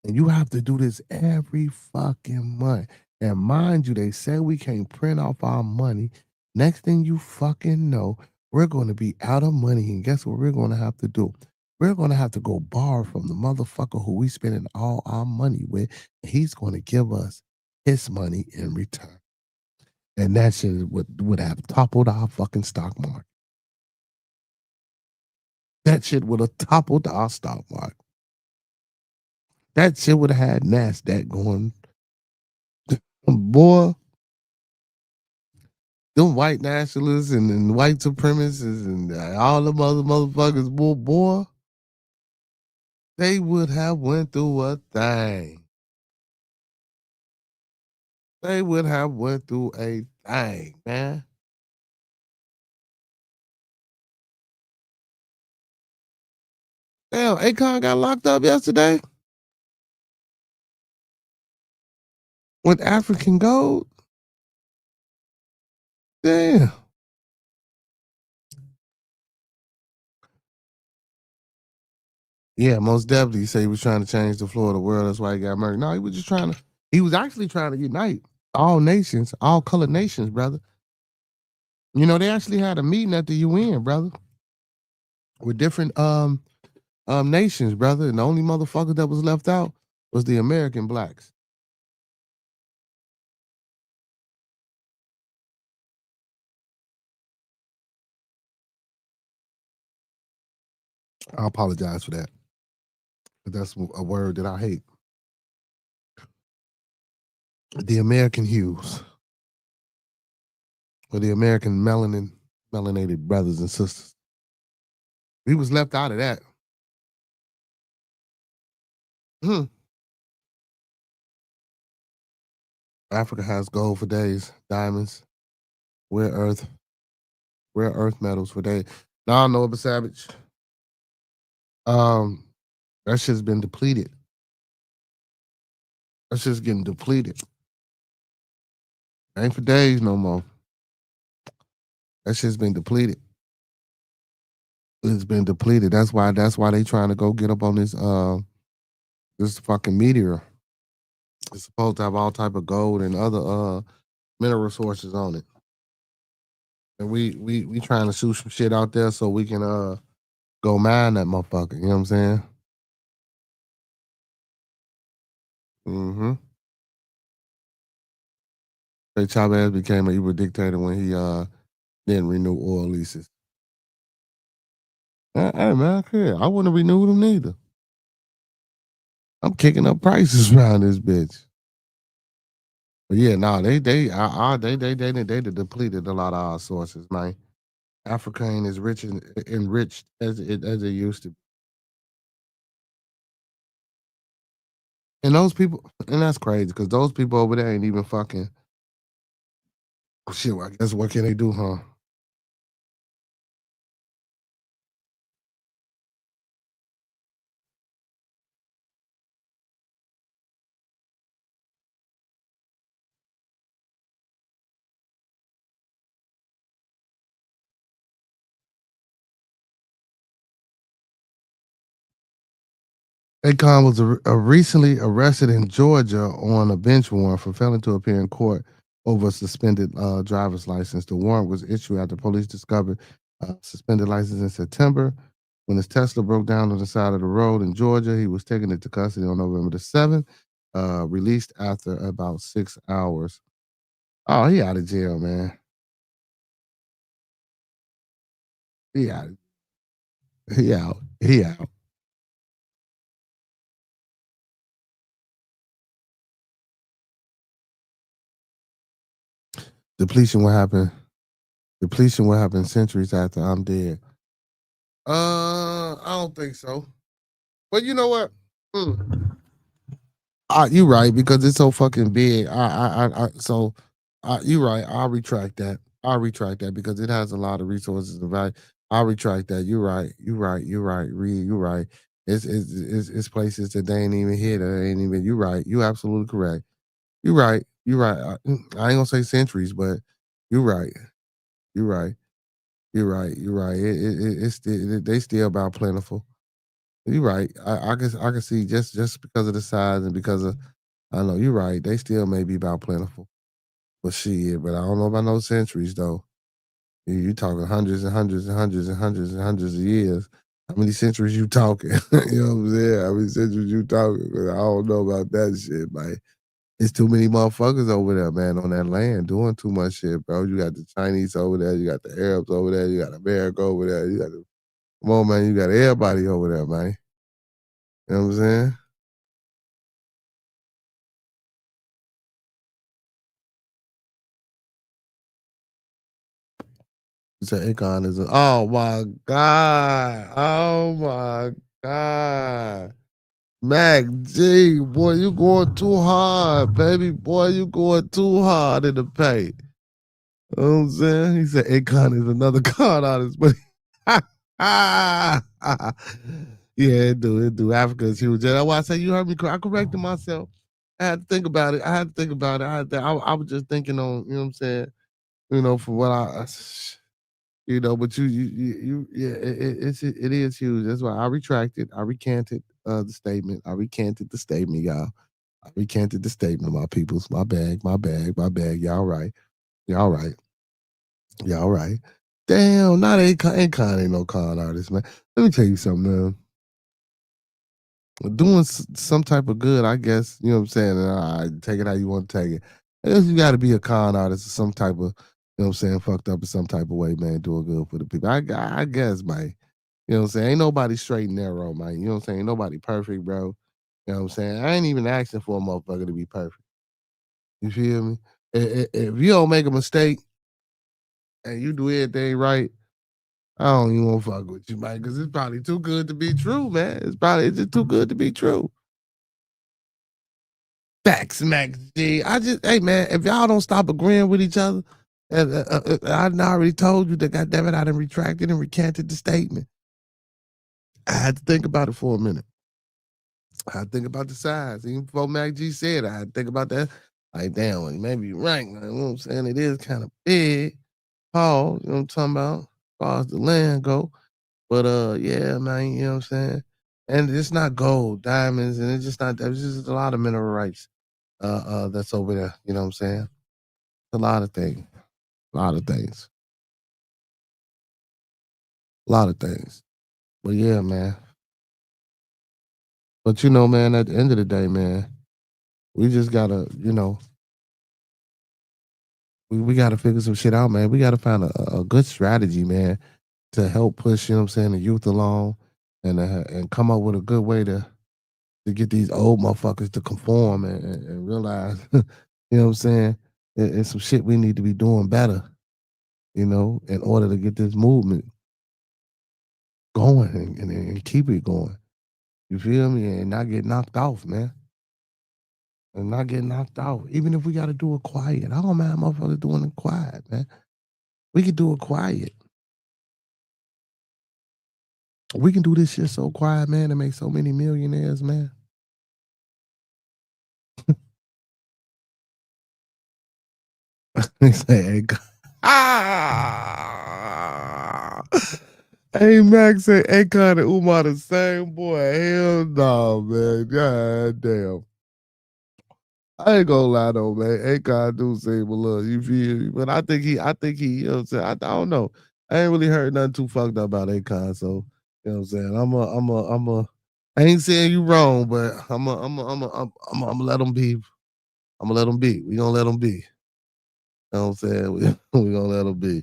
and you have to do this every fucking month. And mind you, they say we can't print off our money. Next thing you fucking know, we're going to be out of money. And guess what we're going to have to do? We're going to have to go borrow from the motherfucker who we spending all our money with. And he's going to give us his money in return. And that shit would have toppled our fucking stock market. That shit would have toppled our stock market. That shit would have had NASDAQ going. Boy, them white nationalists and white supremacists and all them other motherfuckers, boy, they would have went through a thing. They would have went through a thing, man. Damn, Akon got locked up yesterday with African gold. Damn. Yeah, most definitely. He said he was trying to change the floor of the world. That's why he got murdered. No, he was actually trying to unite all nations, all colored nations, brother. They actually had a meeting at the UN, brother, with different nations, brother. And the only motherfucker that was left out was the American blacks. I apologize for that. But that's a word that I hate. The American hues. Or the American melanated brothers and sisters. He was left out of that. Africa has gold for days, diamonds, rare earth metals for days. Now I know it, Savage. That shit's been depleted. That shit's getting depleted. Ain't for days no more. That shit's been depleted. It's been depleted. That's why they trying to go get up on this fucking meteor. It's supposed to have all type of gold and other mineral sources on it. And we trying to shoot some shit out there so we can go mine that motherfucker. You know what I'm saying? Mm-hmm. Chavez became an evil dictator when he didn't renew oil leases. Hey man, I wouldn't have renewed them neither. I'm kicking up prices around this bitch. But yeah, no, they depleted a lot of our sources, man. Africa ain't as rich and enriched as it used to be. And those people, and that's crazy because those people over there ain't even fucking shit. I guess what can they do, huh? Akon was recently arrested in Georgia on a bench warrant for failing to appear in court over a suspended driver's license. The warrant was issued after police discovered suspended license in September. When his Tesla broke down on the side of the road in Georgia, he was taken into custody on November the 7th, released after about 6 hours. Oh, he out of jail, man. He out. He out. He out. Depletion will happen. Depletion will happen centuries after I'm dead. I don't think so. But you know what? Mm. You right because it's so fucking big. So you right. I'll retract that. I'll retract that because it has a lot of resources and value. I'll retract that. You're right. You're right. You're right. Reed, you're right. It's places that they ain't even hit. Or ain't even. You're right. You absolutely correct. You're right. You're right. I ain't gonna say centuries, but you're right. You're right. You're right. You're right. It's still they still about plentiful. You're right. I can see just because of the size and because of I know you're right. They still may be about plentiful, but shit. But I don't know about no centuries though. You talking hundreds and hundreds and hundreds and hundreds and hundreds of years. How many centuries you talking? You know what I'm saying? How many centuries you talking? 'Cause I don't know about that shit, man. It's too many motherfuckers over there, man, on that land doing too much shit, bro. You got the Chinese over there, you got the Arabs over there, you got America over there, you got come on, man, you got everybody over there, man. You know what I'm saying? You say Akon is oh my God. Oh my God. Mac G, boy, you going too hard, baby. Boy, you going too hard in the paint. You know what I'm saying? He said Akon is another con artist, but yeah, it do. Africa is huge. That's why I say you heard me. I corrected myself. I had to think about it. I had to think about it. I was just thinking on, you know what I'm saying? For what but yeah, it is huge. That's why I retracted. I recanted the statement. I recanted the statement, y'all. I recanted the statement, my peoples. My bag, my bag, my bag. Y'all right. Y'all right. Y'all right. Damn, not Akon ain't no con artist, man. Let me tell you something, man. Doing some type of good, I guess, you know what I'm saying? And I take it how you want to take it. I guess you got to be a con artist or some type of, you know what I'm saying, fucked up in some type of way, man, doing good for the people. I guess, man. You know what I'm saying? Ain't nobody straight and narrow, man. You know what I'm saying? Ain't nobody perfect, bro. You know what I'm saying? I ain't even asking for a motherfucker to be perfect. You feel me? If you don't make a mistake and you do everything right, I don't even want to fuck with you, man, because it's probably too good to be true, man. It's just too good to be true. Facts, Max G. Hey, man, if y'all don't stop agreeing with each other, I already told you that, goddamn it, I done retracted and recanted the statement. I had to think about it for a minute. I had to think about the size. Even before Mac G said it, I had to think about that. Like, damn, well, maybe you're right. You know what I'm saying? It is kind of big. Paul, you know what I'm talking about? As far as the land go. But yeah, man, you know what I'm saying? And it's not gold, diamonds, and it's just not that. It's just a lot of mineral rights that's over there. You know what I'm saying? A lot of things. A lot of things. A lot of things. But yeah, man. But man, at the end of the day, man, we just gotta, we gotta figure some shit out, man. We gotta find a good strategy, man, to help push, you know what I'm saying, the youth along and come up with a good way to get these old motherfuckers to conform and realize, you know what I'm saying, it's some shit we need to be doing better. in order to get this movement going and keep it going. You feel me? And not get knocked off, man. And not get knocked off. Even if we got to do it quiet. I don't mind motherfuckers doing it quiet, man. We can do it quiet. We can do this shit so quiet, man, and make so many millionaires, man. Say, hey, Max said Akon and Umar the same boy. Hell no, man. God damn. I ain't gonna lie though, man. Akon do seem a little, you feel me? But I think he, you know what I'm saying? I don't know. I ain't really heard nothing too fucked up about Akon, so you know what I'm saying? I ain't saying you wrong, but I'm gonna let him be. I'm gonna let him be. We gonna let him be. You know what I'm saying? We gonna let him be.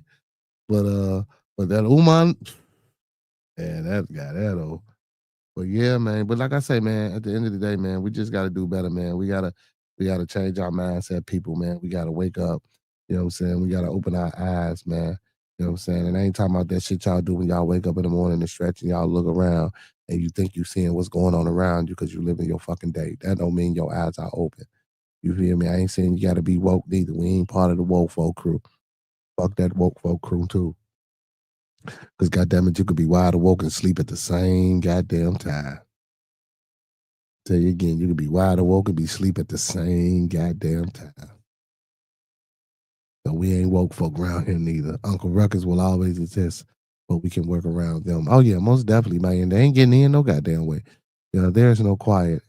But that Uman, man, that guy, that old. But yeah, man. But like I say, man, at the end of the day, man, we just gotta do better, man. We gotta change our mindset, people, man. We gotta wake up. You know what I'm saying? We gotta open our eyes, man. You know what I'm saying? And I ain't talking about that shit y'all do when y'all wake up in the morning and stretch and y'all look around and you think you seeing what's going on around you because you live in your fucking day. That don't mean your eyes are open. You feel me? I ain't saying you gotta be woke neither. We ain't part of the woke folk crew. Fuck that woke folk crew too. Because goddamn it, you could be wide awake and sleep at the same goddamn time. Tell you again, you could be wide awake and be asleep at the same goddamn time. So we ain't woke folk around here neither. Uncle Ruckus will always exist, but we can work around them. Oh yeah, most definitely, man. They ain't getting in no goddamn way. You know, there's no quiet.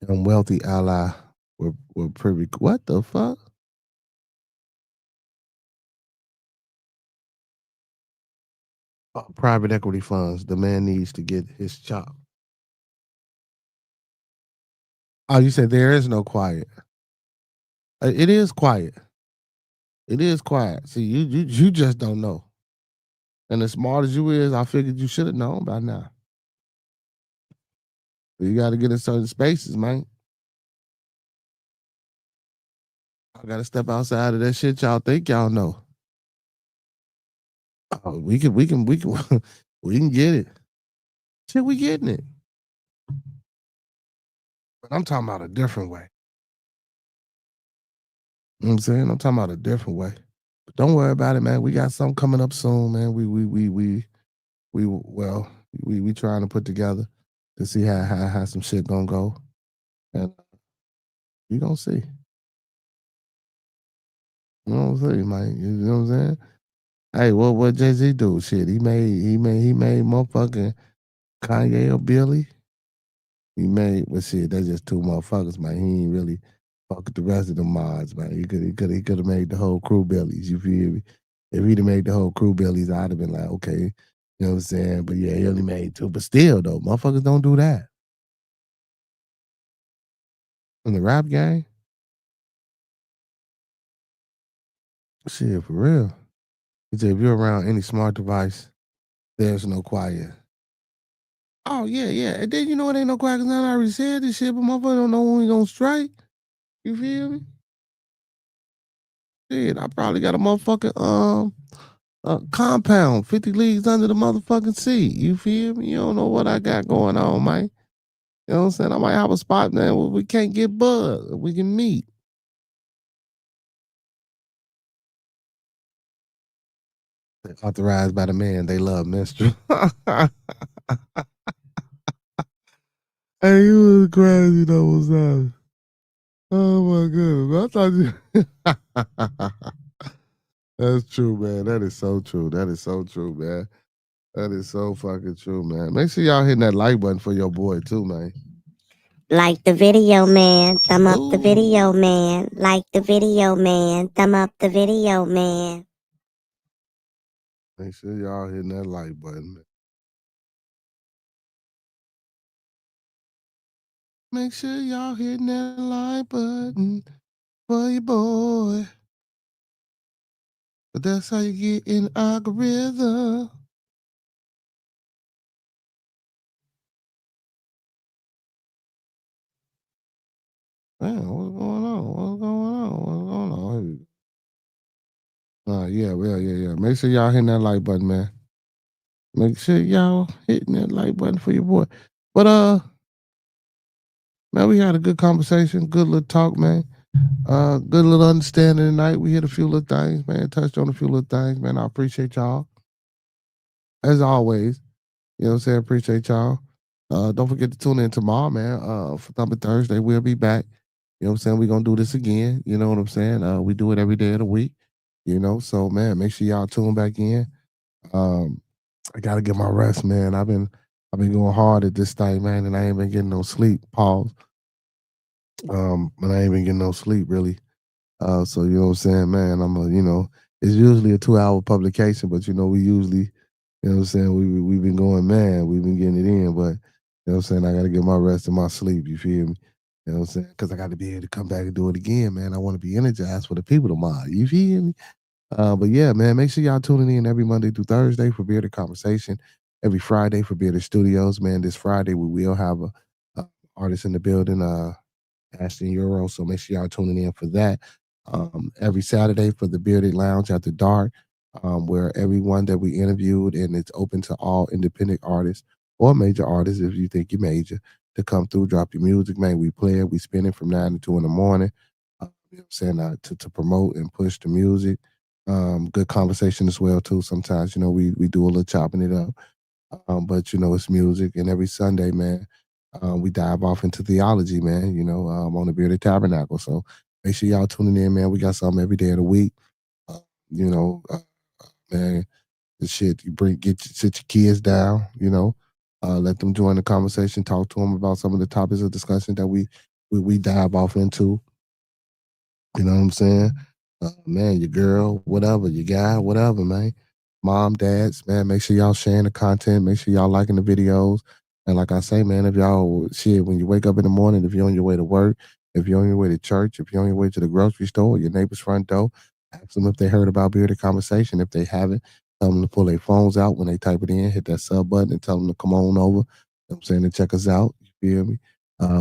And wealthy ally were privy. What the fuck? Private equity funds. The man needs to get his chop. Oh, you said there is no quiet. It is quiet. It is quiet. See, you just don't know. And as smart as you is, I figured you should have known by now. You got to get in certain spaces, man. I got to step outside of that shit y'all think y'all know. Oh, we can, we can we can get it. Shit, we getting it. But I'm talking about a different way. You know what I'm saying? I'm talking about a different way. But don't worry about it, man. We got something coming up soon, man. We trying to put together to see how some shit gonna go. And you gonna see. You know what I'm saying, man? You know what I'm saying? Hey, what Jay-Z do? Shit, he made motherfucking Kanye or Billy. He made, well, shit, that's just two motherfuckers, man. He ain't really fuck with the rest of the mods, man. He could have made the whole crew Billies. You feel me? If he'd have made the whole crew Billies, I'd have been like, okay, you know what I'm saying? But yeah, he only made two. But still, though, motherfuckers don't do that in the rap game. Shit, for real. He said, if you're around any smart device, there's no quiet. Oh, yeah, yeah. And then you know it ain't no quiet because I already said this shit, but motherfucker don't know when we gonna strike. You feel me? Shit, I probably got a motherfucking compound 50 leagues under the motherfucking sea. You feel me? You don't know what I got going on, man. You know what I'm saying? I might have a spot now where we can't get bugged. We can meet. Authorized by the man. They love Mr. Hey, you was crazy though, was that? Oh my goodness. I thought you That's true, man. That is so true. That is so true, man. That is so fucking true, man. Make sure y'all hitting that like button for your boy too, man. Like the video, man. Thumb up the Ooh. video, man. Like the video, man. Thumb up the video, man. Make sure y'all hitting that like button, man. Make sure y'all hitting that like button for your boy. But that's how you get in algorithm. Man, what's going on? What's going on? What's going on? Yeah. Make sure y'all hitting that like button, man. Make sure y'all hitting that like button for your boy. But man, we had a good conversation, good little talk, man. Good little understanding tonight. We hit a few little things, man. Touched on a few little things, man. I appreciate y'all as always. You know what I'm saying? Appreciate y'all. Don't forget to tune in tomorrow, man. For Thunder Thursday, we'll be back. You know what I'm saying? We're gonna do this again. You know what I'm saying? We do it every day of the week. You know, so man, make sure y'all tune back in. Um, I gotta get my rest, man. I've been going hard at this thing, man, and I ain't been getting no sleep. Pause. But I ain't been getting no sleep really. So you know what I'm saying, man. It's usually a 2 hour publication, but we usually, you know what I'm saying, we've been going mad. We've been getting it in, but you know what I'm saying, I gotta get my rest and my sleep, you feel me? You know what I'm saying? Because I gotta be able to come back and do it again, man. I want to be energized for the people tomorrow. You feel me? But yeah, man, make sure y'all tuning in every Monday through Thursday for Bearded Conversation, every Friday for Bearded Studios. Man, this Friday we will have a artist in the building, Ashton Euro. So make sure y'all tuning in for that. Every Saturday for the Bearded Lounge After Dark, where everyone that we interviewed, and it's open to all independent artists or major artists if you think you're major to come through, drop your music, man. We play it, we spin it from 9 to 2 in the morning. You know what I'm saying, to promote and push the music. Good conversation as well too. Sometimes we do a little chopping it up, but it's music. And every Sunday, man, we dive off into theology, man. On the Bearded Tabernacle. So make sure y'all tuning in, man. We got something every day of the week. Uh, you know, uh, man, the shit you sit your kids down. Let them join the conversation. Talk to them about some of the topics of discussion that we dive off into. You know what I'm saying? Man, your girl, whatever, your guy, whatever, man. Mom, dads, man, make sure y'all sharing the content. Make sure y'all liking the videos. And like I say, man, if y'all shit, when you wake up in the morning, if you're on your way to work, if you're on your way to church, if you're on your way to the grocery store, your neighbor's front door, ask them if they heard about Bearded Conversation. If they haven't, tell them to pull their phones out when they type it in, hit that sub button and tell them to come on over. You know what I'm saying, to check us out. You feel me?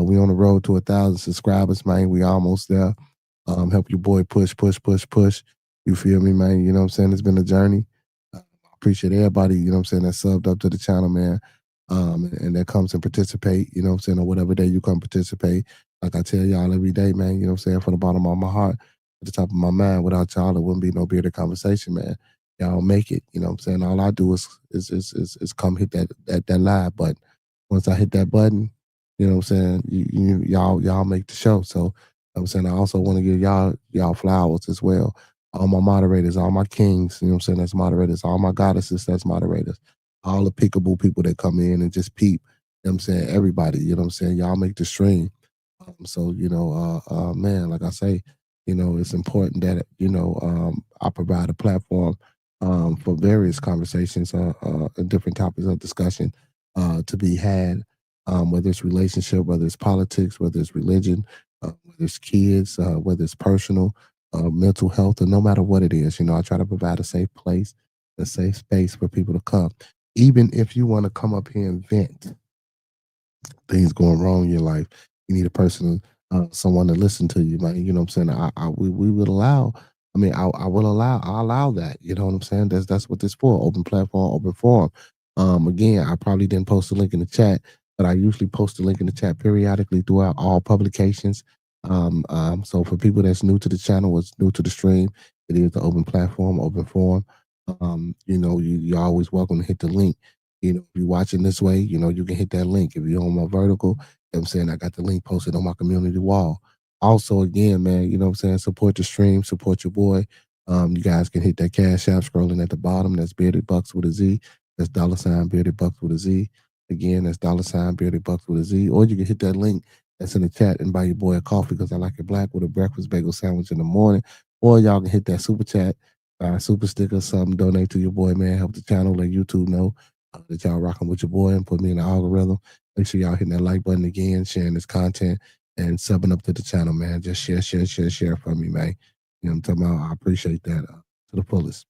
We on the road to 1,000 subscribers, man. We almost there. Help your boy push. You feel me, man? You know what I'm saying? It's been a journey. I appreciate everybody, you know what I'm saying, that subbed up to the channel, man. And that comes and participate, you know what I'm saying, or whatever day you come participate. Like I tell y'all every day, man, you know what I'm saying, from the bottom of my heart, at the top of my mind, without y'all, there wouldn't be no Bearded Conversation, man. Y'all make it, you know what I'm saying? All I do is come hit that live button. Once I hit that button, you know what I'm saying, y'all make the show. So I'm saying I also want to give y'all flowers as well. All my moderators, all my kings, you know what I'm saying, that's moderators, all my goddesses, that's moderators, all the pickable people that come in and just peep, you know what I'm saying, everybody, you know what I'm saying, y'all make the stream. So, man, like I say, it's important that, I provide a platform for various conversations and different topics of discussion to be had, whether it's relationship, whether it's politics, whether it's religion, whether it's kids, whether it's personal, mental health, or no matter what it is. I try to provide a safe place, a safe space for people to come. Even if you want to come up here and vent things going wrong in your life, you need a person, someone to listen to you, man. You know what I'm saying? We would allow. I mean, I allow that. You know what I'm saying? That's what this for. Open platform, open forum. Again, I probably didn't post a link in the chat, but I usually post a link in the chat periodically throughout all publications. So for people that's new to the channel, was new to the stream, it is the open platform, open forum. You're always welcome to hit the link. If you're watching this way, you can hit that link. If you're on my vertical, you know what I'm saying, I got the link posted on my community wall. Also, again, man, you know what I'm saying, support the stream, support your boy. You guys can hit that Cash App scrolling at the bottom. That's BeardedBUCKZ with a Z. That's $ BeardedBUCKZ with a Z. Again, that's $ BeardedBUCKZ with a Z. Or you can hit that link that's in the chat and buy your boy a coffee because I like it black with a breakfast bagel sandwich in the morning. Or y'all can hit that super chat, super sticker, something, donate to your boy, man. Help the channel, let YouTube know that y'all rocking with your boy and put me in the algorithm. Make sure y'all hitting that like button again, sharing this content, and subbing up to the channel, man. Just share for me, man. You know what I'm talking about? I appreciate that to the fullest.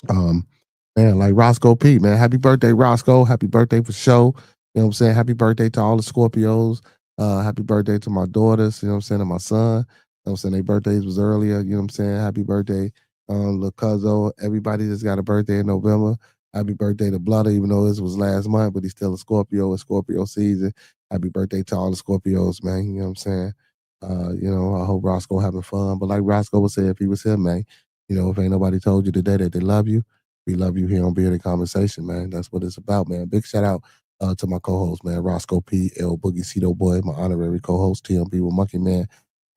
Man, like Roscoe P, man. Happy birthday, Roscoe. Happy birthday for show. You know what I'm saying? Happy birthday to all the Scorpios. Happy birthday to my daughters, you know what I'm saying, and my son. You know what I'm saying? Their birthdays was earlier, you know what I'm saying? Happy birthday Lil Cuzzo, everybody that's got a birthday in November. Happy birthday to Blooder, even though this was last month, but he's still a Scorpio. It's Scorpio season. Happy birthday to all the Scorpios, man. You know what I'm saying? I hope Roscoe having fun. But like Roscoe would say if he was here, man, if ain't nobody told you today that they love you, we love you here on Bearded Conversation, man. That's what it's about, man. Big shout out to my co-host, man, Roscoe P. L. Boogie Cito Boy, my honorary co-host, TMB with Monkey Man,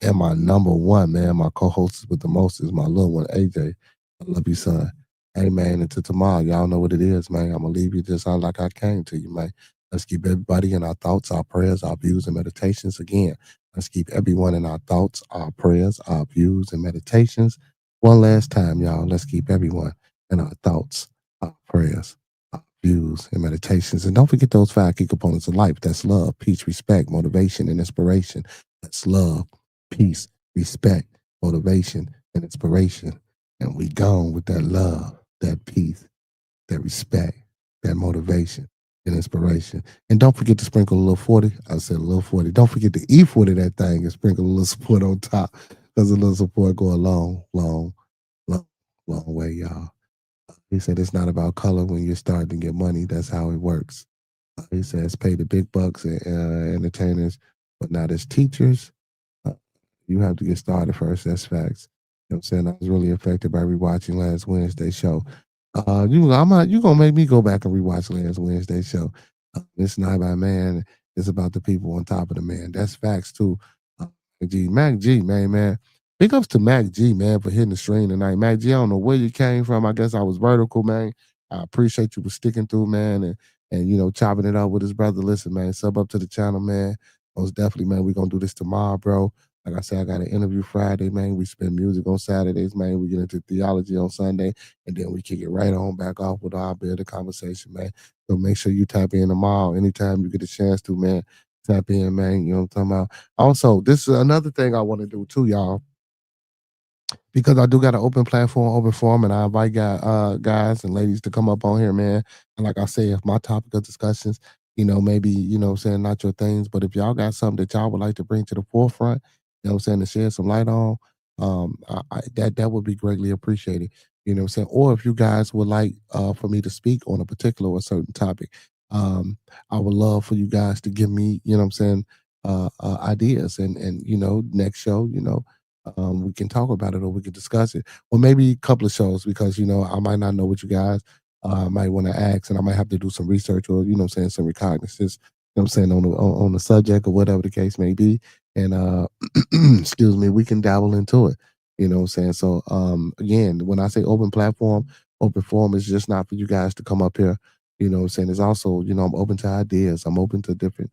and my number one, man, my co-host with the most is my little one, AJ. I love you, son. Hey, man, until tomorrow, y'all know what it is, man. I'm going to leave you just like I came to you, man. Let's keep everybody in our thoughts, our prayers, our views, and meditations. Again, let's keep everyone in our thoughts, our prayers, our views, and meditations. One last time, y'all. Let's keep everyone in our thoughts, our prayers, our views, and meditations. And don't forget those 5 key components of life. That's love, peace, respect, motivation, and inspiration. That's love, peace, respect, motivation, and inspiration. And we gone with that love, that peace, that respect, that motivation, and inspiration. And don't forget to sprinkle a little 40. I said a little 40. Don't forget to E40 that thing and sprinkle a little support on top, because a little support go a long, long, long, long way, y'all. He said it's not about color when you're starting to get money. That's how it works. He says pay the big bucks and entertainers, but not as teachers. You have to get started first. That's facts. You know what I'm saying? I was really affected by rewatching last Wednesday's show. You gonna make me go back and rewatch last Wednesday's show. It's not about man. It's about the people on top of the man. That's facts too. Mac G, man. Big ups to Mac G, man, for hitting the stream tonight. Mac G, I don't know where you came from. I guess I was vertical, man. I appreciate you for sticking through, man, and chopping it up with his brother. Listen, man, sub up to the channel, man. Most definitely, man. We're gonna do this tomorrow, bro. Like I said, I got an interview Friday, man. We spin music on Saturdays, man. We get into theology on Sunday, and then we kick it right on back off with our Bearded Conversation, man. So make sure you tap in tomorrow anytime you get a chance to, man. Tap in, man. You know what I'm talking about? Also, this is another thing I want to do too, y'all, because I do got an open platform, open forum, and I invite guys and ladies to come up on here, man. And like I say, if my topic of discussions, maybe, saying not your things, but if y'all got something that y'all would like to bring to the forefront, to shed some light on, that would be greatly appreciated. You know what I'm saying? Or if you guys would like for me to speak on a particular or certain topic, I would love for you guys to give me, ideas and next show, we can talk about it or we can discuss it. Or maybe a couple of shows, because, I might not know what you guys might want to ask, and I might have to do some research or, some recognizance, on the subject or whatever the case may be. And excuse me, we can dabble into it. So again, when I say open platform, open forum is just not for you guys to come up here. It's also, I'm open to ideas. I'm open to different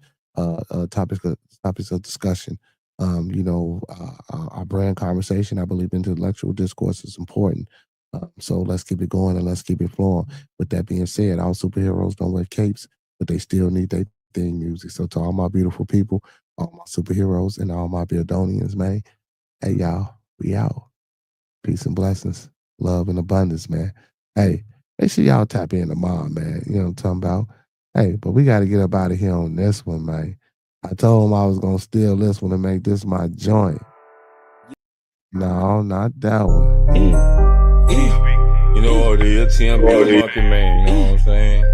topics of discussion. Our brand conversation, I believe intellectual discourse is important. So let's keep it going and let's keep it flowing. With that being said, all superheroes don't wear capes, but they still need their theme music. So to all my beautiful people, all my superheroes, and all my Beardonians, man, hey, y'all, we out. Peace and blessings, love and abundance, man. Hey, make sure y'all tap in tomorrow, man. You know what I'm talking about? Hey, but we got to get up out of here on this one, man. I told him I was going to steal this one and make this my joint. No, not that one. You know what it is, TMB, Monkey Man, you know what I'm saying?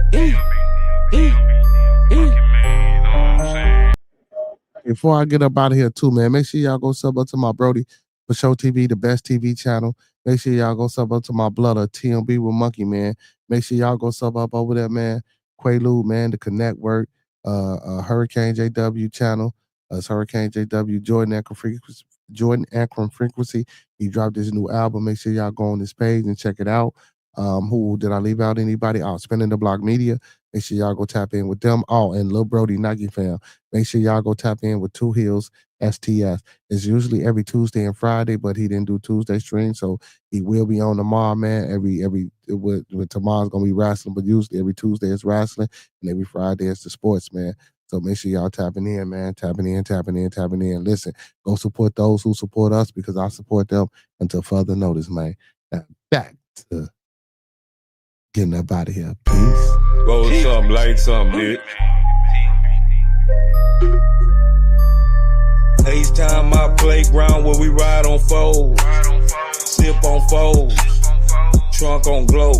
Before I get up out of here too, man, make sure y'all go sub up to my Brody for Show TV, the best TV channel. Make sure y'all go sub up to my Blooder, TMB with Monkey Man. Make sure y'all go sub up over there, man. Quaalude, man, the Connect Work, Hurricane JW channel. It's Hurricane JW, Jordan Akron Frequency. He dropped his new album. Make sure y'all go on this page and check it out. Who did I leave out? Anybody? Spinning the Block Media. Make sure y'all go tap in with them. And Lil Brody Nike fam. Make sure y'all go tap in with Two Hills STS. It's usually every Tuesday and Friday, but he didn't do Tuesday stream, so he will be on tomorrow, man. With tomorrow's gonna be wrestling, but usually every Tuesday is wrestling, and every Friday is the sports, man. So make sure y'all tapping in, man. Tapping in. Listen, go support those who support us, because I support them until further notice, man. Now back to getting up out of here. Peace. Roll something, light something, bitch. FaceTime my playground where we ride on foes, sip on foes. Trunk on glow,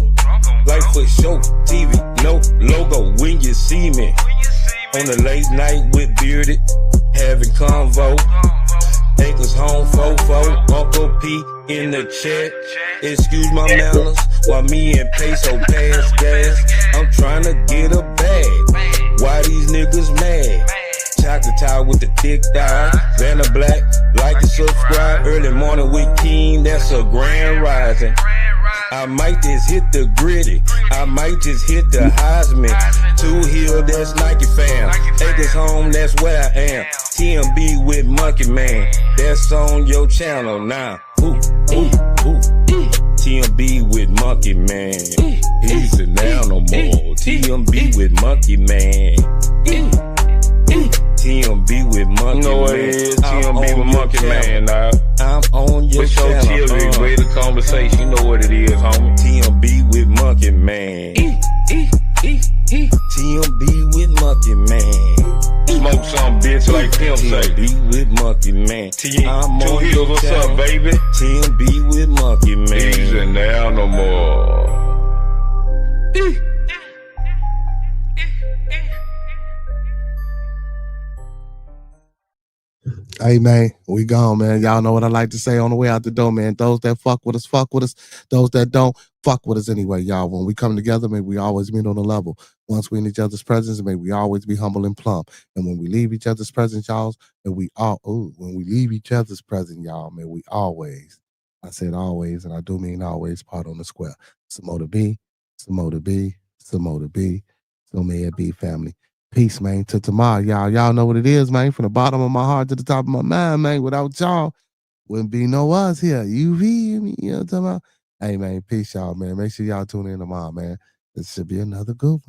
life for show, TV, no logo. When you see me on the late night with Bearded, having convo. Acres home, fofo, Uncle P in the chat. Excuse my manners, while me and Peso pass gas. I'm trying to get a bag. Why these niggas mad? Chocolate tie with the thick thigh. Vanna Black, like and subscribe. Early morning with Keem, that's a grand rising. I might just hit the gritty, I might just hit the Heisman. 2 Hill, that's Nike fam. Acres home, that's where I am. TMB with Monkey Man, that's on your channel now. Ooh, ooh, ooh. TMB with Monkey Man, he's an animal. TMB with Monkey Man. TMB with Monkey Man. You know what it is, TMB with Monkey Man, now. I'm on your channel. TMB, way the conversation, you know what it is, homie. TMB with Monkey Man. TMB with Monkey Man. Smoke some bitch like Pimp say. TMB with Monkey Man. I'm on your what's channel. Up, baby? TMB with Monkey Man. He's an animal. Hey, man, we gone, man. Y'all know what I like to say on the way out the door, man. Those that fuck with us, fuck with us. Those that don't, fuck with us anyway, y'all. When we come together, may we always meet on a level. Once we in each other's presence, may we always be humble and plumb. And when we leave each other's presence, y'all, when we leave each other's presence, y'all, may we always, I said always, and I do mean always, part on the square. Some more to be, some more to be, some more to be. So may it be, family. Peace, man. Till tomorrow, y'all. Y'all know what it is, man. From the bottom of my heart to the top of my mind, man. Without y'all, wouldn't be no us here. You feel me? You know what I'm talking about? Hey, man. Peace, y'all, man. Make sure y'all tune in tomorrow, man. This should be another good one.